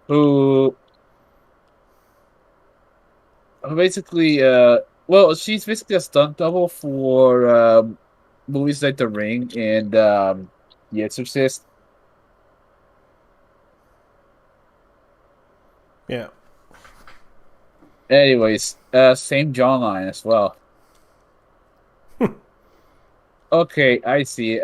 who basically well, she's basically a stunt double for movies like The Ring and The Exorcist. Yeah. Anyways, same jawline as well. Okay, I see.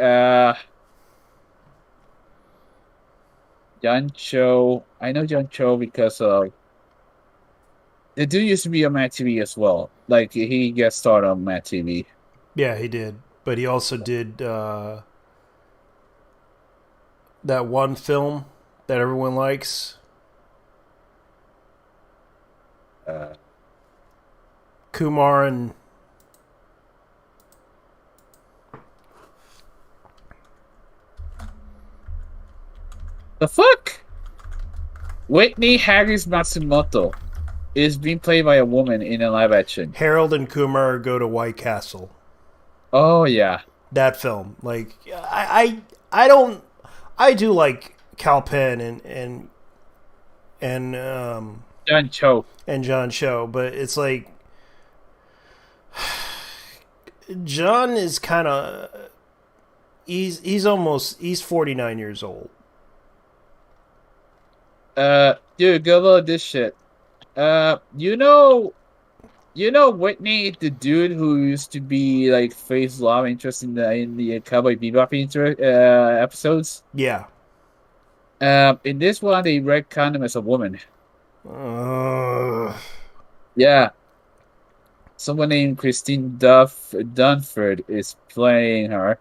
John Cho. I know John Cho because the dude used to be on Matt TV as well. Like he guest starred on Matt TV. Yeah, he did. But he also did that one film that everyone likes. Kumar and the fuck? Whitney Harris Matsumoto is being played by a woman in a live action. Harold and Kumar Go to White Castle. Oh yeah, that film. Like I do like Kal Penn and John Cho and John Cho, but it's like John is kind of he's 49 years old. Dude, go load this shit. You know Whitney, the dude who used to be like Faye's love interest in the Cowboy Bebop episodes. Yeah. In this one, they retconned him as a woman. Yeah. Someone named Christine Dunford is playing her.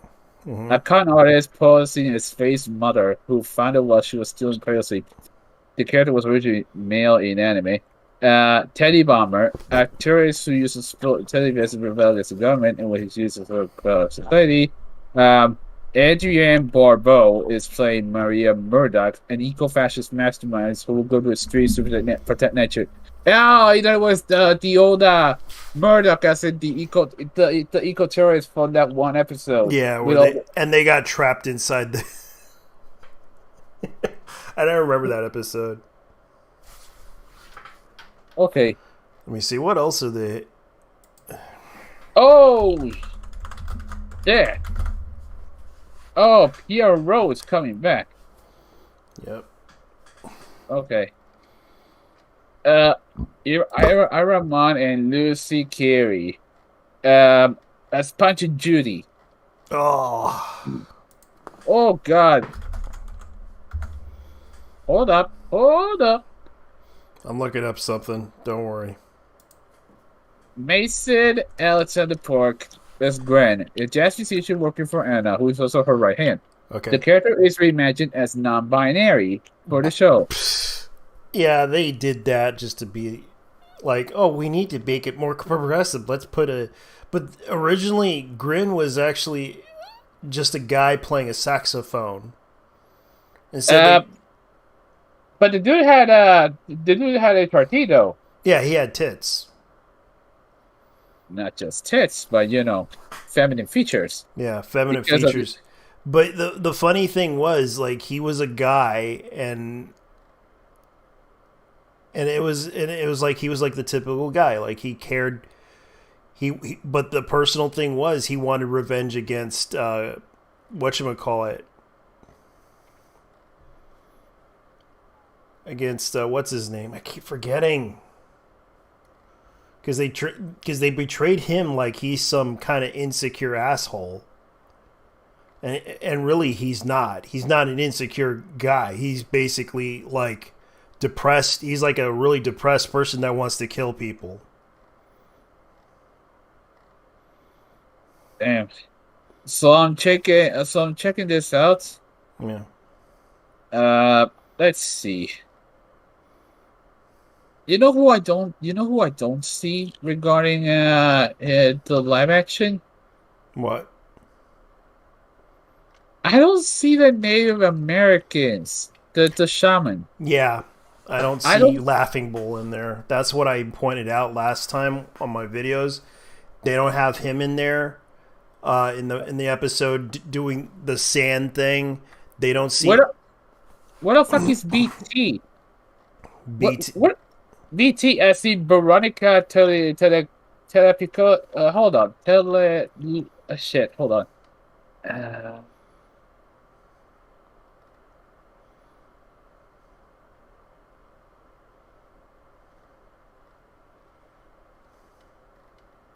A con artist posing as Faye's mother, who found out while she was still in cradle-sleep. The character was originally male in anime. Teddy Bomber, actress who uses television to rebel against the government and what he's used for society. Adrienne Barbeau is playing Maria Murdoch, an eco-fascist mastermind who will go to the streets to protect nature. Oh, it was the old Murdoch, I said the eco terrorist from that one episode. Yeah, and they got trapped inside the. I don't remember that episode. Okay. Let me see. What else are they? Oh, yeah. Oh, Pierre Rose coming back. Yep. Okay. Ira Rahman and Lucy Carey. As Punch and Judy. Oh. Oh God. Hold up. I'm looking up something. Don't worry. Mason Alexander Park as Gwen, a jazz musician working for Anna, who is also her right hand. Okay. The character is reimagined as non-binary for the show. Yeah, they did that just to be like, oh, we need to make it more progressive. Let's put a... But originally, Grin was actually just a guy playing a saxophone. But the dude had a partido. Yeah, he had tits. Not just tits, but feminine features. Yeah, feminine features. But the funny thing was, like, he was a guy, and it was like he was like the typical guy. Like, he cared. But the personal thing was he wanted revenge against whatchamacallit. Against what's his name? I keep forgetting. Because they betrayed him like he's some kind of insecure asshole, and really he's not. He's not an insecure guy. He's basically like depressed. He's like a really depressed person that wants to kill people. Damn. So I'm checking this out. Yeah. Let's see. You know who I don't? You know who I don't see regarding the live action? What? I don't see the Native Americans, the shaman. Yeah, I don't see Laughing Bull in there. That's what I pointed out last time on my videos. They don't have him in there in the episode doing the sand thing. They don't see. What the fuck is BT? BT. What? BT? I see Veronica Telepico. Hold on. Shit. Hold on.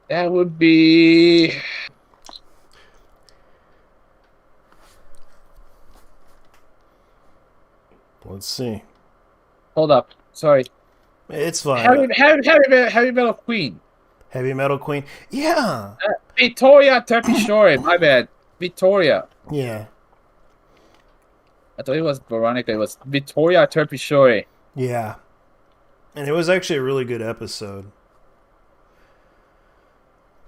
That would be. Let's see. Hold up. Sorry. It's fine. Heavy Metal Queen. Heavy Metal Queen. Yeah. Victoria Terpsichore. My bad. Victoria. Yeah. I thought it was Veronica. It was Victoria Terpsichore. Yeah. And it was actually a really good episode.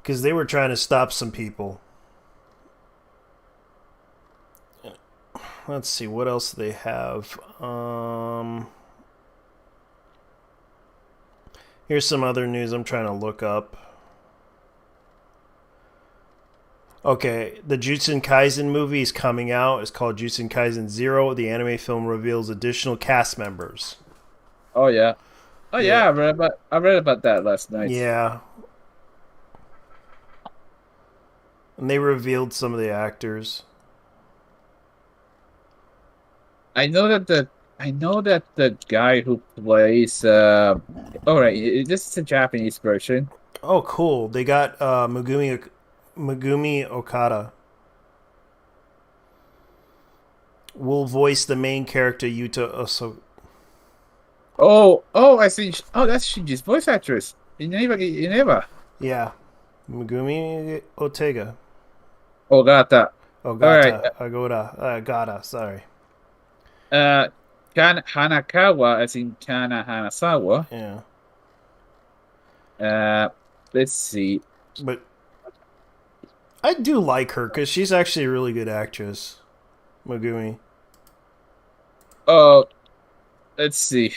Because they were trying to stop some people. Let's see, what else do they have? Here's some other news I'm trying to look up. Okay, the Jujutsu Kaisen movie is coming out. It's called Jujutsu Kaisen Zero. The anime film reveals additional cast members. Oh yeah. Oh yeah, I read about that last night. Yeah. And they revealed some of the actors. I know that the guy who plays all right, this is a Japanese version. Oh, cool. They got Megumi Okada will voice the main character Yuta Oso. Oh, I see. Oh, that's Shinji's voice actress. Ineba. Yeah. Megumi Otega. Ogata. Gata, sorry. Hanakawa, as in Kana Hanasawa. Yeah. Let's see. But I do like her because she's actually a really good actress. Megumi. Oh, let's see.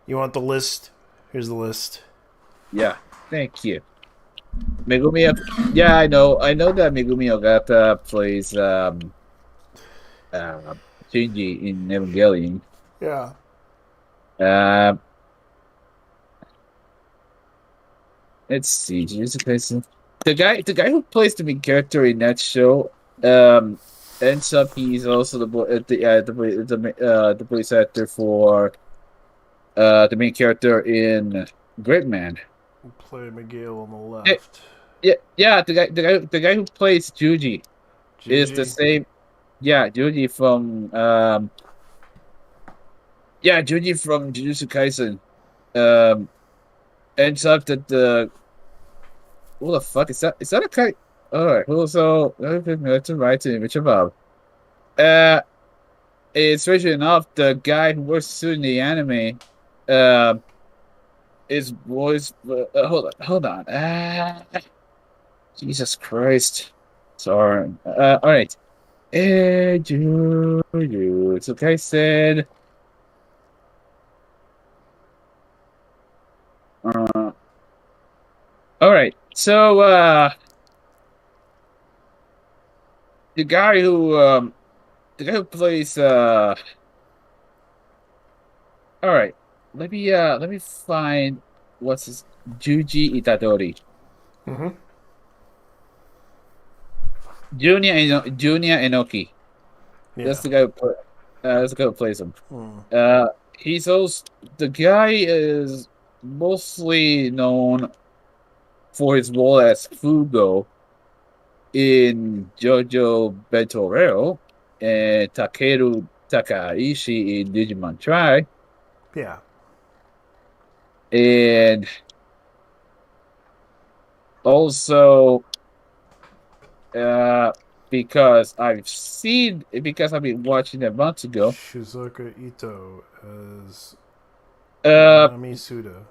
You want the list? Here's the list. Yeah, thank you. Megumi. Yeah, I know that Megumi Ogata plays Shinji in Evangelion. Yeah. Let's see. The guy who plays the main character in that show, ends up he's also the voice actor for the main character in Gridman. Play Miguel on the left. Yeah. The guy who plays Juji is the same. Yeah, Juji from Jujutsu Kaisen. Ends up that the what the fuck is that? Is that a guy? Alright, also let's write to which about. It's strangely enough, the guy who works in the anime, is voiced. Hold on. Jesus Christ. Sorry. All right. Jujutsu Kaisen. All right. So the guy who plays all right. Let me find what's his Juji Itadori. Mm-hmm. Junya Enoki. Yeah. That's the guy who plays him. He's also the guy is mostly known for his role as Fugo in JoJo Betorero and Takeru Takaishi in Digimon Tri. Yeah. And also because I've been watching that months ago. Shizuka Ito as Nami Suda.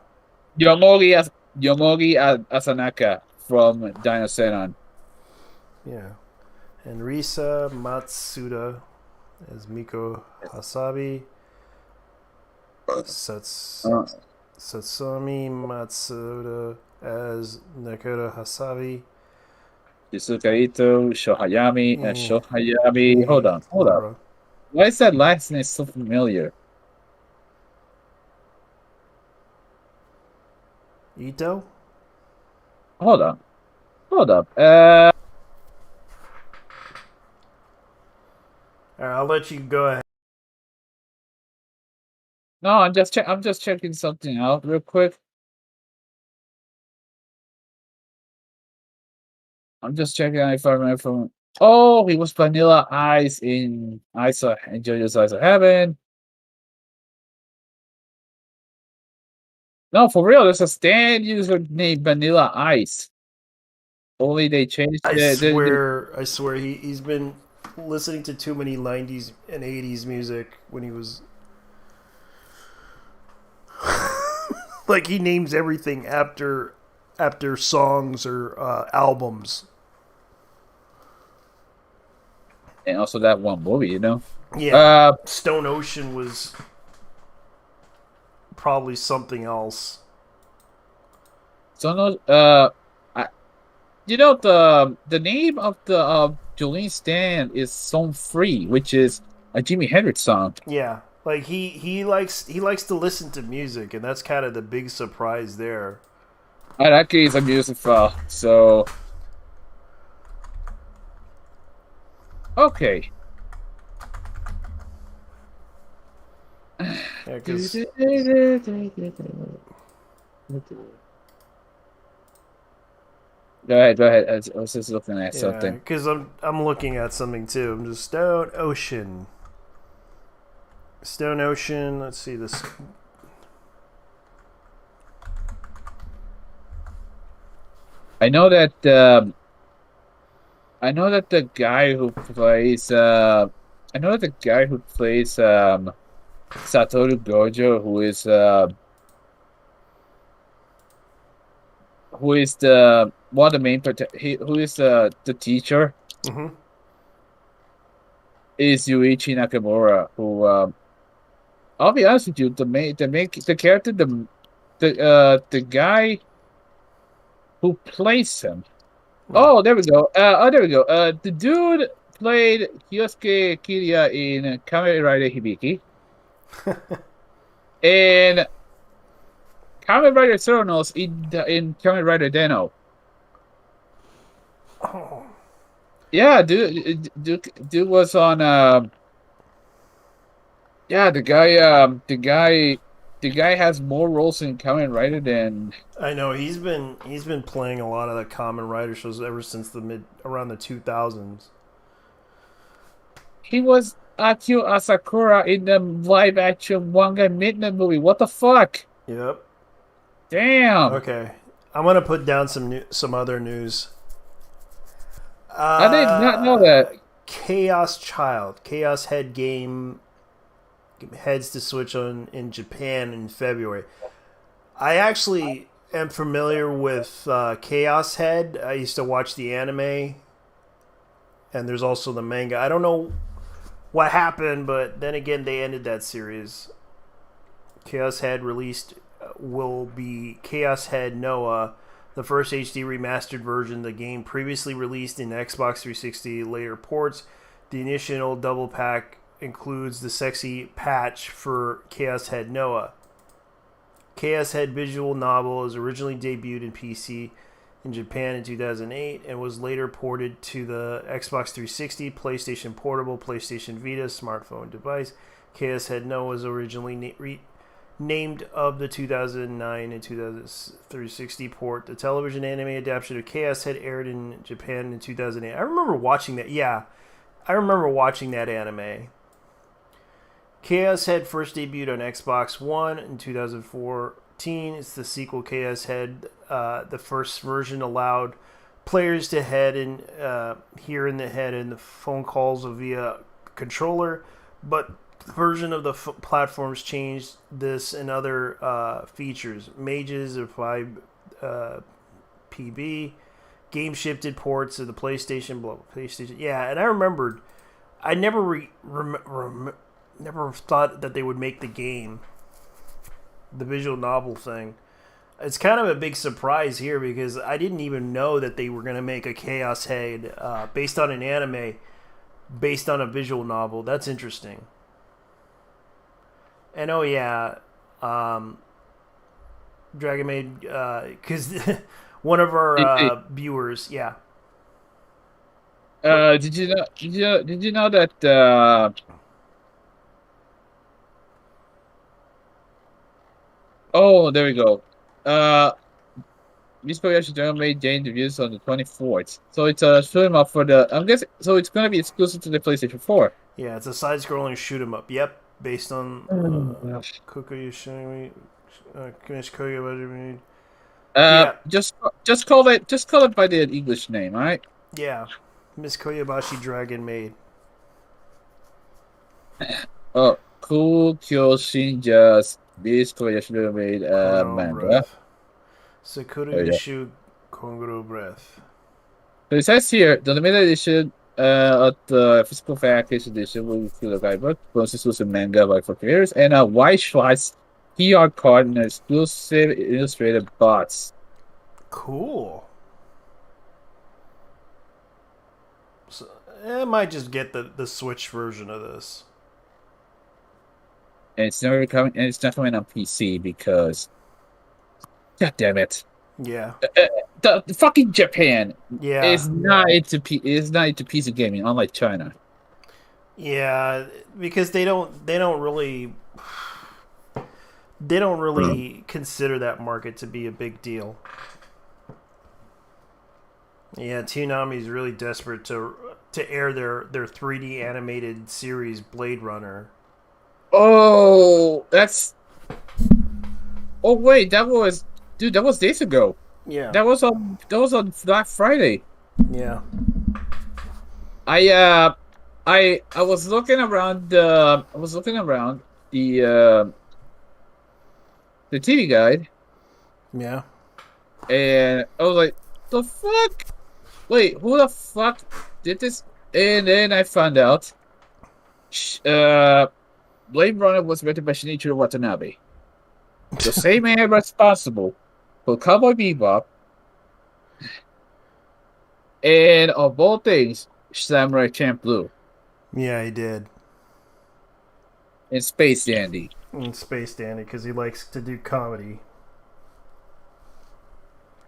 Yomogi Asanaka from Dinosaur. Yeah. And Risa Matsuda as Miko Hasabi. Satsumi Matsuda as Nakota Hasabi. Shizuka Ito, Shohayami, and Shohayami. Hold on. Why is that last name so familiar? Ito? Hold up. Alright, I'll let you go ahead. No, I'm just checking something out real quick. I'm just checking out if I remember from. Oh, he was Vanilla Ice in JoJo's Ice of Heaven. No, for real, there's a stand user named Vanilla Ice. Only they changed it. I swear, he's been listening to too many 90s and 80s music when he was. Like, he names everything after songs or albums. And also that one movie, you know? Yeah. Stone Ocean was probably something else. So you know the name of the Jolene stand is Song Free, which is a Jimi Hendrix song. Yeah. Like he likes to listen to music, and that's kind of the big surprise there. That kid is a musicophile, so okay. Yeah, 'cause... Go ahead. I was just looking at something. Because I'm looking at something too. I'm just Stone Ocean. Let's see this. I know that the guy who plays Satoru Gojo, who is the one of the main who is the teacher, is Yuichi Nakamura, who I'll be honest with you, the character, the guy who plays him. Oh, there we go. The dude played Kyosuke Kiria in Kamen Rider Hibiki. And Kamen Rider Theranos in Kamen Rider Den-O. Oh. Yeah, dude was on the guy has more roles in Kamen Rider than I know. He's been playing a lot of the Kamen Rider shows ever since around the 2000s. He was Akio Asakura in the live action Wanga Midnight movie. What the fuck? Yep. Damn. Okay, I'm gonna put down some other news. I did not know that. Chaos Head game heads to Switch in Japan in February. I actually am familiar with Chaos Head. I used to watch the anime, and there's also the manga. I don't know what happened, but then again, they ended that series. Chaos Head will be Chaos Head Noah, the first HD remastered version of the game, previously released in Xbox 360 later ports. The initial double pack includes the sexy patch for Chaos Head Noah. Chaos Head visual novel is originally debuted in PC in Japan in 2008 and was later ported to the Xbox 360, PlayStation Portable, PlayStation Vita, smartphone device. Chaos Head Noah was originally named of the 2009 and 360 port. The television anime adaptation of Chaos Head aired in Japan in 2008. I remember watching that. Yeah, I remember watching that anime. Chaos Head first debuted on Xbox One in 2014. It's the sequel Chaos Head. The first version allowed players to hear in the phone calls via controller, but version of the platforms changed this and other features. Mages of 5 PB, game shifted ports of the PlayStation. PlayStation. Yeah, and I remembered. I never never thought that they would make the game, the visual novel thing. It's kind of a big surprise here because I didn't even know that they were going to make a Chaos Head based on an anime, based on a visual novel. That's interesting. And oh yeah, Dragon Maid, because one of our viewers, yeah. Did you know that? Oh, there we go. This Kobayashi Dragon Maid Jane debuts on the 24th, so it's a shoot 'em up for the. I'm guessing so. It's gonna be exclusive to the PlayStation 4. Yeah, it's a side-scrolling shoot 'em up. Yep, based on Kobayashi Kobayashi. Yeah. Just call it by the English name, all right? Yeah, Miss Kobayashi Dragon Maid. Oh, Cool Kyoshinja's This Kobayashi Dragon Maid manga. Sakura Yoshu Kongoro Breath. So it says here, the limited edition of the physical package edition will include a guidebook, bonus exclusive manga by 4 creators, and a white Schwartz PR card and exclusive illustrated bots. Cool. So, I might just get the Switch version of this. And it's never coming, and it's not coming on PC because, god damn it! Yeah, the fucking Japan yeah is not into PC gaming, unlike China. Yeah, because they don't really consider that market to be a big deal. Yeah, Toonami is really desperate to air their 3D animated series Blade Runner. Oh, that's. Oh wait, that was days ago. Yeah, that was on Black Friday. Yeah. I was looking around the TV guide. Yeah. And I was like, the fuck? Wait, who the fuck did this? And then I found out Blade Runner was written by Shinichiro Watanabe. The same man responsible for Cowboy Bebop and, of all things, Samurai Champloo. Yeah, he did. And Space Dandy. And Space Dandy, because he likes to do comedy.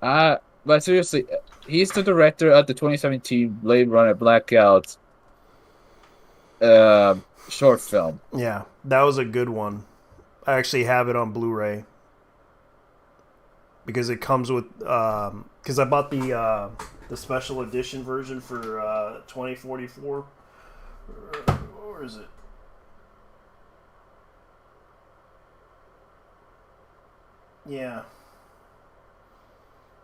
But seriously, he's the director of the 2017 Blade Runner Blackout short film. Yeah, that was a good one. I actually have it on Blu-ray because it comes with because I bought the special edition version for 2044. Or is it? Yeah,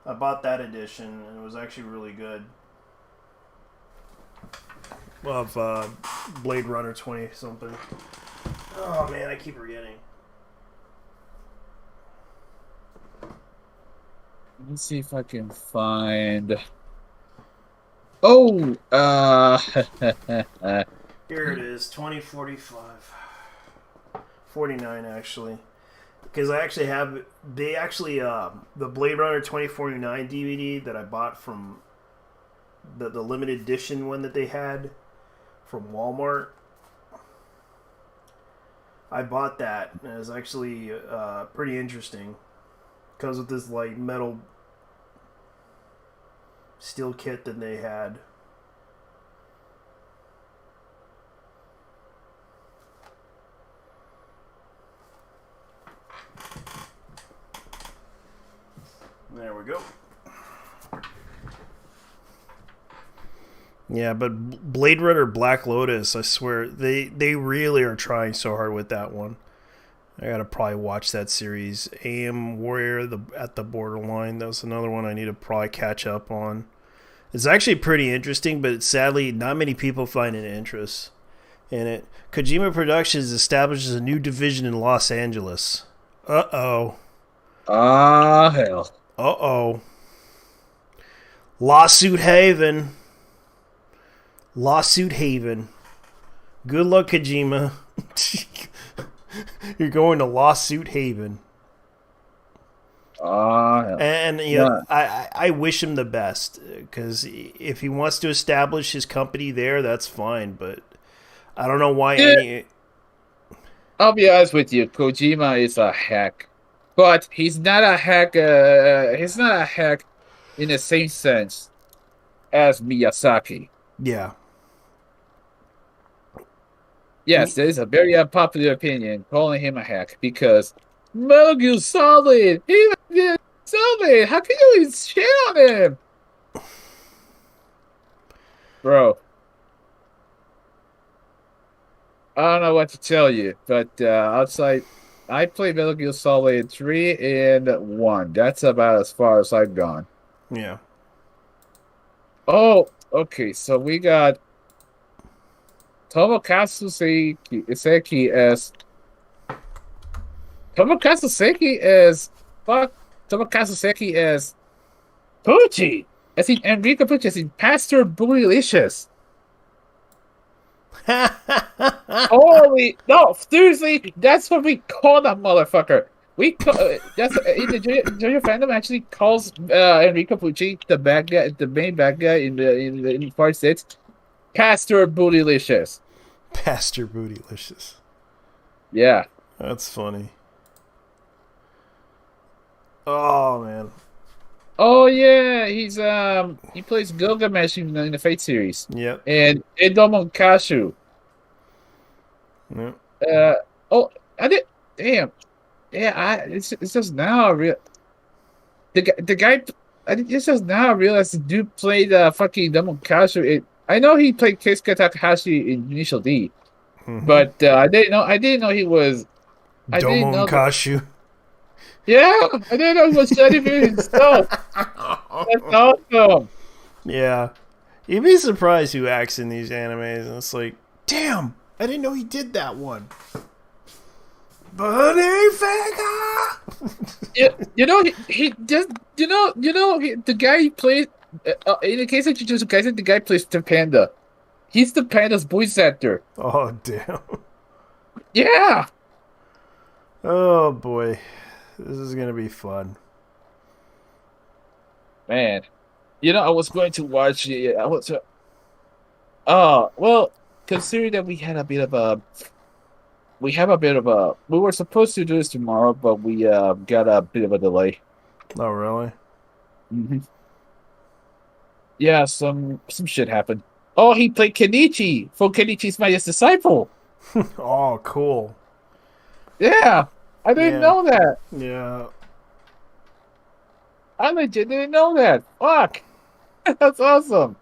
I bought that edition and it was actually really good. Of Blade Runner 20 something. Oh man, I keep forgetting. Let me see if I can find. Oh, here it is, 2045. 49 actually. Because I actually have the Blade Runner 2049 DVD that I bought from the limited edition one that they had from Walmart. I bought that and it was actually pretty interesting. Comes with this like metal steel kit that they had. There we go. Yeah, but Blade Runner Black Lotus, I swear, they really are trying so hard with that one. I gotta probably watch that series. AM Warrior at the Borderline, that was another one I need to probably catch up on. It's actually pretty interesting, but sadly, not many people find it interest. in it. Kojima Productions establishes a new division in Los Angeles. Uh-oh. Ah, hell. Uh-oh. Lawsuit Haven. Lawsuit Haven. Good luck, Kojima. You're going to Lawsuit Haven. And you know, I wish him the best, because if he wants to establish his company there, that's fine. But I don't know why. I'll be honest with you, Kojima is a hack, but he's not a hack. He's not a hack in the same sense as Miyazaki. Yeah. Yes, there is a very unpopular opinion calling him a hack because Metal Gear Solid. He did Solid. How can you even shit on him, bro? I don't know what to tell you, but outside, I played Metal Gear Solid 3 and 1. That's about as far as I've gone. Yeah. Oh, okay. So we got Tomokazu Seki as Pucci, as in Enrico Pucci, as in Pastor Bootylicious. Holy no! Seriously, that's what we call that motherfucker. We call that's in the JoJo fandom actually calls Enrico Pucci, the bad guy, the main bad guy in part 6, Pastor Bootylicious. Pastor Bootylicious. Yeah, that's funny. Oh man. Oh yeah, he plays Gilgamesh in the Fate series. Yep. And Edomo Kashu. Yep. I did. Damn. Yeah, it's just now I real. The guy. It's just now I realized the dude played fucking Edomo Kashu. I know he played Keisuke Takahashi in Initial D, but I didn't know he was. Domon Kashu. Yeah, I didn't know he was studying himself. That's awesome. Yeah. You'd be surprised who acts in these animes, and it's like, damn, I didn't know he did that one. Bunny Finger! You know, he just, the guy he plays, in the case of Jujutsu Kaisen, the guy plays the panda. He's the panda's voice actor. Oh, damn. Yeah! Oh, boy. This is going to be fun. Man. I was going to watch it. Well, considering that we were supposed to do this tomorrow, but we got a bit of a delay. Oh, really? Mm-hmm. Yeah, some shit happened. Oh, he played Kenichi from Kenichi's Mightiest Disciple. Oh, cool. Yeah, I didn't know that. Yeah. I legit didn't know that. Fuck. That's awesome.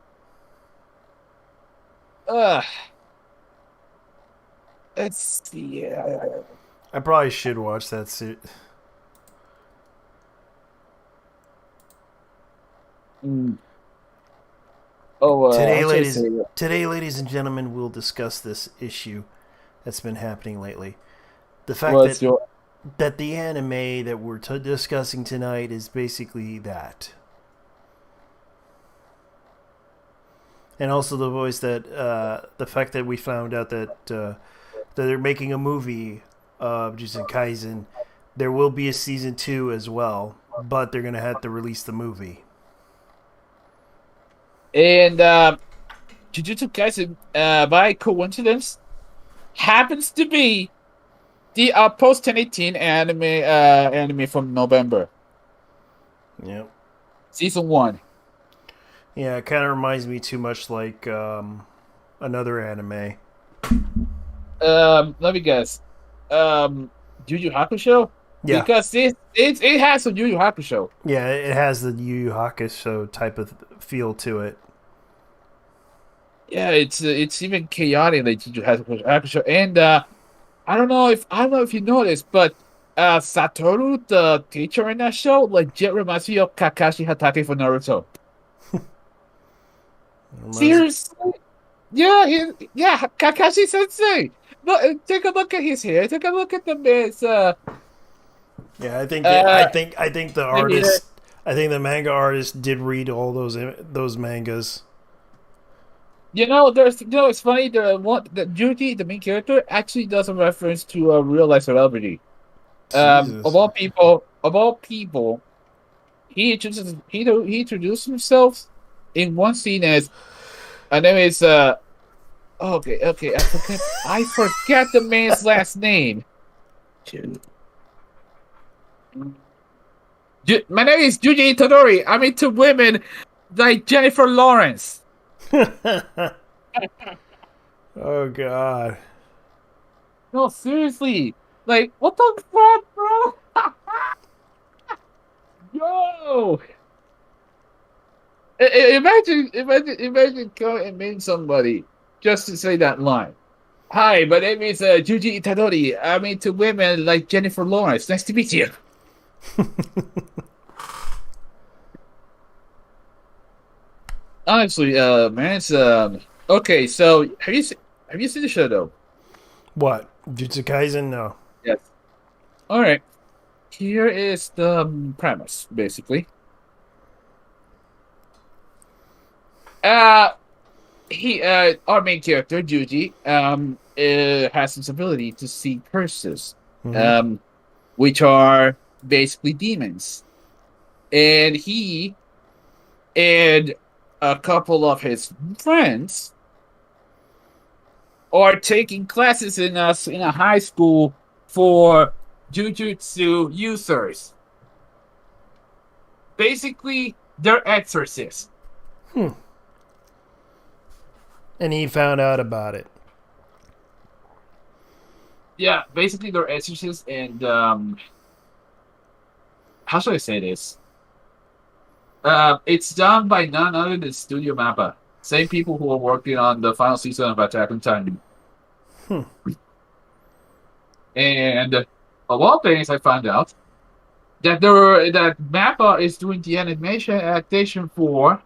Let's see. I probably should watch that suit. Oh, today, ladies and gentlemen, we'll discuss this issue that's been happening lately. The fact that the anime that we're discussing tonight is basically that. And also the voice that, the fact that we found out that they're making a movie of Jujutsu Kaisen. There will be a season 2 as well, but they're going to have to release the movie. And Jujutsu Kaisen, by coincidence, happens to be the post 1018 anime from November. Yep. Season 1. Yeah, it kind of reminds me too much like another anime. Let me guess. Yu Yu Hakusho? Yeah. Because it has some Yu Yu Hakusho. Yeah, it has the Yu Yu Hakusho type of feel to it. Yeah, it's even chaotic like Yu Yu Hakusho. And I don't know if you noticed, but Satoru, the teacher in that show, legit reminds me of Kakashi Hatake from Naruto. Seriously? Yeah, Kakashi Sensei. Look, take a look at his hair. Take a look at the man's. Yeah, I think the artist, I think the manga artist did read all those mangas. It's funny. The Judy, the main character, actually does a reference to a real life celebrity. Of all people, he introduced himself in one scene as, her name is okay, I forget the man's last name. My name is Yuji Itadori. I'm into women like Jennifer Lawrence. Oh God. No, seriously. Like, what the fuck, bro? Yo! Imagine going and meeting somebody just to say that line. Hi, my name is Yuji Itadori. I'm into women like Jennifer Lawrence. Nice to meet you. Honestly, man, it's okay. So, have you seen the show though? What? Jujutsu Kaisen? No. Yes. All right. Here is the premise, basically. Our main character, Juji, has this ability to see curses, which are basically demons. And he and a couple of his friends are taking classes in a high school for Jujutsu users. Basically, they're exorcists. And he found out about it. Yeah, basically they're exorcists, and how should I say this? It's done by none other than Studio Mappa. Same people who are working on the final season of Attack on Titan. And of all things, I found out that that Mappa is doing the animation adaptation for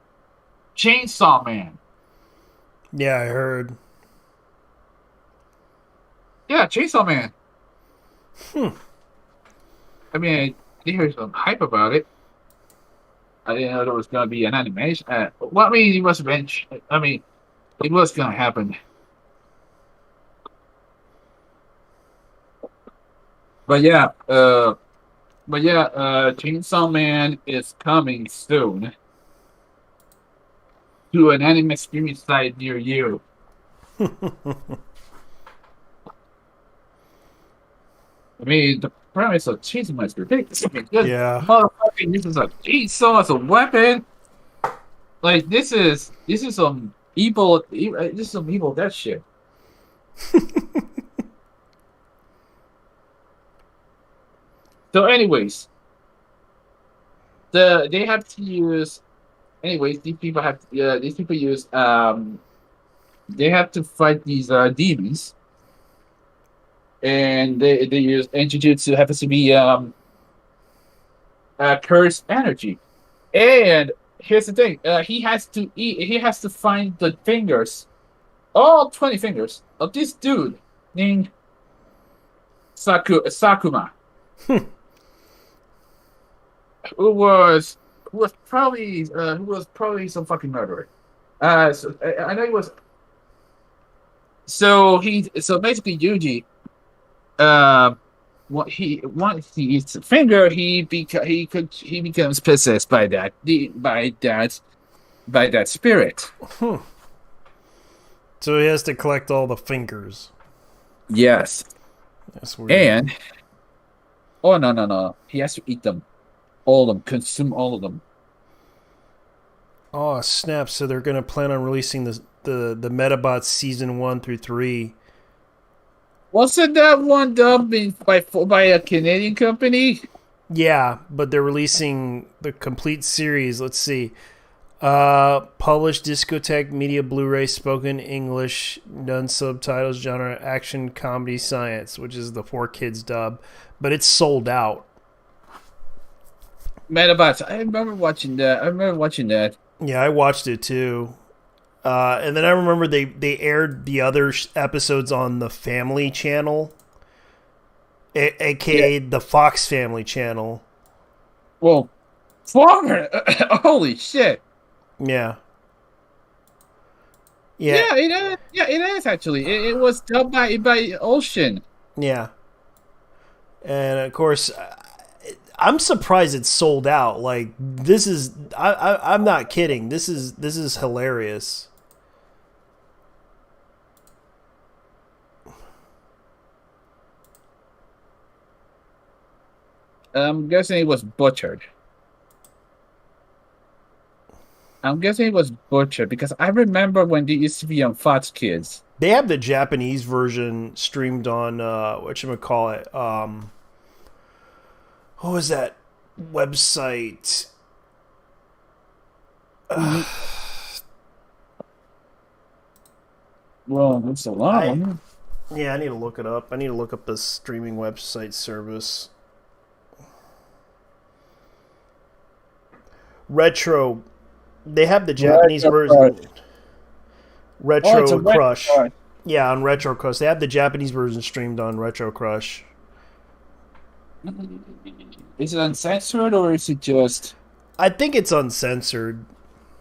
Chainsaw Man. Yeah, I heard. Yeah, Chainsaw Man. I mean, I heard some hype about it. I didn't know there was going to be an animation. Well, I mean, it was eventually. I mean, it was going to happen. But yeah, Chainsaw Man is coming soon to an anime experience site near you. I mean, the premise of Chainsaw Man is ridiculous. I mean, yeah, motherfucking uses a chainsaw as a weapon. Like this is some evil. This is some evil death shit. So, anyways, they have to use. Anyways, these people use. They have to fight these demons, and they use Jujutsu happens to be cursed energy. And here's the thing: he has to find the fingers, all 20 fingers of this dude named Sakuma. Who was probably some fucking murderer. So I know he was. So basically Yuji, once he eats a finger, he becomes possessed by that spirit. So he has to collect all the fingers. Yes. That's weird. And no, he has to eat them. All of them, consume all of them. Oh snap! So they're gonna plan on releasing the Metabots season 1 through 3. Wasn't that one dubbed by a Canadian company? Yeah, but they're releasing the complete series. Let's see. Published Discotek Media Blu-ray, spoken English, none subtitles, genre action, comedy, science, which is the 4Kids dub, but it's sold out. Metabots. I remember watching that. Yeah, I watched it too. And then I remember they aired the other episodes on the Family Channel, aka the Fox Family Channel. Well, holy shit! Yeah. Yeah, it is actually. It was dubbed by Ocean. Yeah. And of course, I'm surprised it's sold out. Like, this is I'm not kidding. This is hilarious. I'm guessing it was butchered. Because I remember when they used to be on Fox Kids. They have the Japanese version streamed on whatchamacallit. What was that website? Well, it's a lot. Yeah, I need to look it up. I need to look up the streaming website service. Retro. They have the Japanese version. Retro Crush. Yeah, on Retro Crush. They have the Japanese version streamed on Retro Crush. Is it uncensored or is it just... I think it's uncensored.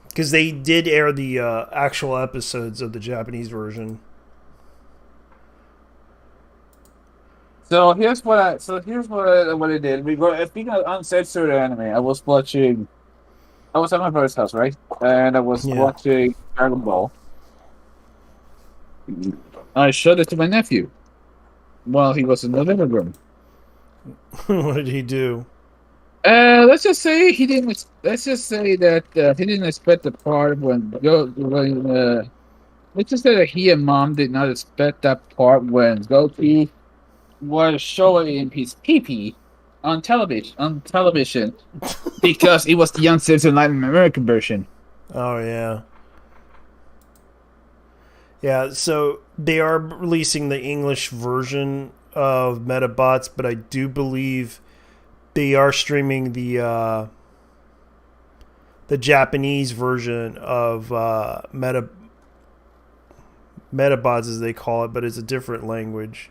Because they did air the actual episodes of the Japanese version. So here's what I did. Speaking of uncensored anime, I was at my brother's house, right? And I was watching Dragon Ball. I showed it to my nephew while he was in the living room. What did he do? Let's just say he didn't. Let's just say that he didn't expect the part when. Let's just say that he and Mom did not expect that part when Goku was showing his pee-pee on television, because it was the uncensored Latin American version. Oh yeah. Yeah, so they are releasing the English version of Metabots, but I do believe they are streaming the Japanese version of Metabots, as they call it, but it's a different language.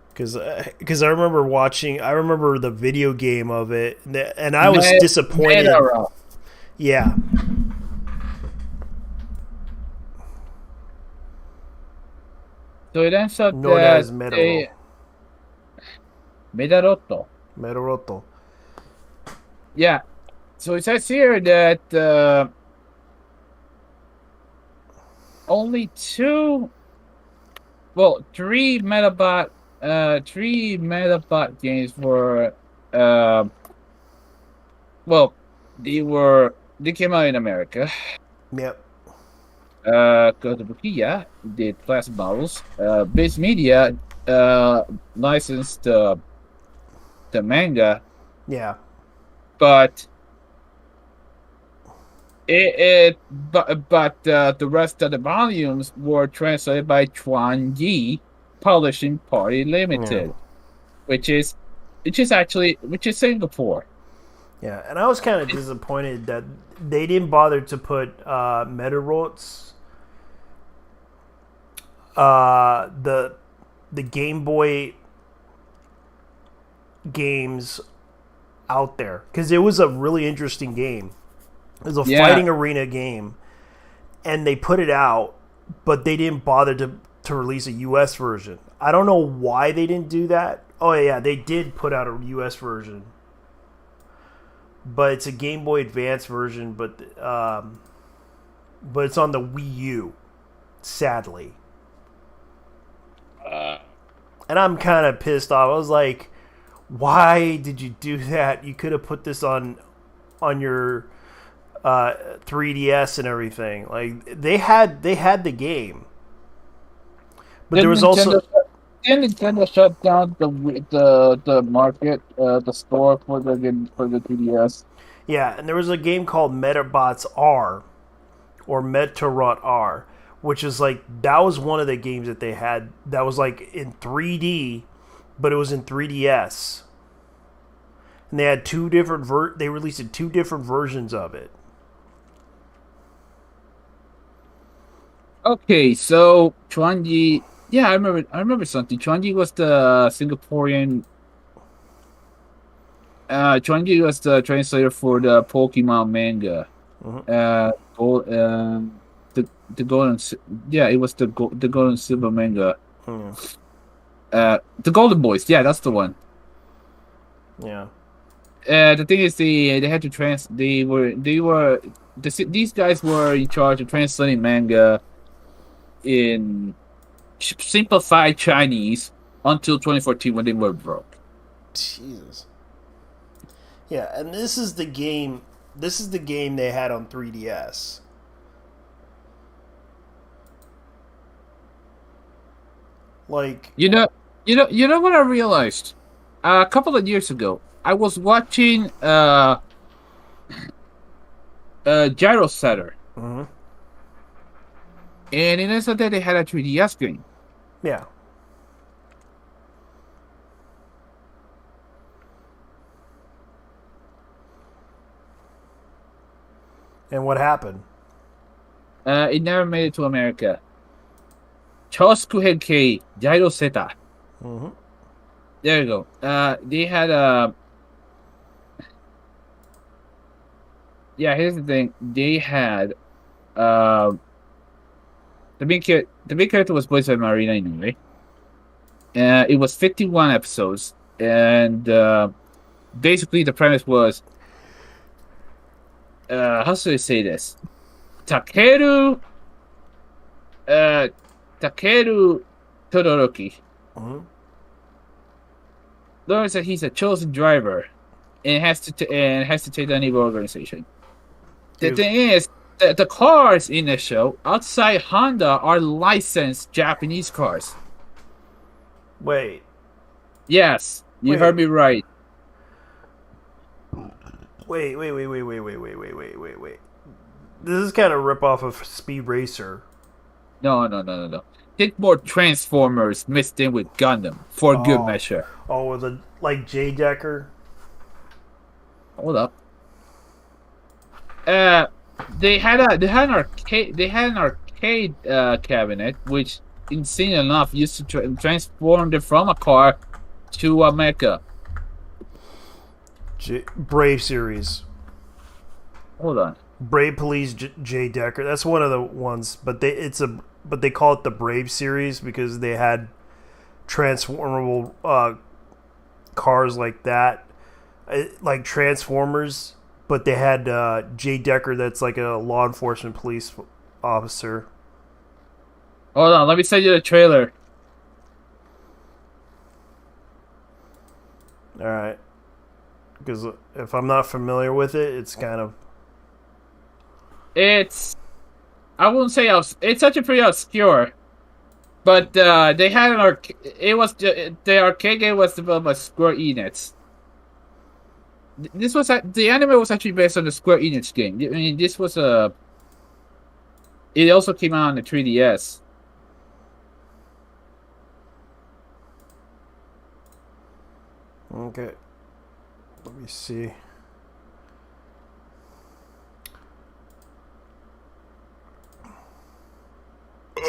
Because I remember the video game of it, and I was disappointed. Yeah. So it ends up known as Medaroto. Medaroto. Yeah. So it says here that only three Metabot games were they came out in America. Yep. Kotobukiya did plastic models. Base Media licensed the manga. Yeah. But the rest of the volumes were translated by Chuan-Yi Publishing Party Limited, which is Singapore. Yeah, and I was kind of disappointed that they didn't bother to put Metarots, the Game Boy games out there, because it was a really interesting game. It was a fighting arena game, and they put it out, but they didn't bother to release a US version. I don't know why they didn't do that. Oh yeah, they did put out a US version, but it's a Game Boy Advance version, but it's on the Wii U, sadly. And I'm kind of pissed off. I was like, why did you do that? You could have put this on your 3DS and everything. Like, they had the game, but there was also. Didn't Nintendo shut down the market, the store for the 3DS? Yeah, and there was a game called Metabots R, or Metarot R, which is like, that was one of the games that they had that was like in 3D, but it was in 3DS. And they had two different they released two different versions of it. Okay, so Chuanji, yeah, I remember something. Chuanji was the Singaporean. Chuanji was the translator for the Pokemon manga. The golden, yeah, it was the golden silver manga. The Golden Boys, yeah, that's the one. Yeah. The thing is, they had to these guys were in charge of translating manga in simplified Chinese until 2014 when they were broke. Jesus. Yeah, and this is the game. This is the game they had on 3DS. Like, you know what I realized a couple of years ago. I was watching Gyro Setter. And in instant that they had a 3DS game. Yeah. And what happened? It never made it to America. Chosku Henkei Gyro Setter. There you go. They had a. Yeah, here's the thing. They had the main character was voiced by Marina Inoue. It was 51 episodes, and basically the premise was how should I say this? Takeru Todoroki learns that he's a chosen driver and has to take down evil organization. The thing is, the cars in the show outside Honda are licensed Japanese cars. Wait. Yes, you heard me right. Wait. This is kind of a ripoff of Speed Racer. No. Think more Transformers mixed in with Gundam for good measure. Oh, with like Jay Decker. Hold up. They had an arcade cabinet, which, insane enough, used to transform them from a car to a mecha. Brave series. Hold on. Brave Police Jay Decker. That's one of the ones, but they call it the Brave series because they had transformable cars like that, like Transformers. But they had Jay Decker, that's like a law enforcement police officer. Hold on, let me send you the trailer. All right, because if I'm not familiar with it, it's kind of. I wouldn't say it's actually pretty obscure, but they had an the arcade game was developed by Square Enix. The anime was actually based on the Square Enix game. I mean, this was it also came out on the 3DS. Okay, let me see.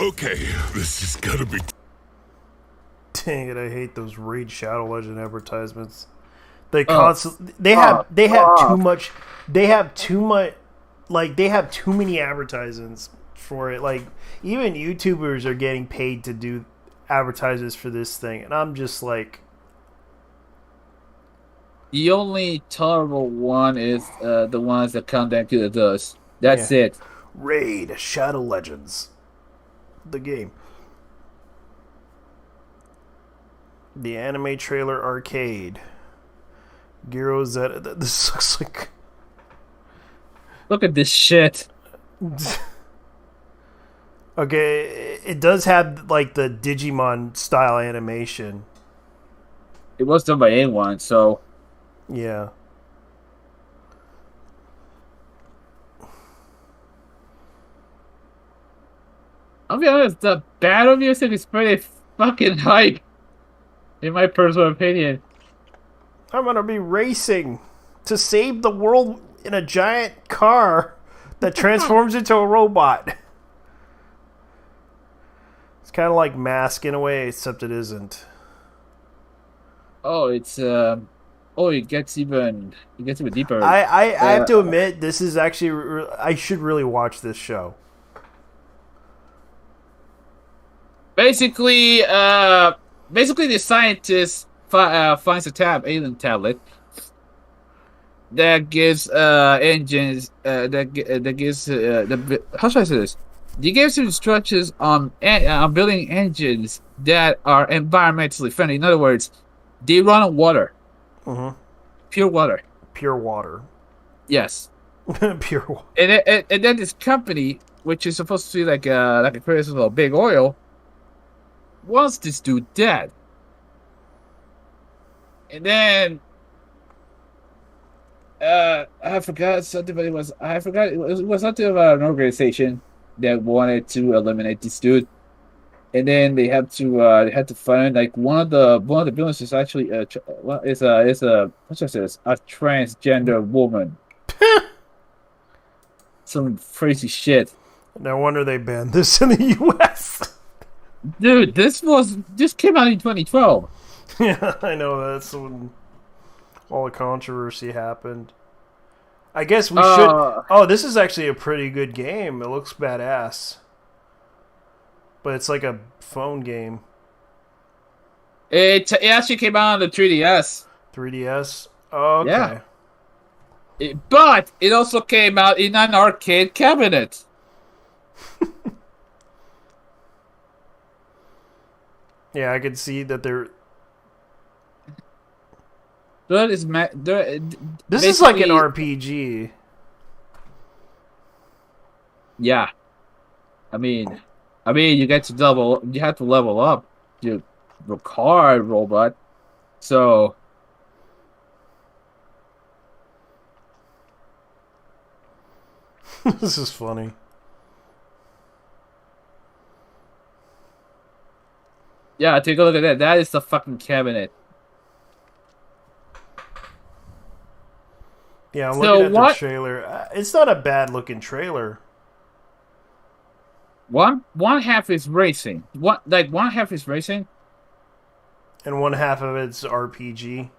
Okay, this is gonna be. Dang it! I hate those Raid Shadow Legend advertisements. They constantly they have too much. They have too much. Like, they have too many advertisements for it. Like, even YouTubers are getting paid to do advertisements for this thing, and I'm just like. The only tolerable one is the ones that come down to the dust. That's it. Raid Shadow Legends. The game. The anime trailer arcade. Gyro Zeta. This looks like. Look at this shit. Okay, it does have like the Digimon style animation. It was done by A1, so. Yeah. I'll be honest, the battle music is pretty fucking hype, in my personal opinion. I'm gonna be racing to save the world in a giant car that transforms into a robot. It's kind of like Mask in a way, except it isn't. Oh, it's it gets even deeper. I have to admit, this is actually I should really watch this show. Basically, the scientist finds a alien tablet that gives engines that gives how should I say this? He gives instructions on building engines that are environmentally friendly. In other words, they run on water. Mm-hmm. Pure water. Pure water. Yes. Pure water. And then this company, which is supposed to be like a criticism of big oil, wants this dude dead. And then I forgot something, but it was something about an organization that wanted to eliminate this dude. And then they had to find like one of the villains is actually a transgender woman. Some crazy shit. No wonder they banned this in the U.S. Dude, this came out in 2012. Yeah, I know, that's when all the controversy happened. I guess we should. Oh, this is actually a pretty good game. It looks badass. But it's like a phone game. It actually came out on the 3DS. 3DS? Oh, okay. Yeah. But it also came out in an arcade cabinet. Yeah, I could see that they're... This is like an RPG. Yeah. I mean, you have to level up your car robot. So this is funny. Yeah, take a look at that. That is the fucking cabinet. Yeah, I'm looking at the trailer. It's not a bad looking trailer. One half is racing. One half is racing, and one half of it's RPG.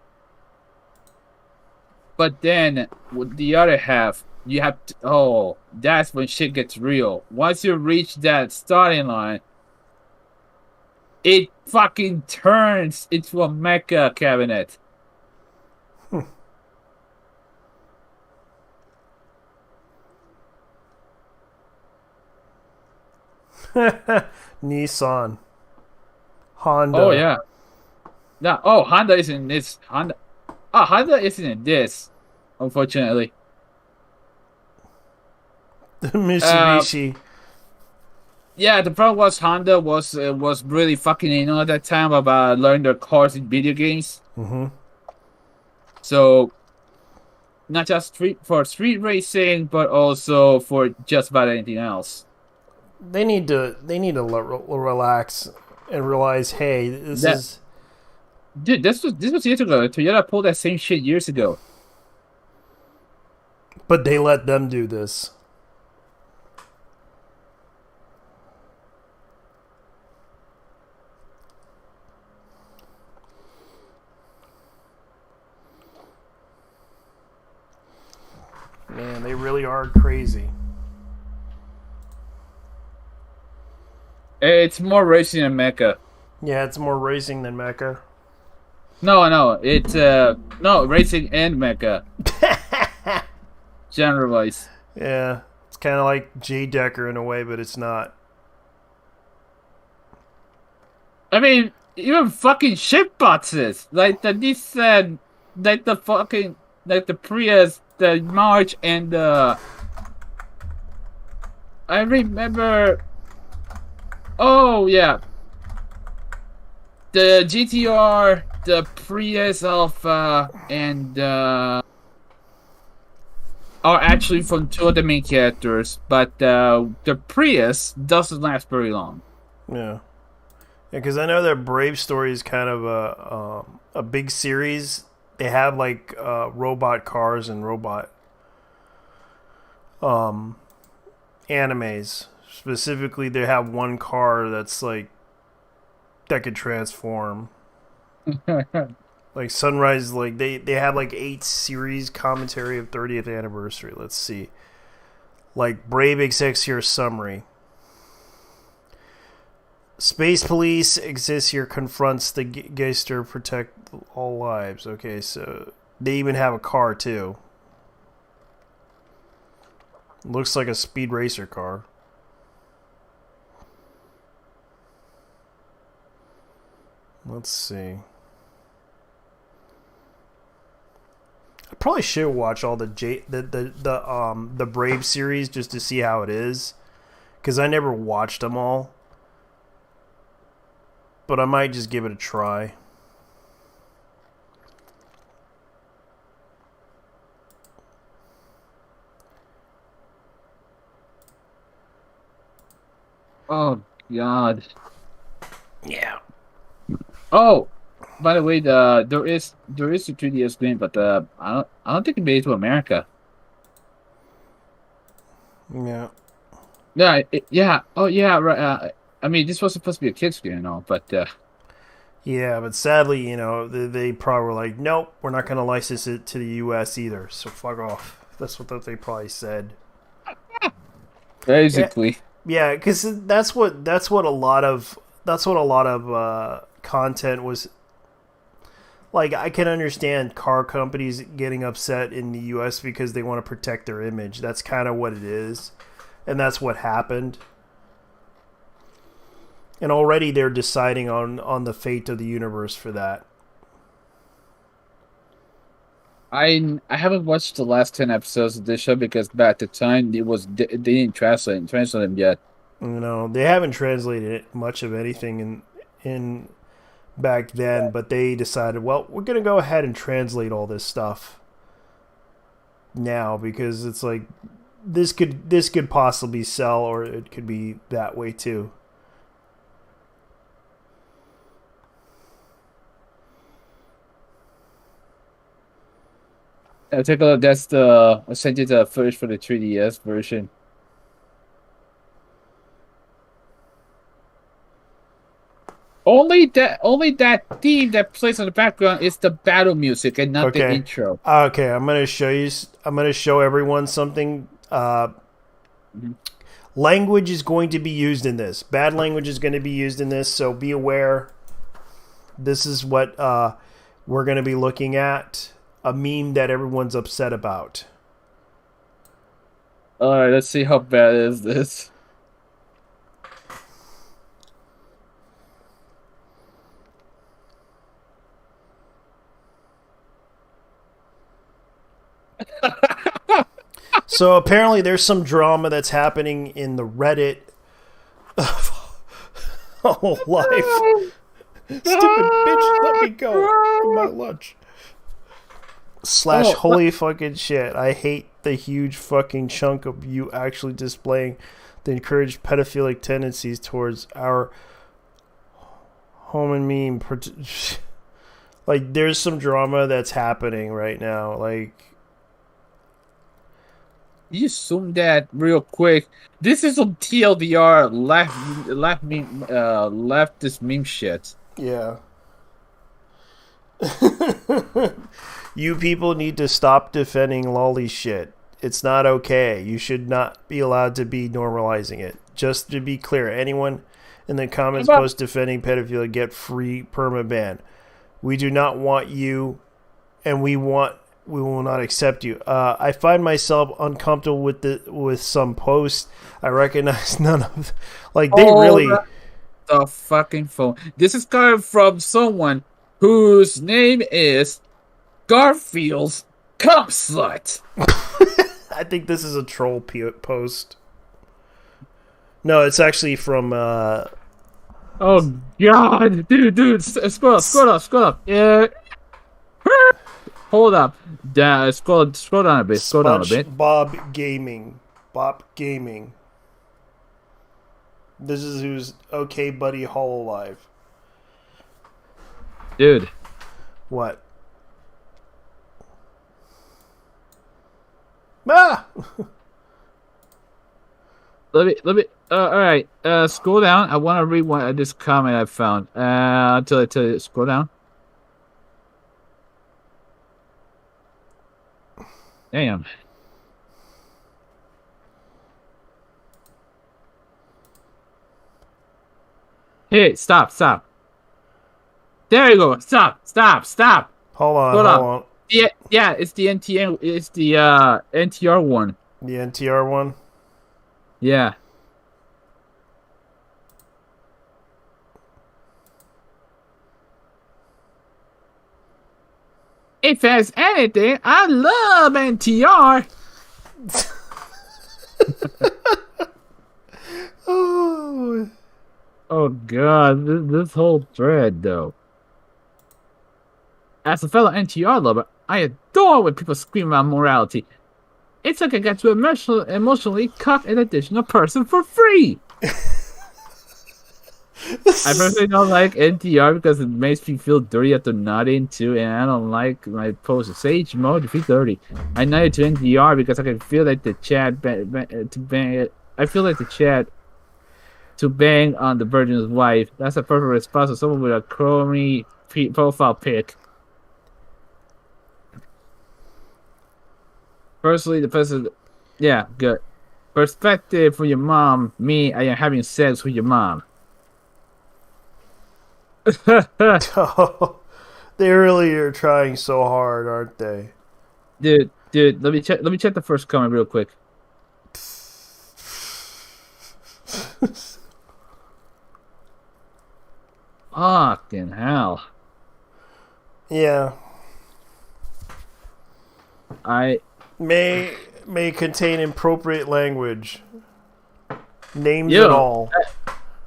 But then with the other half, you have to. Oh, that's when shit gets real. Once you reach that starting line, it fucking turns into a mecha cabinet. Nissan, Honda. Oh yeah. No, Honda isn't in this. Honda isn't in this, unfortunately. Mitsubishi. Yeah, the problem was Honda was really fucking at that time about learning their cars in video games. Mm-hmm. So, not just street racing, but also for just about anything else. They need to relax and realize, hey, this was years ago. Toyota pulled that same shit years ago. But they let them do this. Man, they really are crazy. It's more racing than mecha. Yeah, it's more racing than mecha. No, it's racing and mecha. Genre-wise. Yeah, it's kind of like J Decker in a way, but it's not. I mean, even fucking shit boxes like the Nissan, like the Prius, the March, and I remember. Oh yeah, the GTR, the Prius Alpha, and are actually from two of the main characters, but the Prius doesn't last very long. Yeah, because I know that Brave Story is kind of a big series they have like robot cars and robot animes. Specifically, they have one car that's like that could transform. Like Sunrise, like they have like 8 series commentary of 30th anniversary. Let's see. Like Brave exists here summary. Space Police exists here confronts the Geister protect all lives. Okay, so they even have a car too. Looks like a speed racer car. Let's see. I probably should watch all the Brave series just to see how it is, because I never watched them all. But I might just give it a try. Oh God. Yeah. Oh, by the way, there is a 3DS game, but I don't think it made it to America. Yeah. Yeah. Yeah. Oh yeah. Right. I mean, this was supposed to be a kids game and all, but yeah, but sadly, you know, they probably were like, nope, we're not going to license it to the U.S. either. So fuck off. That's what they probably said. Basically. Yeah, because that's what a lot of content was. Like, I can understand car companies getting upset in the U.S. because they want to protect their image. That's kind of what it is, and that's what happened. And already they're deciding on the fate of the universe for that. I haven't watched the last 10 episodes of this show because back at the time they didn't translate them yet. You know, they haven't translated much of anything in back then, but they decided, well, we're gonna go ahead and translate all this stuff now because it's like this could possibly sell, or it could be that way too. Take a look. That's I sent you the footage for the 3DS version. Only that theme that plays on the background is the battle music and not the intro. Okay, I'm gonna show everyone something. Language is going to be used in this. Bad language is going to be used in this, so be aware. This is what we're going to be looking at. A meme that everyone's upset about. Alright, let's see how bad is this. So apparently there's some drama that's happening in the Reddit of whole life. Stupid bitch, let me go. Give my lunch. / holy fucking shit. I hate the huge fucking chunk of you actually displaying the encouraged pedophilic tendencies towards our home and meme. Like, there's some drama that's happening right now. Like, you zoom that real quick. This is some TLDR leftist meme shit. Yeah. You people need to stop defending lolly shit. It's not okay. You should not be allowed to be normalizing it. Just to be clear, anyone in the comments post defending pedophilia get free permaban. We do not want you, and we will not accept you. I find myself uncomfortable with some posts. I recognize none of, like, they really. The fucking phone. This is coming from someone whose name is Garfield's Cop Slut. I think this is a troll post. No, it's actually from. Oh God, dude, scroll up. Yeah. Hold up. Scroll down a bit. Bob Gaming. This is who's okay, buddy. Hololive. Dude. What? Ah! Let me. All right. Scroll down. I want to read this comment I found. Until I tell you, scroll down. Damn. Hey, stop. There you go. Stop. Hold on. Yeah, it's the NTN. It's the NTR one. The NTR one. Yeah. If there's anything, I love NTR. Oh God, this whole thread though. As a fellow NTR lover, I adore when people scream about morality. It's like I get to emotionally cut an additional person for free. I personally don't like NTR because it makes me feel dirty after nutting too, and I don't like my post Sage mode to feel dirty. I nutted to NTR because I can feel like the chat I feel like the chat to bang on the virgin's wife. That's a perfect response to someone with a crony profile pic. Personally, the person, yeah, good. Perspective for your mom. Me, I am having sex with your mom. Oh, they really are trying so hard, aren't they? Dude, let me check the first comment real quick. Fucking hell. Yeah. I may contain inappropriate language. Names and all.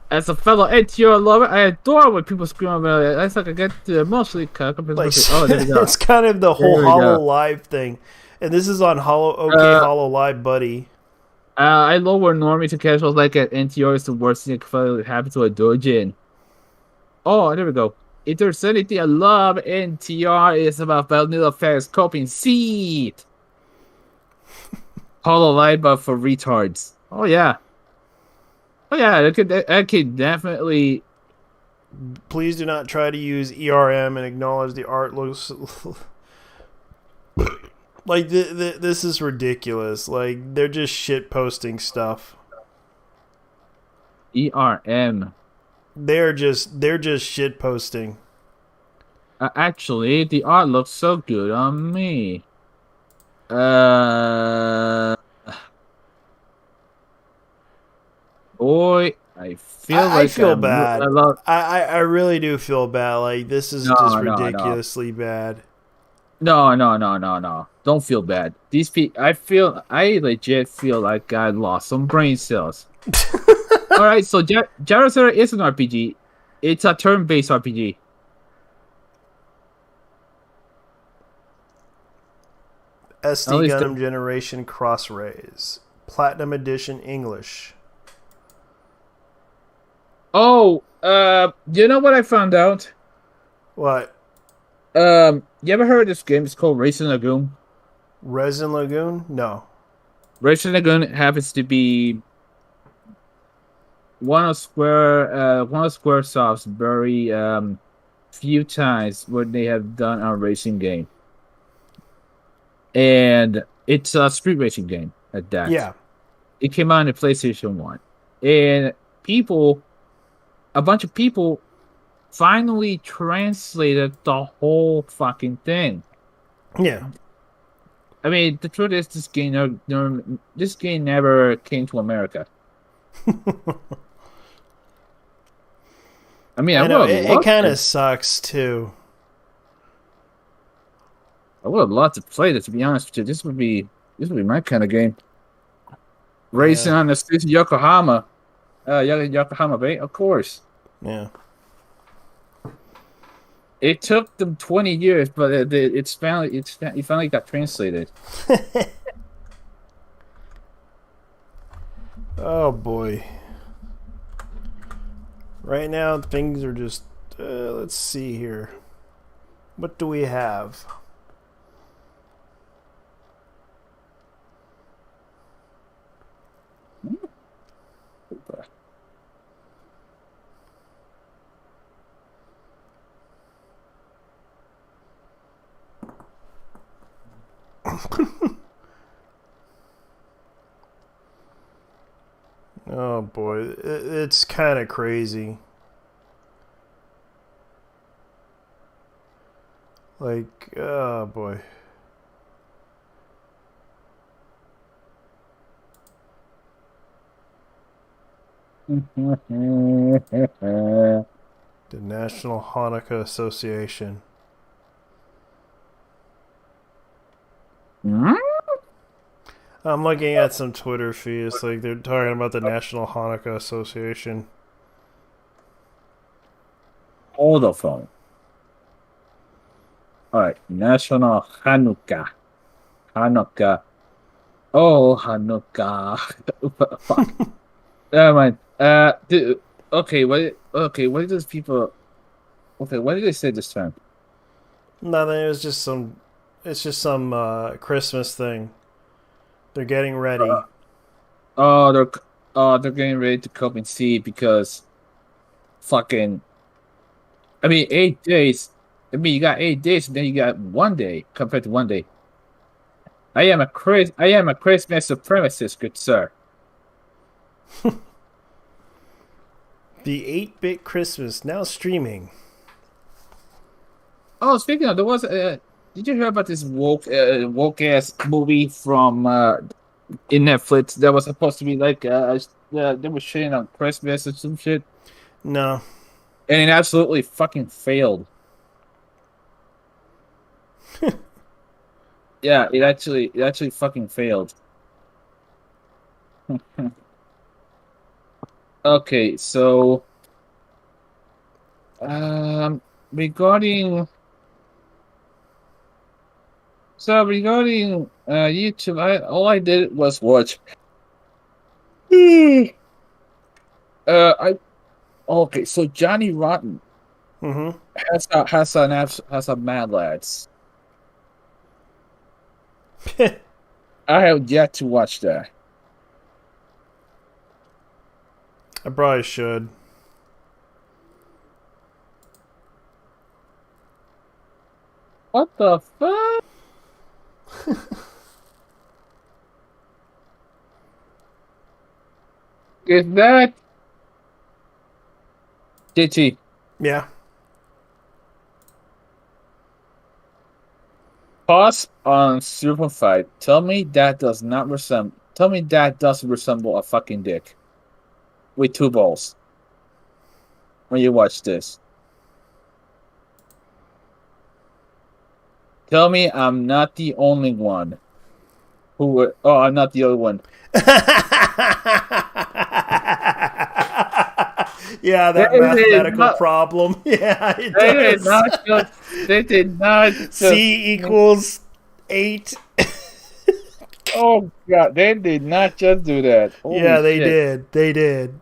As a fellow NTR lover, I adore when people scream about it. It's like I get emotionally cut. Like, oh, there we go. It's kind of the whole Hollow Live thing. And this is on Hollow Live, buddy. I lower normie to casuals like at NTR is the worst thing that could happen to a doujin. Oh, there we go. If there's anything I love NTR is about Vanilla Fast coping seed. Hollow Live but for retards. Oh yeah. Oh yeah, that could definitely. Please do not try to use ERM and acknowledge the art looks like this is ridiculous. Like they're just shit posting stuff. ERM. They're just shit posting. Actually, the art looks so good on me. Boy, I feel bad. I really do feel bad. Like this is just ridiculously bad. No. Don't feel bad. These people, I legit feel like I lost some brain cells. All right, so Gyrosphere is an RPG. It's a turn-based RPG. SD Gundam Generation Crossrays. Platinum Edition English. Oh, you know what I found out? What? You ever heard of this game? It's called Racing Lagoon. Resin Lagoon? No. Racing Lagoon happens to be one of Squaresoft's very few times where they have done a racing game, and it's a street racing game at that. Yeah. It came out on the PlayStation 1, and a bunch of people finally translated the whole fucking thing. Yeah. I mean, the truth is, this game never came to America. I mean, I know it kind of sucks too. I would have loved to play this. To be honest with you, this would be my kind of game. Racing on the streets of Yokohama, Yokohama Bay, of course. Yeah. It took them 20 years, but it finally got translated. Oh boy. Right now things are just let's see here. What do we have? Oh boy, it's kind of crazy. Like, oh boy. The National Hanukkah Association. I'm looking at some Twitter feeds, like they're talking about the National Hanukkah Association. Hold the phone. Alright, National Hanukkah. Hanukkah. Oh, Hanukkah. Fuck. Never mind. Okay, what does people... Okay, what did they say this time? Nothing, it's just some Christmas thing. They're getting ready. They're getting ready to come and see because fucking... I mean, 8 days. I mean, you got 8 days, and then you got 1 day compared to 1 day. I am a Christmas supremacist, good sir. The 8-bit Christmas now streaming. Oh, speaking of, there was did you hear about this woke ass movie from in Netflix that was supposed to be like they were shitting on Christmas or some shit? No. And it absolutely fucking failed. Yeah, it actually fucking failed. Okay, so regarding YouTube, all I did was watch. Okay, so Johnny Rotten has a Mad Lads. I have yet to watch that. I probably should. What the fuck? Is that JT? Yeah. Pause on Super Fight. Tell me that doesn't resemble a fucking dick with 2 balls when you watch this. Tell me I'm not the only one who... Oh, I'm not the only one. Yeah, that mathematical problem. Yeah, it does. They did not just... C equals 8. Oh, God. They did not just do that. Holy yeah, shit. They did.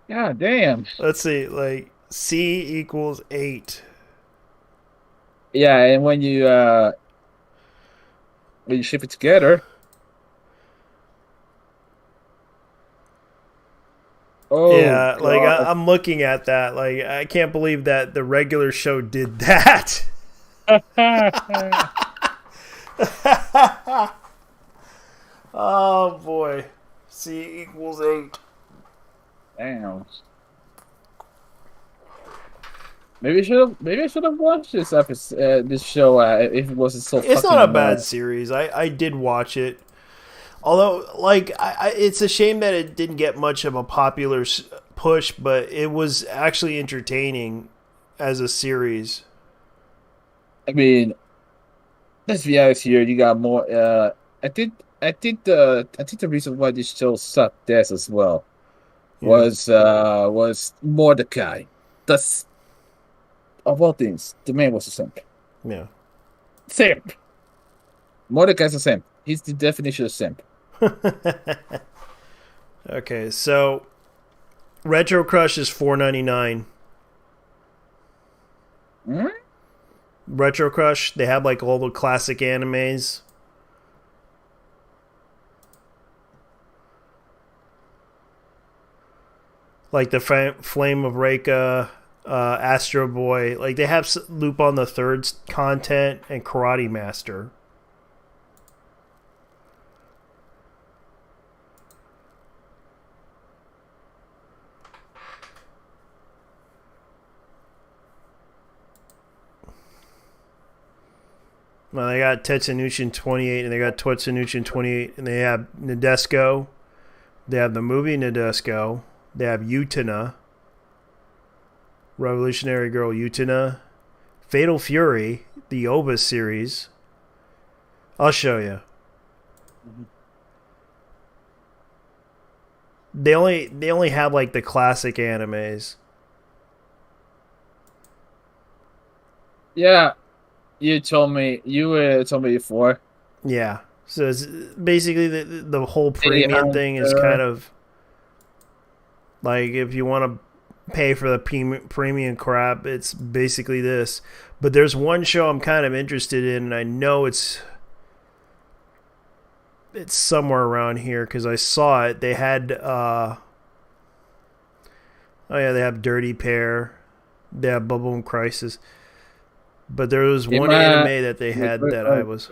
God damn. Let's see, like, C equals 8. Yeah, and when you ship it together, oh yeah, God. like I'm looking at that, like I can't believe that the regular show did that. Oh boy, C equals 8. Damn. Maybe I should have watched this episode, this show if it wasn't so. It's not a bad series. I did watch it, although like it's a shame that it didn't get much of a popular push, but it was actually entertaining as a series. I mean, let's be honest here. You got more. I think the reason why this show sucked ass as well was Mordecai. That's. Of all things, the man was a simp. Yeah. Simp. Mordecai's a simp. He's the definition of simp. Okay, so Retro Crush is $4.99. Retro Crush, they have like all the classic animes. Like the Flame of Reika, Astro Boy, like they have Loop on the Third's content and Karate Master. Well, they got Tetsunuchin 28, and they got Tetsunuchin 28, and they have Nadesco. They have the movie Nadesco. They have Utena. Revolutionary Girl Utena. Fatal Fury, the Oba series. I'll show you. They only have like the classic animes. Yeah, you told me before. Yeah, so it's basically the whole premium thing is kind of like if you want to pay for the premium crap, it's basically this. But there's one show I'm kind of interested in, and I know it's somewhere around here because I saw it. They had they have Dirty Pair, they have Bubble and Crisis, but there was one anime that they had that I was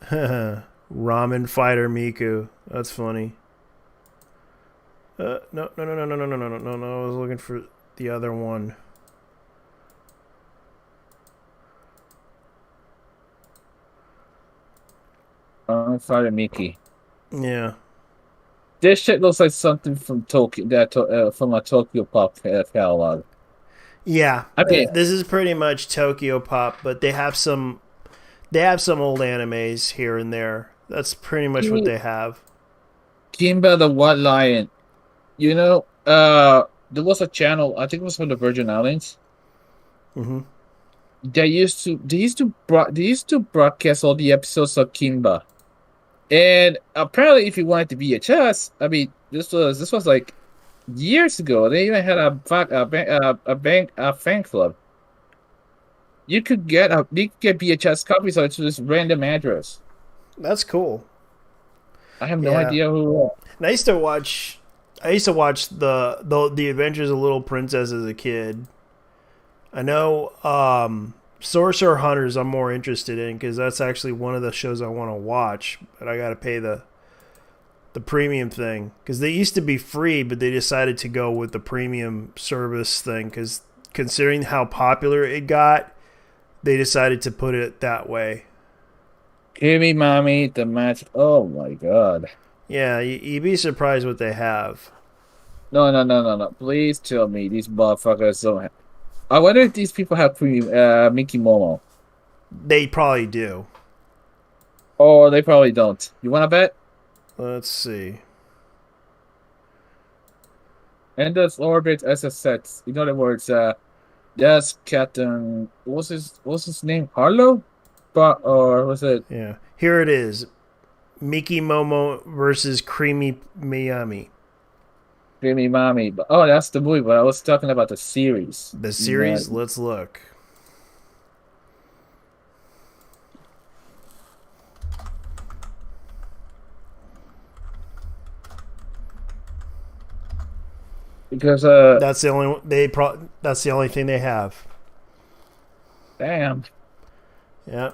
Ramen Fighter Miku. That's funny. No, I was looking for the other one. Fighter Mickey. Yeah. This shit looks like something from Tokyo, from a Tokyo Pop catalog. Yeah, I mean, this is pretty much Tokyo Pop, but they have some old animes here and there. That's pretty much what they have. Kimba the White Lion. You know, there was a channel, I think it was from the Virgin Islands. Mm-hmm. They used to broadcast all the episodes of Kimba. And apparently, if you wanted to VHS, I mean, this was like years ago. They even had a fan club. You could get VHS copies of it to this random address. That's cool. I have no idea who. And I used to watch the Adventures of Little Princess as a kid. I know Sorcerer Hunters I'm more interested in because that's actually one of the shows I want to watch, but I got to pay the premium thing because they used to be free, but they decided to go with the premium service thing because considering how popular it got, they decided to put it that way. Give me, mommy, the match. Oh my god. Yeah, you'd be surprised what they have. No. Please tell me these motherfuckers don't have. I wonder if these people have premium Mickey Momo. They probably do. Or they probably don't. You want to bet? Let's see. Endless Orbit SSX. In other words, yes, Captain. What's his name? Harlow? Or was it? Yeah. Here it is. Mickey Momo versus Creamy Miami. Creamy Mommy. Oh, that's the movie, but I was talking about the series. The series? Yeah. Let's look. Because that's the only thing they have. Damn. Yeah.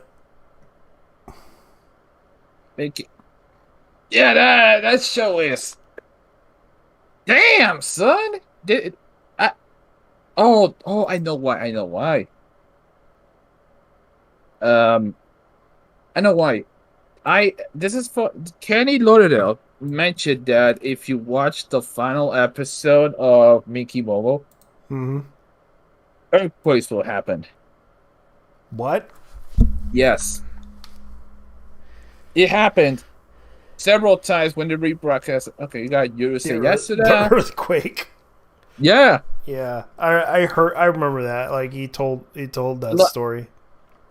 Yeah, that show is. Damn, son. I know why. I know why. This is for Kenny Lauderdale mentioned that if you watch the final episode of Mickey Momo, earthquakes will happen. What? Yes. It happened several times when the rebroadcast. Okay, you got you to say yes to that. The earthquake. Yeah. Yeah, I remember that. Like he told that story.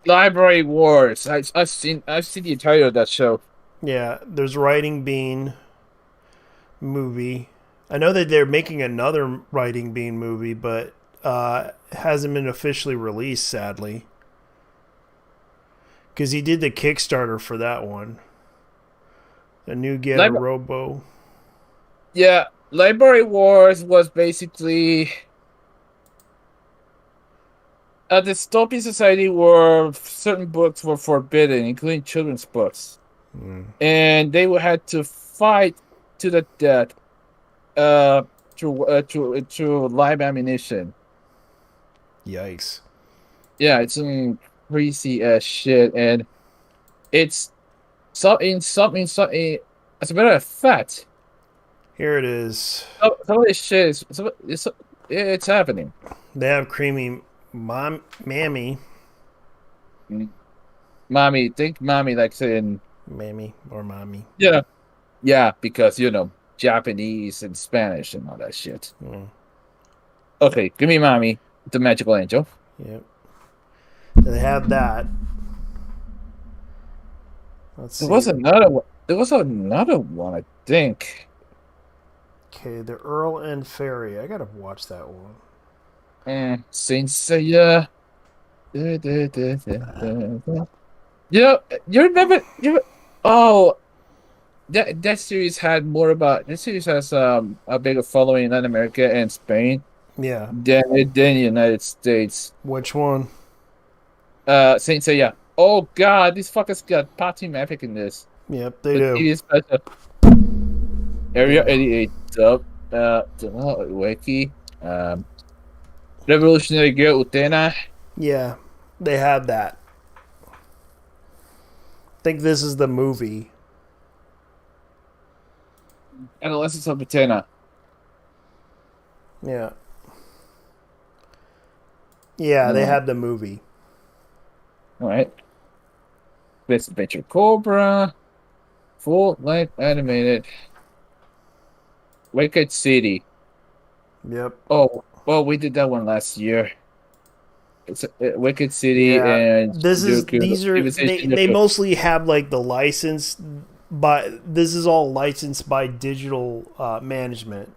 Library Wars. I've seen the entirety of that show. Yeah, there's Writing Bean movie. I know that they're making another Writing Bean movie, but it hasn't been officially released, sadly. Because he did the Kickstarter for that one. The new Get Robo. Yeah, Library Wars was basically a dystopian society where certain books were forbidden, including children's books. And they had to fight to the death through live ammunition. Yikes. Yeah, it's crazy as shit, and it's something. As a matter of fact, here it is. Some of this shit it's happening. They have creamy mammy. Mommy, think mommy like saying mammy or mommy. Yeah, because Japanese and Spanish and all that shit. Okay, give me mommy, the magical angel. Yep. They have that. Let's see. There was another one, I think. Okay, the Earl and Fairy. I gotta watch that one. Saint Seiya. You remember? That series had more about. That series has a bigger following in Latin America and Spain. Yeah. Than the United States. Which one? Saint Seiya. Oh God, these fuckers got Party Epic in this. Yep, they do. Area 88 dub. Wiki. Revolutionary Girl Utena. Yeah, they have that. I think this is the movie. Adolescence of Utena. Yeah. Yeah, they have the movie. All right. Best Adventure Cobra. Full length animated. Wicked City. Yep. Oh, well, we did that one last year. It's Wicked City and they mostly have like the license, but this is all licensed by Digital Management.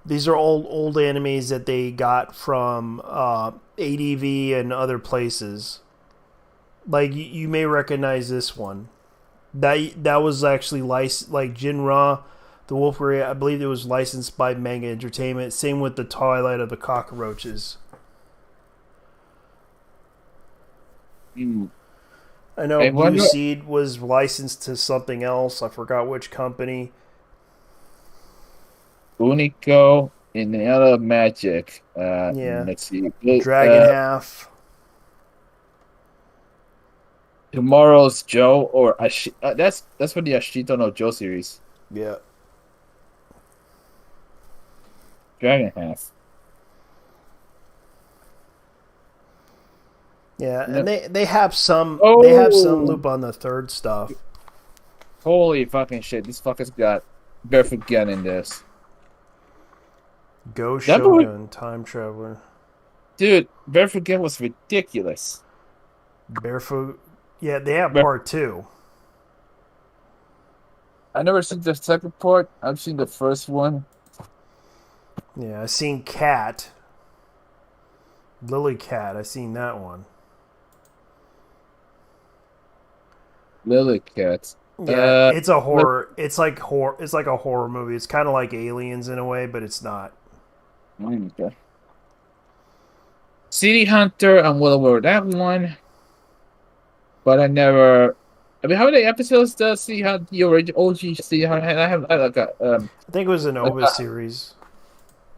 These are old animes that they got from ADV and other places. Like you may recognize this one. That was actually licensed, like Jinra, the Wolfberry. I believe it was licensed by Manga Entertainment. Same with the Twilight of the Cockroaches. I know Blue Seed was licensed to something else. I forgot which company. Unico in the other Magic. Let's see. Dragon Half. Tomorrow's Joe or that's for the Ashito no Joe series. Yeah. Dragon Half. Yeah, and they have some loop on the third stuff. Holy fucking shit! These fuckers got Barefoot Gun in this. Go Shogun, Time Traveler. Dude, Barefoot Gun was ridiculous. Barefoot. Yeah, they have part 2. I never seen the second part. I've seen the first one. Yeah, I've seen Cat. Lily Cat. I've seen that one. Lily Cat. Yeah, it's a horror. It's like horror. It's like a horror movie. It's kind of like Aliens in a way, but it's not. Okay. City Hunter. I'm well aware of that one. But I never. I mean, how many episodes does City Hunter, the original OG City Hunter? I think it was an OVA series.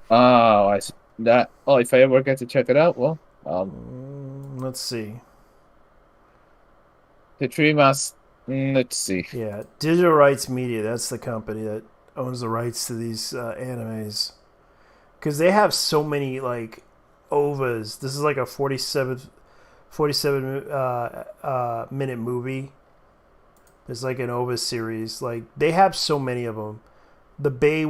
Oh, I see that. Oh, if I ever get to check it out, well, let's see. The Tree Must. Let's see. Yeah, Digital Rights Media. That's the company that owns the rights to these animes. Because they have so many like OVAs. This is like a 47 minute movie. It's like an OVA series. Like they have so many of them. The Bay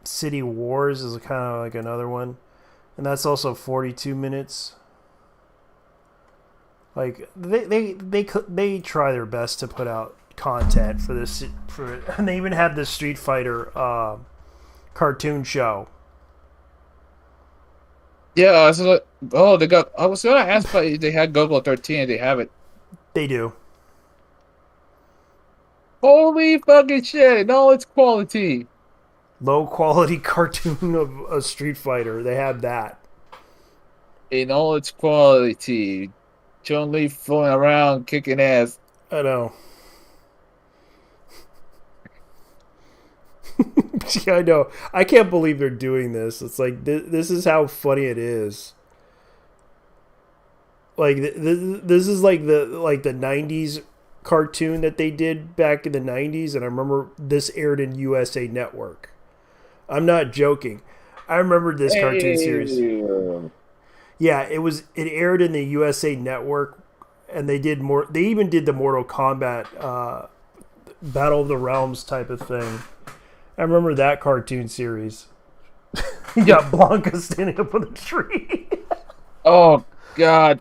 City Wars is kind of like another one, and that's also 42 minutes. Like they try their best to put out content for this. And they even had the Street Fighter cartoon show. Yeah, they got. I was gonna ask, but they had Google 13, and they have it. They do. Holy fucking shit! In all its quality. Low quality cartoon of a Street Fighter. They have that. In all its quality, Chun-Li flying around kicking ass. I know. Yeah, I know. I can't believe they're doing this. It's like this is how funny it is. Like this is like the 90s cartoon that they did back in the 90s, and I remember this aired in USA Network. I'm not joking. I remember this cartoon series. Yeah, it aired in the USA Network, and they even did the Mortal Kombat Battle of the Realms type of thing. I remember that cartoon series. You got Blanca standing up on a tree. Oh God.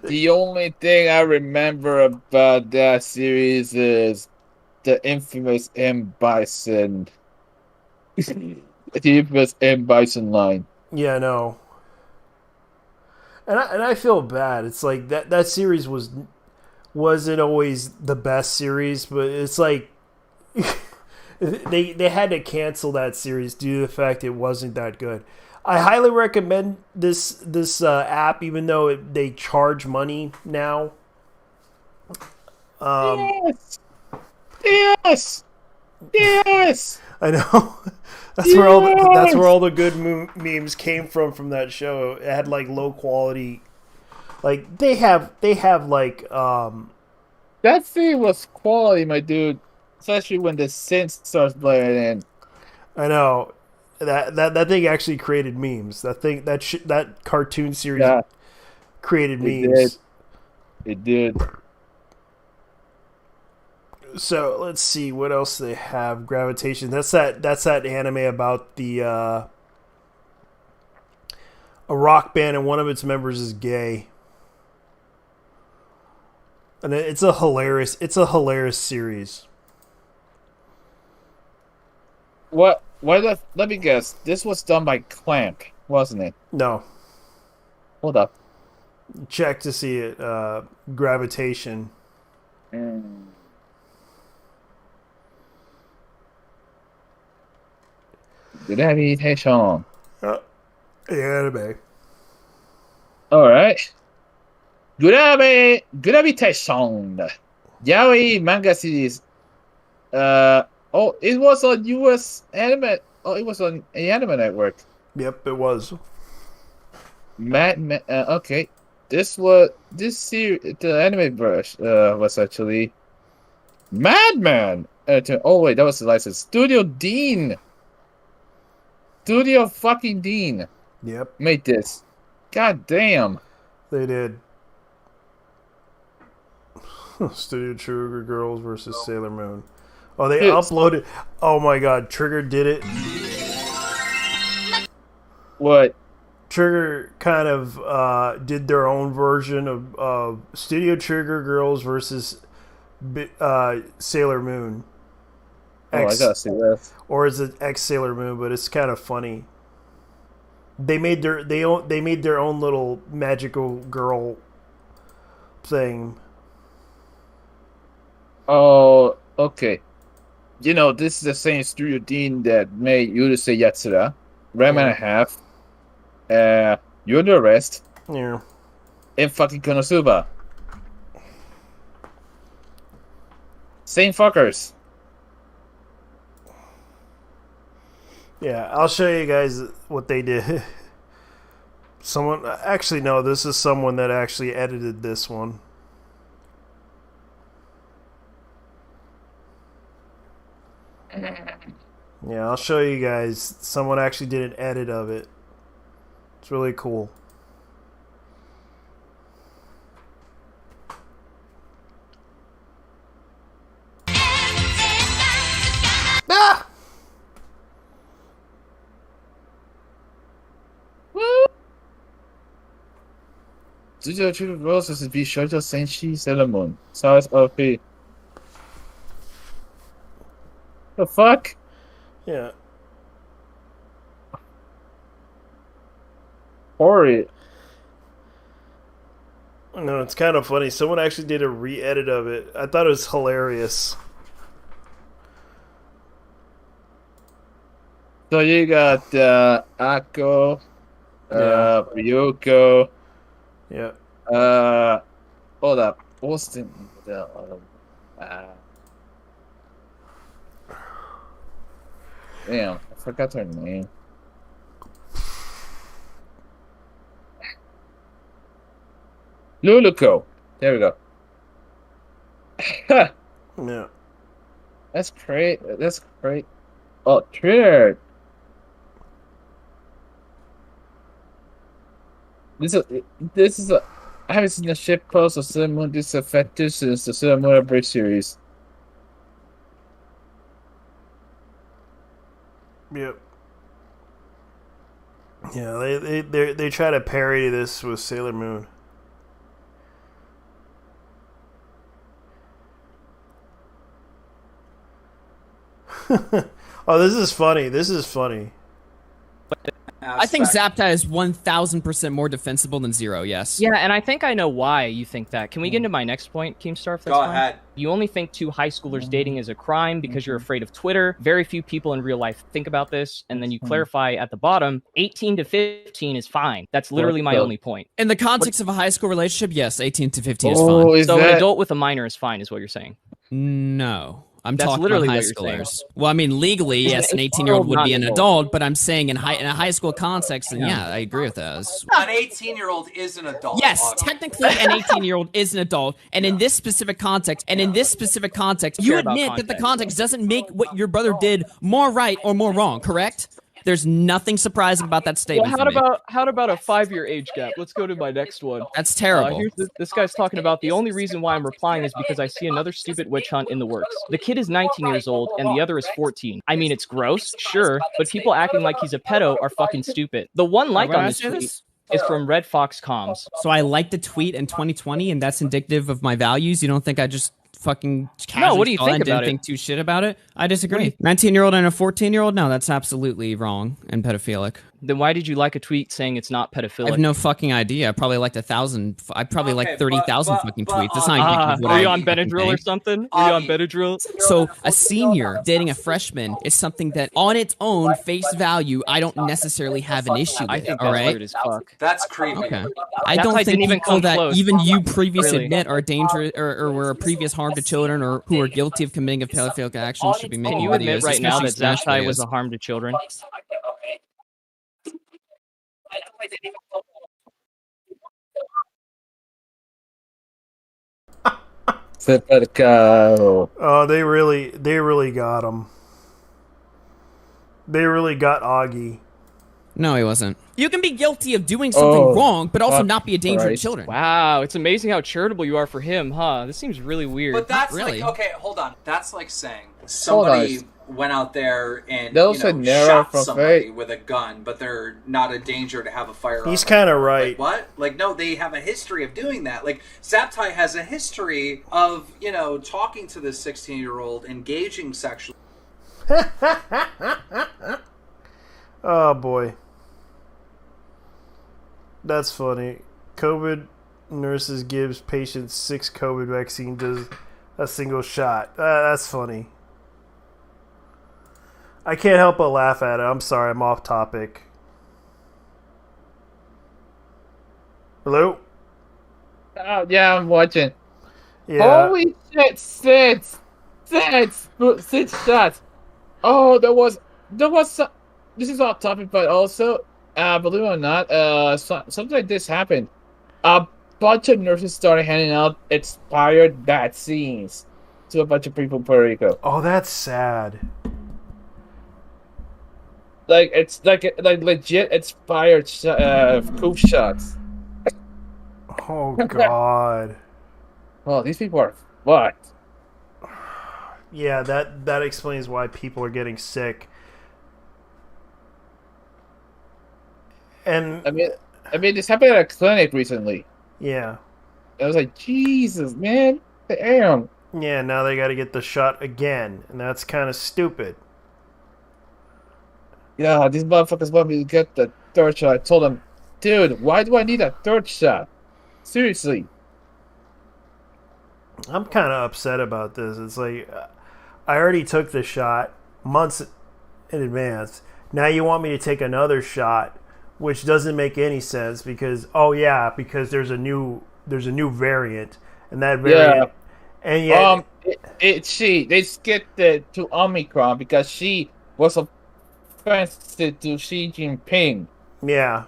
The only thing I remember about that series is the infamous M. Bison. The infamous M. Bison line. Yeah, I know. And I feel bad. It's like that series wasn't always the best series, but it's like they had to cancel that series due to the fact it wasn't that good. I highly recommend this app, even though they charge money now. Yes. I know. That's where all the good memes came from that show. It had like low quality. Like they have like that thing was quality, my dude. Especially when the synth starts playing in. I know. That thing actually created memes. That cartoon series created memes. It did. So let's see what else they have. Gravitation. That's that anime about the a rock band and one of its members is gay. And it's a hilarious series. What? Let me guess. This was done by Clamp, wasn't it? No. Hold up. Check to see it. Gravitation. Gravitation. The anime. Alright. Gravitation. Yaoi manga series. Oh, it was on US Anime. Oh, it was on Anime Network. Yep, it was. Okay. This series, the anime version was actually Madman. Oh wait, that was the license. Studio Dean. Studio fucking Dean. Yep. Made this. God damn. They did. Studio Trigger Girls versus Sailor Moon. Oh, they uploaded. Oh my God, Trigger did it. What? Trigger kind of did their own version of Studio Trigger Girls versus Sailor Moon. I gotta see this. Or is it X Sailor Moon? But it's kind of funny. They made their own little magical girl thing. Oh, okay. You know, this is the same Studio Dean that made Urusei Yatsura, Ram and a Half, You're the Rest, and fucking Konosuba. Same fuckers. Yeah, I'll show you guys what they did. This is someone that actually edited this one. Yeah, I'll show you guys. Someone actually did an edit of it. It's really cool. Ah! Studio Trigger Girls is Bishoujo Senshi Sailor Moon. Size of the fuck? Yeah. Hori. No, it's kind of funny. Someone actually did a re-edit of it. I thought it was hilarious. So you got Akko, Ryuko. Yeah. Hold up. Austin. Damn, I forgot her name. Luluco. There we go. Yeah. That's great. That's great. Oh, Trinidad. This is a. I haven't seen a ship post of Sailor Moon this effective since the Sailor Moon Break series. Yep. Yeah, they try to parody this with Sailor Moon. Oh, this is funny. This is funny. I think Zaptai is 1,000% more defensible than Zero, yes. Yeah, and I think I know why you think that. Can we get into my next point, Keemstar, if that's Go fine? ahead. You only think two high schoolers dating is a crime because you're afraid of Twitter. Very few people in real life think about this. And then you clarify at the bottom, 18 to 15 is fine. That's literally my only point. In the context of a high school relationship, yes, 18 to 15 is fine. So an adult with a minor is fine, is what you're saying? No. I'm That's talking literally about high what you're schoolers. saying. Well, I mean, legally, yes, an 18-year-old would be an not adult, but I'm saying in a high school context, then yeah, I agree with that. An 18-year-old is an adult. Yes, technically an 18-year-old is an adult, and in this specific context, you admit that the context doesn't make what your brother did more right or more wrong, correct? There's nothing surprising about that statement. Well, how about a 5-year age gap? Let's go to my next one. That's terrible. This guy's talking about the only reason why I'm replying is because I see another stupid witch hunt in the works. The kid is 19 years old and the other is 14. I mean, it's gross, sure, but people acting like he's a pedo are fucking stupid. The one like on this tweet is from Red Fox Comms. So I liked the tweet in 2020, and that's indicative of my values. You don't think I just fucking casually what do you saw think and about didn't it? think too shit about it? I disagree. 19-year-old and a 14-year-old? No, that's absolutely wrong and pedophilic. Then why did you like a tweet saying it's not pedophilic? I have no fucking idea. I probably liked 1,000. I probably like 30,000 fucking tweets. That's not indicative of what Are I you on fucking Benadryl or think. something? Are you on Benadryl? So a senior dating a freshman is something that, on its own face value, I don't necessarily have an issue with. I think all that's right? weird as fuck. That's creepy. Okay. I That don't fight think didn't even people come that close. even you previously Really. admit are dangerous or were a previous harm to children or who are guilty of committing a pedophilic action should be making Can you videos. admit right now that especially Smash Zaptai was videos. a harm to children? Oh, they really got him. They really got Augie. No, he wasn't. You can be guilty of doing something wrong, but also not be a danger to Christ. children. Wow, it's amazing how charitable you are for him, huh? This seems really weird. But that's really. like, okay, hold on. That's like saying somebody went out there and shot somebody with a gun, but they're not a danger to have a firearm. He's kind of right. Like, what? Like, no, they have a history of doing that. Like, Zaptai has a history of, talking to this 16-year-old, engaging sexually. Oh boy, that's funny. COVID nurses gives patients 6 COVID vaccines as a single shot. That's funny. I can't help but laugh at it. I'm sorry, I'm off topic. Hello? Yeah, I'm watching. Yeah. Holy shit, 6 shots. Oh, there was some, this is off topic, but also, believe it or not, something like this happened. A bunch of nurses started handing out expired vaccines to a bunch of people in Puerto Rico. Oh, that's sad. Like, it's like legit expired proof shots. Oh God. Oh, these people are fucked. Yeah, that explains why people are getting sick. And I mean, this happened at a clinic recently. yeah. I was like, Jesus, man, damn. Yeah, now they got to get the shot again, and that's kind of stupid. Yeah, these motherfuckers want me to get the 3rd shot. I told them, dude, why do I need a 3rd shot? Seriously. I'm kind of upset about this. It's like, I already took the shot months in advance. Now you want me to take another shot, which doesn't make any sense because there's a new variant, and that variant, and yet they skipped it to Omicron because she was offensive to Xi Jinping. yeah,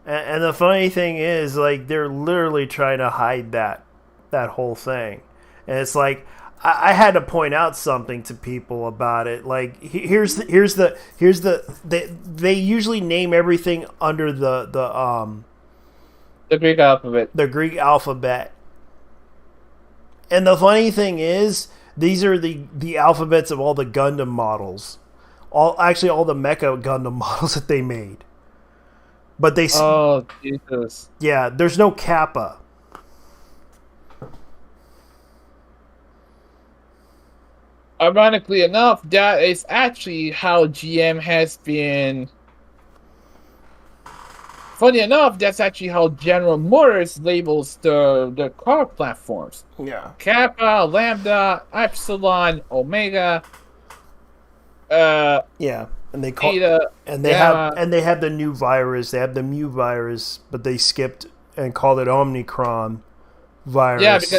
And the funny thing is, like, they're literally trying to hide that whole thing. And it's like, I had to point out something to people about it. Like, here's the they usually name everything under the Greek alphabet. The Greek alphabet. And the funny thing is, these are the alphabets of all the Gundam models. All the Mecha Gundam models that they made. But they... Oh, Jesus. Yeah, there's no Kappa. Ironically enough, that is actually how GM has been... Funny enough, that's actually how General Motors labels the car platforms. Yeah. Kappa, Lambda, Epsilon, Omega... yeah, and they call Eta, they have the new virus. They have the Mu virus, but they skipped and called it Omicron virus.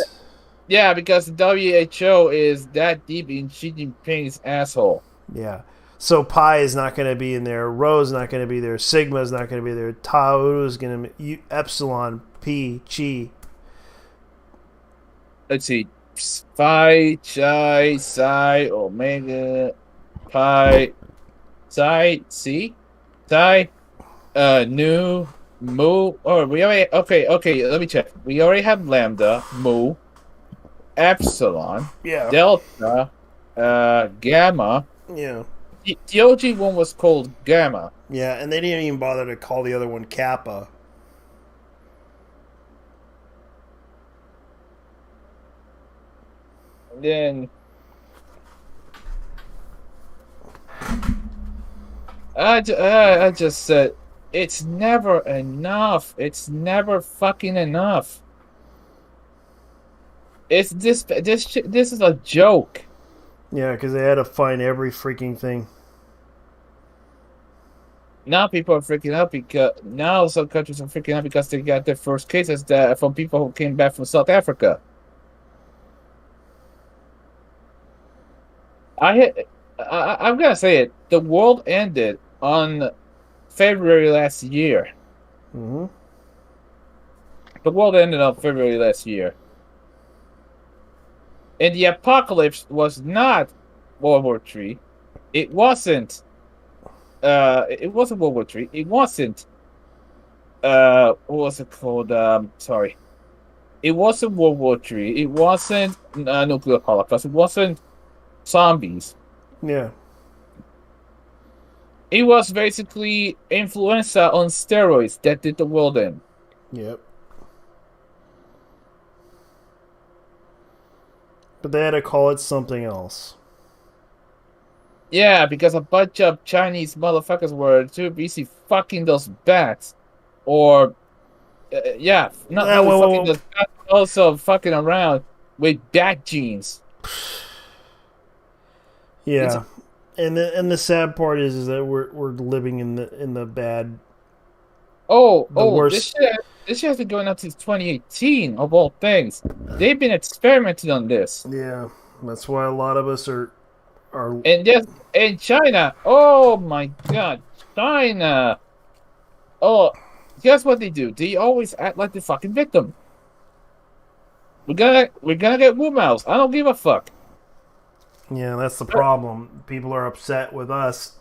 Because the WHO is that deep in Xi Jinping's asshole. Yeah. So Pi is not going to be in there. Rho is not going to be there. Sigma is not going to be there. Tau is going to be Epsilon, P, Chi. Let's see. Phi, Chi, Psi, Omega, Pi, Psi, C, Psi, Nu, Mu. Oh, we already. Okay. Let me check. We already have Lambda, Mu, Epsilon, Delta, Gamma. Yeah. The OG one was called Gamma. Yeah, and they didn't even bother to call the other one Kappa. And then I just said it's never enough. It's never fucking enough. It's this is a joke. Yeah, because they had to find every freaking thing. Now people are freaking out because now some countries are freaking out because they got their first cases from people who came back from South Africa. I'm gonna say it. The world ended on February last year. Mm-hmm. The world ended on February last year. And the apocalypse was not World War III. It wasn't. It wasn't World War III. It wasn't. What was it called? Sorry. It wasn't World War III. It wasn't nuclear holocaust. It wasn't zombies. Yeah. It was basically influenza on steroids that did the world in. Yep. But they had to call it something else. Yeah, because a bunch of Chinese motherfuckers were too busy fucking those bats. Or, fucking those bats, also fucking around with bat genes. Yeah. And the sad part is that we're living in the bad. Worst. This shit has been going up since 2018, of all things. They've been experimenting on this. Yeah, that's why a lot of us are. And China. Oh my God, China. Oh, guess what they do? They always act like the fucking victim. We're gonna get Wu Maos. I don't give a fuck. Yeah, that's the problem. People are upset with us.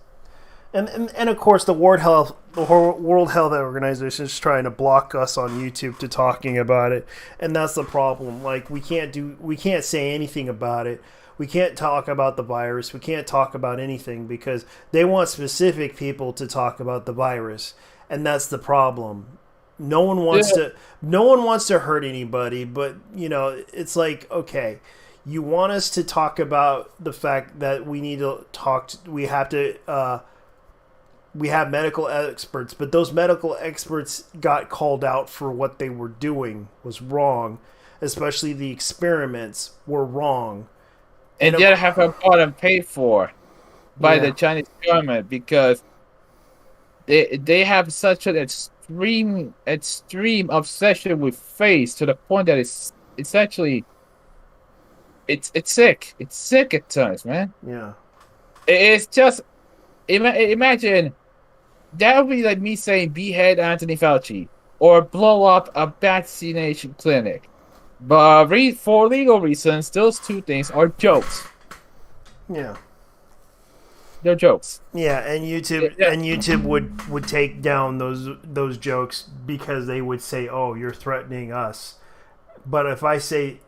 And of course the World Health Organization is trying to block us on YouTube to talking about it, and that's the problem. Like we can't say anything about it. We can't talk about the virus. We can't talk about anything because they want specific people to talk about the virus, and that's the problem. No one wants to hurt anybody, but it's like, okay, you want us to talk about the fact that we need to talk. We have medical experts, but those medical experts got called out for what they were doing was wrong, especially the experiments were wrong. And yet have been bought and paid for by the Chinese government because they have such an extreme obsession with face to the point that it's actually it's sick. It's sick at times, man. Yeah. It's just imagine That would be like me saying behead Anthony Fauci or blow up a vaccination clinic. But for legal reasons, those two things are jokes. Yeah. They're jokes. Yeah, and YouTube would take down those jokes because they would say, "Oh, you're threatening us." But if I say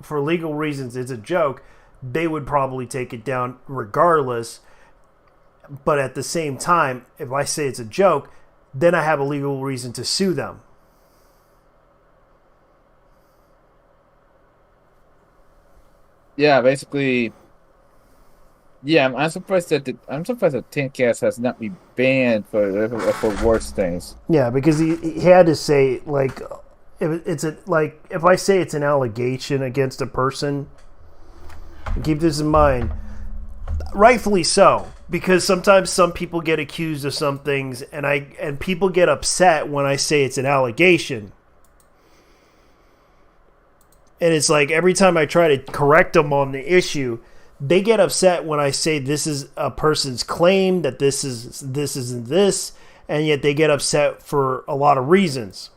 for legal reasons it's a joke, they would probably take it down regardless. But at the same time, if I say it's a joke, then I have a legal reason to sue them. Yeah, basically. Yeah, I'm surprised that Timcast has not been banned for worse things. Yeah, because he had to say like if I say it's an allegation against a person, keep this in mind. Rightfully so, because sometimes some people get accused of some things, and people get upset when I say it's an allegation. And it's like every time I try to correct them on the issue, they get upset when I say this is a person's claim, that this isn't this, and yet they get upset for a lot of reasons.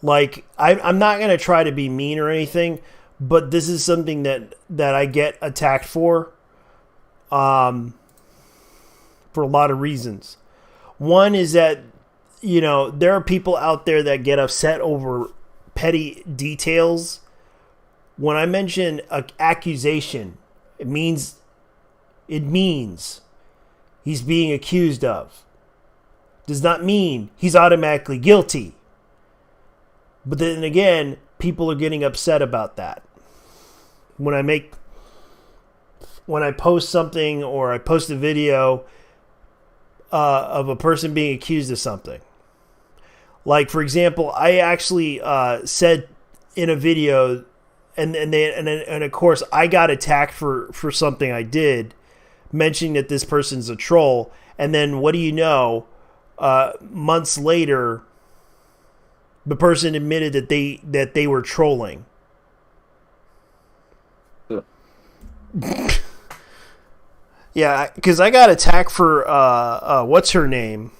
Like, I'm not going to try to be mean or anything, but this is something that I get attacked for a lot of reasons. One is that, there are people out there that get upset over petty details. When I mention an accusation, it means he's being accused of. Does not mean he's automatically guilty. But then again, people are getting upset about that. When I post something or I post a video of a person being accused of something. Like, for example, I actually said in a video, and of course I got attacked for something I did, mentioning that this person's a troll, and then what do you know? Months later, the person admitted that they were trolling. Yeah, because I got attacked for what's her name?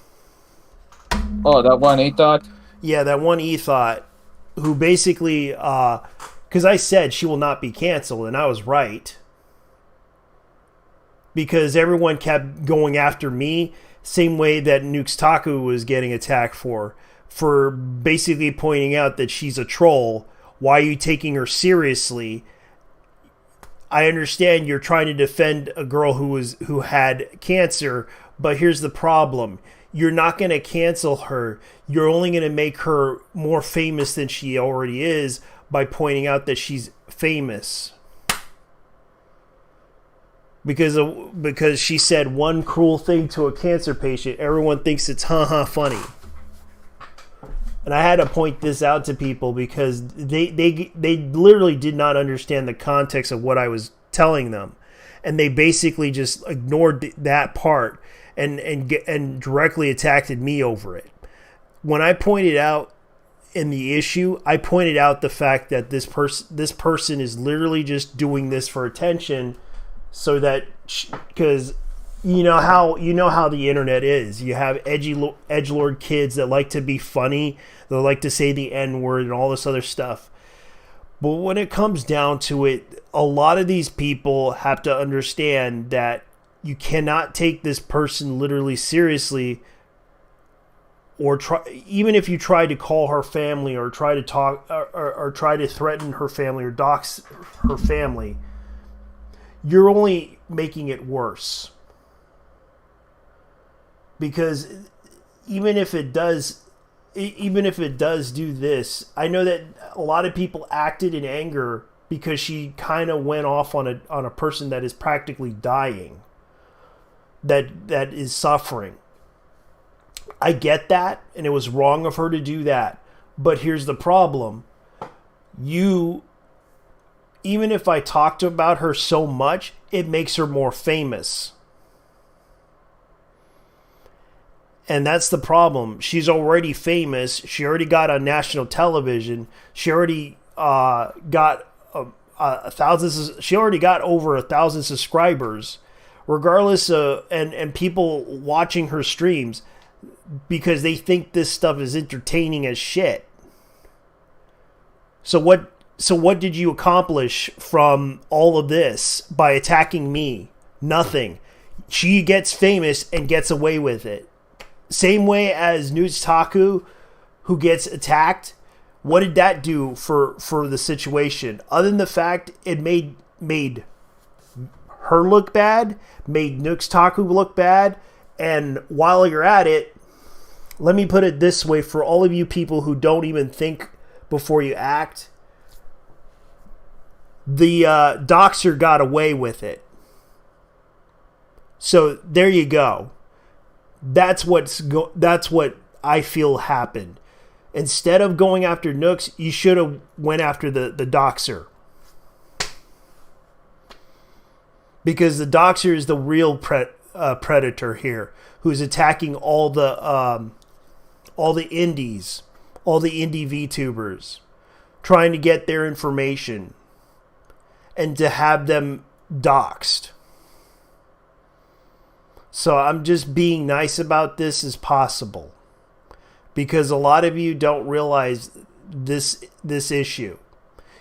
Oh, that one E-Thought? Yeah, that one E-Thought, who basically, because I said she will not be canceled, and I was right. Because everyone kept going after me, same way that Nukes Taku was getting attacked for basically pointing out that she's a troll. Why are you taking her seriously? I understand you're trying to defend a girl who had cancer, but here's the problem. You're not going to cancel her. You're only going to make her more famous than she already is by pointing out that she's famous. Because she said one cruel thing to a cancer patient, everyone thinks it's funny. And I had to point this out to people because they literally did not understand the context of what I was telling them. And they basically just ignored that part and directly attacked me over it. When I pointed out in the issue, I pointed out the fact that this person is literally just doing this for attention, so that because you know how the internet is. You have edgelord kids that like to be funny, that like to say the N-word and all this other stuff. But when it comes down to it, a lot of these people have to understand that you cannot take this person literally seriously, or even if you try to call her family or try to talk or try to threaten her family or dox her family, you're only making it worse. Because even if it does do this, I know that a lot of people acted in anger because she kind of went off on a person that is practically dying, that is suffering. I get that, and it was wrong of her to do that. But here's the problem. Even if I talked about her so much, it makes her more famous. And that's the problem. She's already famous. She already got on national television. She already got thousands. She already got over 1,000 subscribers. regardless of and people watching her streams because they think this stuff is entertaining as shit. So what did you accomplish from all of this by attacking me? Nothing. She gets famous and gets away with it. Same way as Nukes Taku, who gets attacked. What did that do for the situation? Other than the fact it made her look bad, made Nukes Taku look bad, and while you're at it, let me put it this way for all of you people who don't even think before you act. The doxer got away with it. So there you go. That's what I feel happened. Instead of going after Nukes, you should have went after the doxer. Because the doxer is the real predator here, who's attacking all the indies, all the indie VTubers, trying to get their information and to have them doxed. So I'm just being nice about this as possible, because a lot of you don't realize this issue.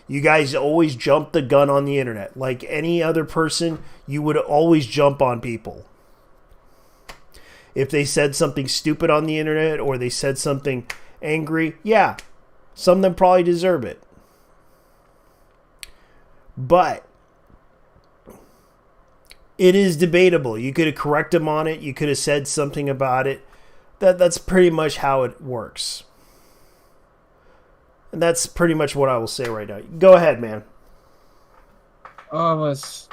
You guys always jump the gun on the internet. Like any other person, you would always jump on people. If they said something stupid on the internet or they said something angry, yeah, some of them probably deserve it. But it is debatable. You could have corrected them on it. You could have said something about it. That's pretty much how it works. And that's pretty much what I will say right now. Go ahead, man. I was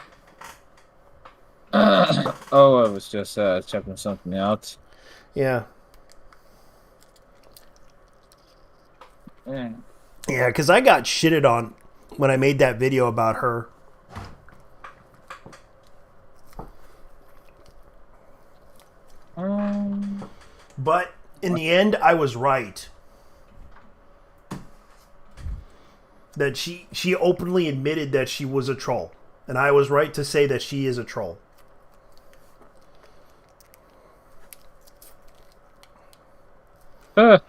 just checking something out. Yeah. Yeah, because I got shitted on when I made that video about her. But in the end, I was right. That she openly admitted that she was a troll. And I was right to say that she is a troll. Oh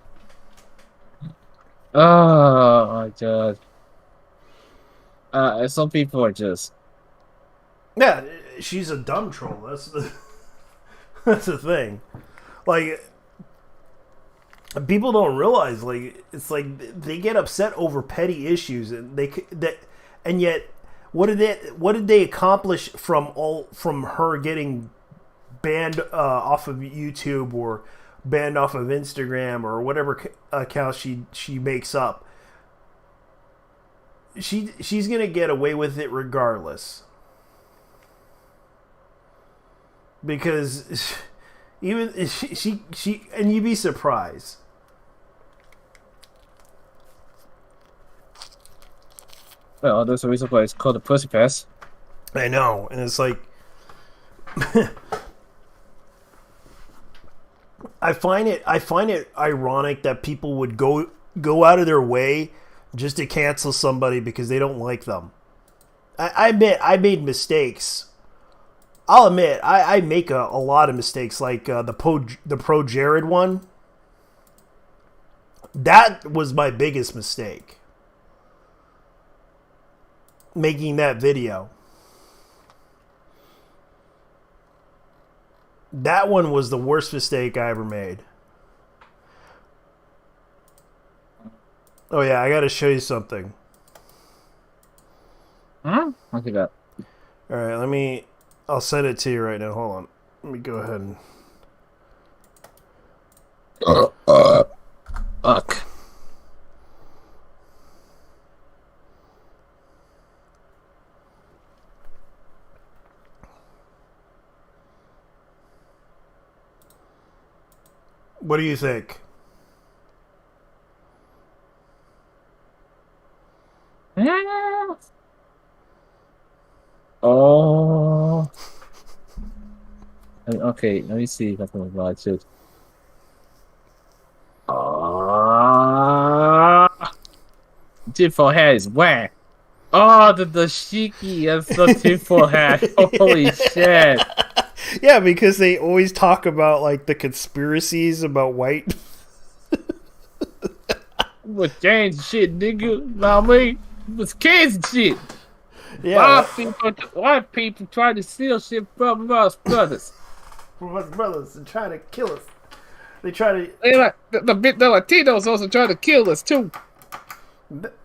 my god. Some people are just... Yeah, she's a dumb troll. That's the thing. Like, people don't realize, like, it's like they get upset over petty issues, and and yet what did they accomplish from her getting banned off of YouTube or banned off of Instagram or whatever account she makes up? She's gonna get away with it regardless, because even she and you'd be surprised. Well, there's a reason why it's called a pussy pass. I know, and it's like I find it ironic that people would go out of their way just to cancel somebody because they don't like them. I admit I made mistakes. I'll admit I make a lot of mistakes, like the Pro Jared one. That was my biggest mistake. Making that video. That one was the worst mistake I ever made. Oh yeah, I gotta show you something. Huh? Look at that. Alright, I'll send it to you right now. Hold on. Let me go ahead and... Fuck. What do you think? Oh. Okay, let me see if I can watch it. Tinfoil hat is whack. Oh, the dashiki, that's the tinfoil hat. Holy shit. Yeah, because they always talk about like the conspiracies about white. With gangs and shit, nigga. Know what I mean? With kids and shit. Yeah. White people try to steal shit from us brothers. From us brothers and try to kill us. They try to. The Latinos also try to kill us too.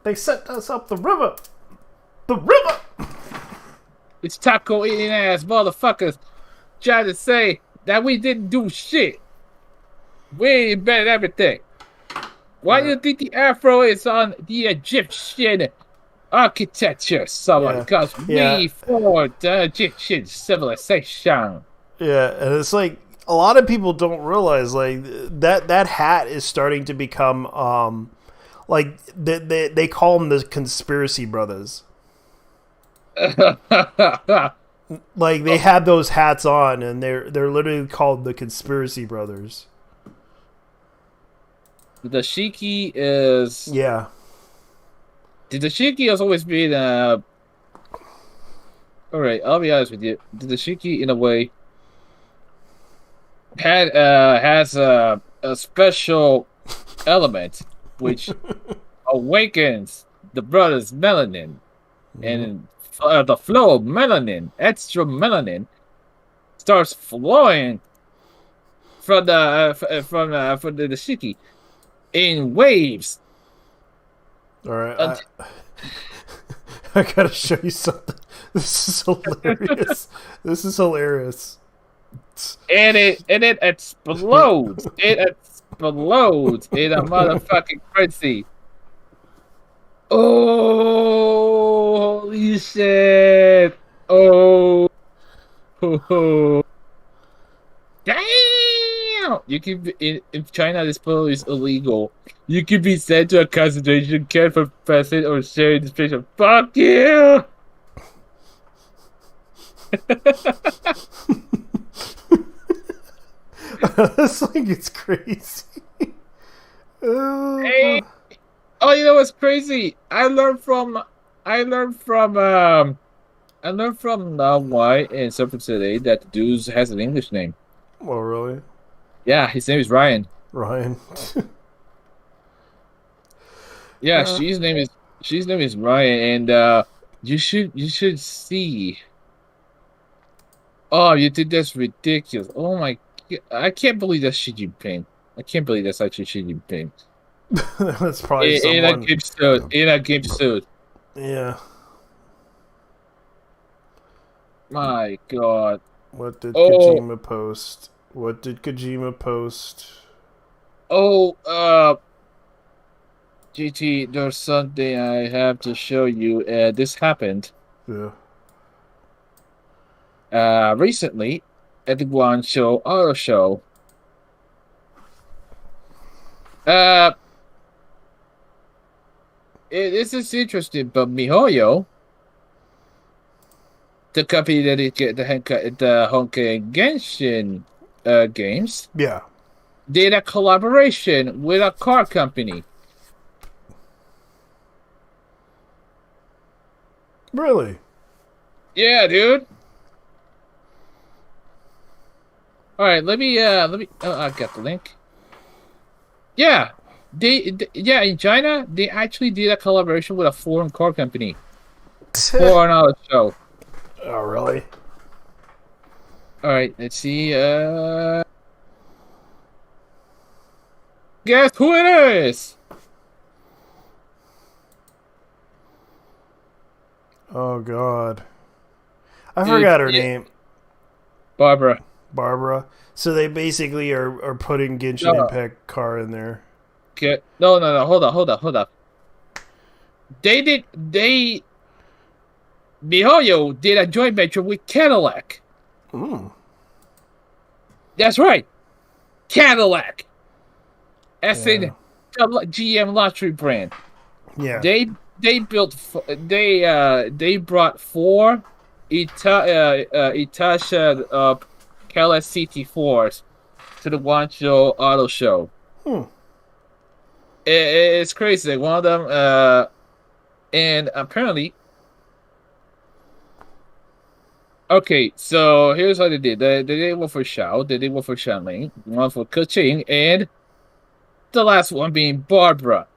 They sent us up the river. The river. It's taco eating ass motherfuckers trying to say that we didn't do shit. We invented everything. Why do you think the Afro is on the Egyptian architecture? Because we formed the Egyptian civilization. Yeah, and it's like a lot of people don't realize like that hat is starting to become like they call them the conspiracy brothers. Like they have those hats on, and they're literally called the conspiracy brothers. The dashiki is The dashiki has always been all right, I'll be honest with you. The dashiki in a way has a special element which awakens the brother's melanin, and the flow of melanin, extra melanin, starts flowing from the dashiki in waves. All right, I gotta show you something. This is hilarious. This is hilarious. And it explodes. It explodes in a motherfucking frenzy. Oh, holy shit! Oh, damn! You can be, in China, this photo is illegal. You can be sent to a concentration camp for present or sharing this picture. Fuck you! This thing is crazy. Hey. Oh, you know what's crazy? I learned from White in Surfer City that the dude has an English name. Oh, really? Yeah, his name is Ryan. Ryan. Yeah, she's name is Ryan, and you should see. Oh, you think that's ridiculous? Oh my god, I can't believe that's Xi Jinping. I can't believe that's actually Xi Jinping. That's probably in someone. In a game suit. Yeah. My god. What did Kojima post? What did Kojima post? Oh, GT, there's something I have to show you. This happened. Yeah. Recently at the Guangzhou Auto Show. This is interesting, but MiHoYo, the company that is the Honkai Genshin games, did a collaboration with a car company. Really? Yeah, dude. All right, let me. I got the link. Yeah, in China they actually did a collaboration with a foreign car company for another show. Oh, really? All right, let's see. Guess who it is? Oh God, I forgot her name. Barbara. So they basically are putting Genshin Impact car in there. Okay. No. Hold on. MiHoYo did a joint venture with Cadillac. That's right. Cadillac. As in the GM luxury brand. Yeah. They brought 4 Itasha Cadillac CT4s to the Guangzhou Auto Show. It's crazy. One of them, and apparently, Okay, so here's what they did. They did one for Xiao, they did one for Shanling, one for Keqing, and the last one being Barbara.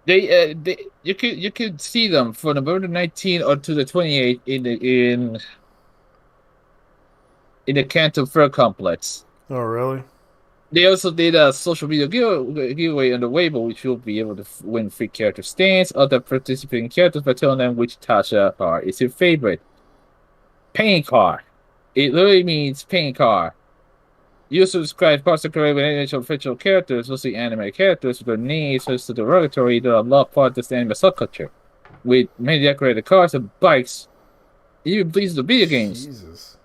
You could see them from November 19th or to the 28th in the Canton Fair Complex. Oh, really? They also did a social media giveaway on the Weibo, which you'll be able to win free character stands. Other participating characters by telling them which Tasha car is your favorite. Paint car. It literally means paint car. You also describe parts of career with NHL fictional characters, mostly anime characters, with their names so derogatory that unlock part of this anime subculture. With many decorated cars and bikes, even please the video games. Jesus.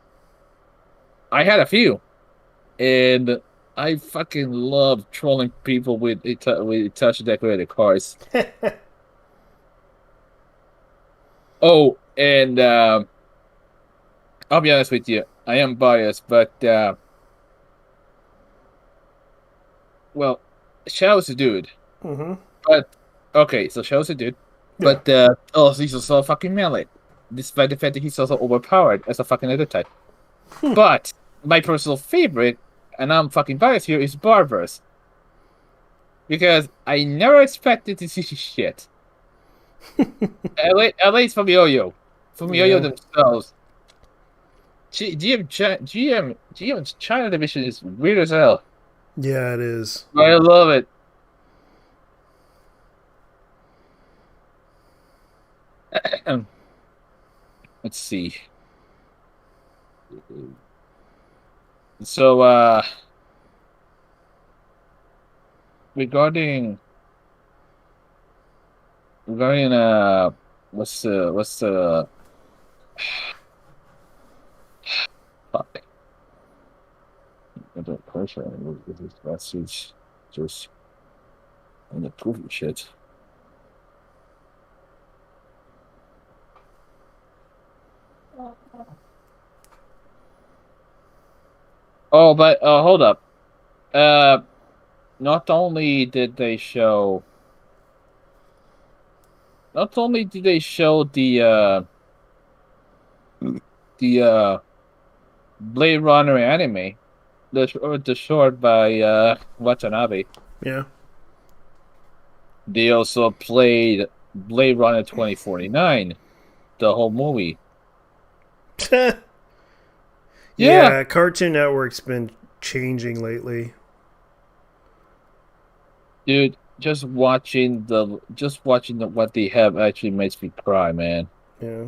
I had a few. And I fucking love trolling people with touch decorated cars. Oh, and I'll be honest with you, I am biased, but well, Xiao's a dude. Mm-hmm. But okay, so Xiao's a dude. Yeah. But he's also a fucking melee. Despite the fact that he's also overpowered as a fucking other type. But my personal favorite, and I'm fucking biased here, is Barbara's. Because I never expected to see shit. At least from Yo-Yo. From Yo-Yo themselves. GM's China division is weird as hell. Yeah, it is. I love it. Let's see. So, regarding what's the fuck? Under pressure with this message just on the goofy shit. Oh, but hold up. Not only did they show the Blade Runner anime, the short by Watanabe. Yeah. They also played Blade Runner 2049, the whole movie. Yeah, Cartoon Network's been changing lately. Dude, just watching what they have actually makes me cry, man. Yeah.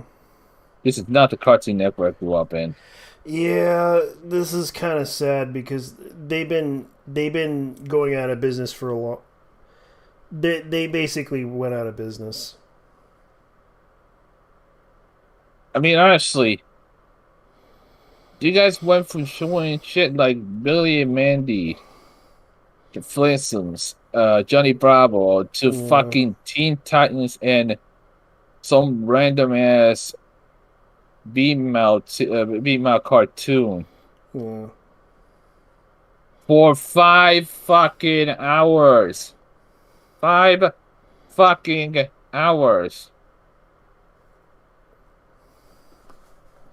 This is not the Cartoon Network I grew up in. Yeah, this is kind of sad because they've been going out of business for a long. They basically went out of business. I mean, honestly, you guys went from showing shit like Billy and Mandy, the Flintstones, Johnny Bravo, to fucking Teen Titans and some random ass Beam Out cartoon. Yeah. For 5 fucking hours. 5 fucking hours.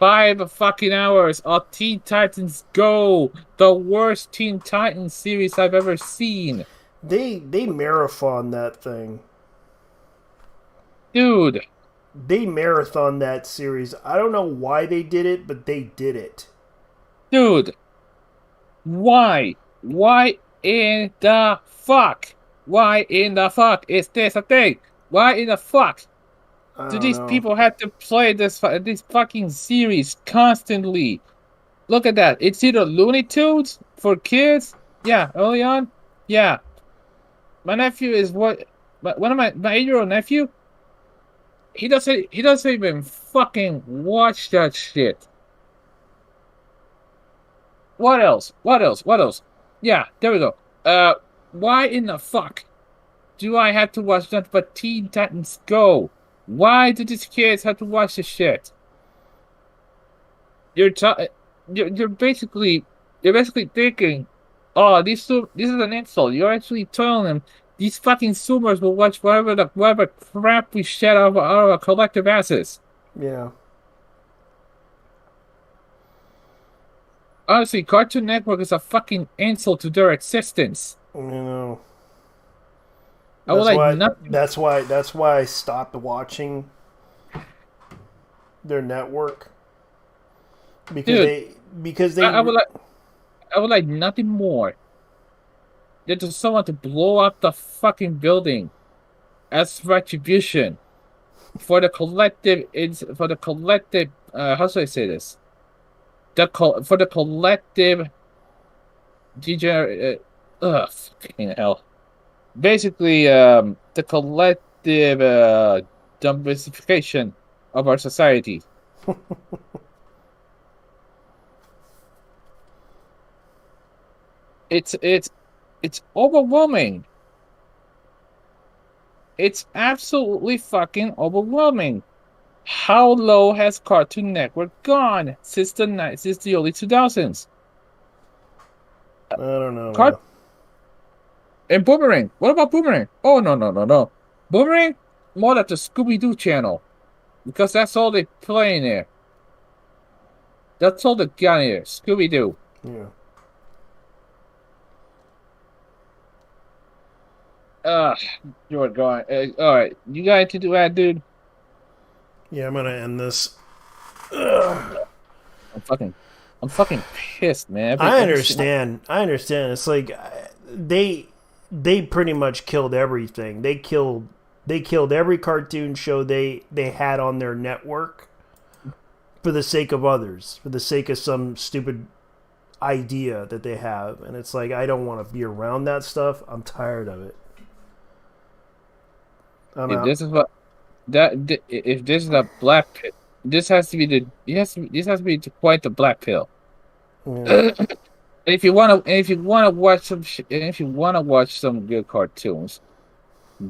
5 fucking hours of Teen Titans Go! The worst Teen Titans series I've ever seen. They marathon that thing. Dude. They marathon that series. I don't know why they did it, but they did it. Dude. Why? Why in the fuck? Why in the fuck is this a thing? Why in the fuck do these people have to play this fucking series constantly? Look at that. It's either Looney Tunes for kids. Yeah, early on. Yeah. My nephew is one of my 8-year-old nephew. He doesn't even fucking watch that shit. What else? Yeah, there we go. Why in the fuck do I have to watch that but Teen Titans Go? Why do these kids have to watch this shit? You're basically thinking, oh, this is an insult. You're actually telling them these fucking Zoomers will watch whatever crap we shed out of our collective asses. Yeah. Honestly, Cartoon Network is a fucking insult to their existence. You know. I would like nothing. That's why I stopped watching their network. Because they I would like nothing more than to someone to blow up the fucking building as retribution for the collective. How should I say this? For the collective fucking hell. Basically, the collective dumbification of our society. It's overwhelming. It's absolutely fucking overwhelming. How low has Cartoon Network gone since the early 2000s? I don't know. And Boomerang. What about Boomerang? Oh, no. Boomerang? More like the Scooby-Doo channel. Because that's all they play in there. That's all they got in there. Scooby-Doo. Yeah. You're going. Alright. You got anything to add, dude? Yeah, I'm gonna end this. I'm fucking pissed, man. I understand. It's like they pretty much killed everything. They killed every cartoon show they had on their network for the sake of others, for the sake of some stupid idea that they have. And it's like, I don't want to be around that stuff. I'm tired of it. If this is a black pill, this has to be quite the black pill. Yeah. If you want to watch some good cartoons,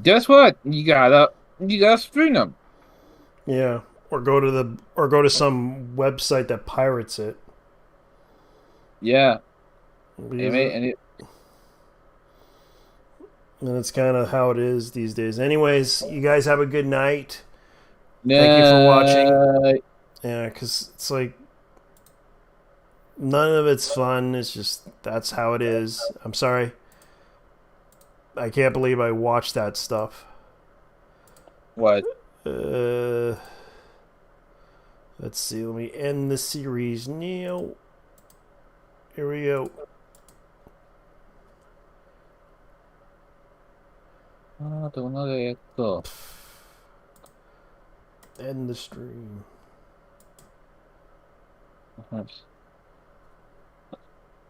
guess what? You gotta stream them. Yeah, or go to some website that pirates it. Yeah. And it's kind of how it is these days. Anyways, you guys have a good night. Thank you for watching. Yeah, because it's like none of it's fun. It's just that's how it is. I'm sorry. I can't believe I watched that stuff. What? Let's see. Let me end the series now. Here we go. End the stream.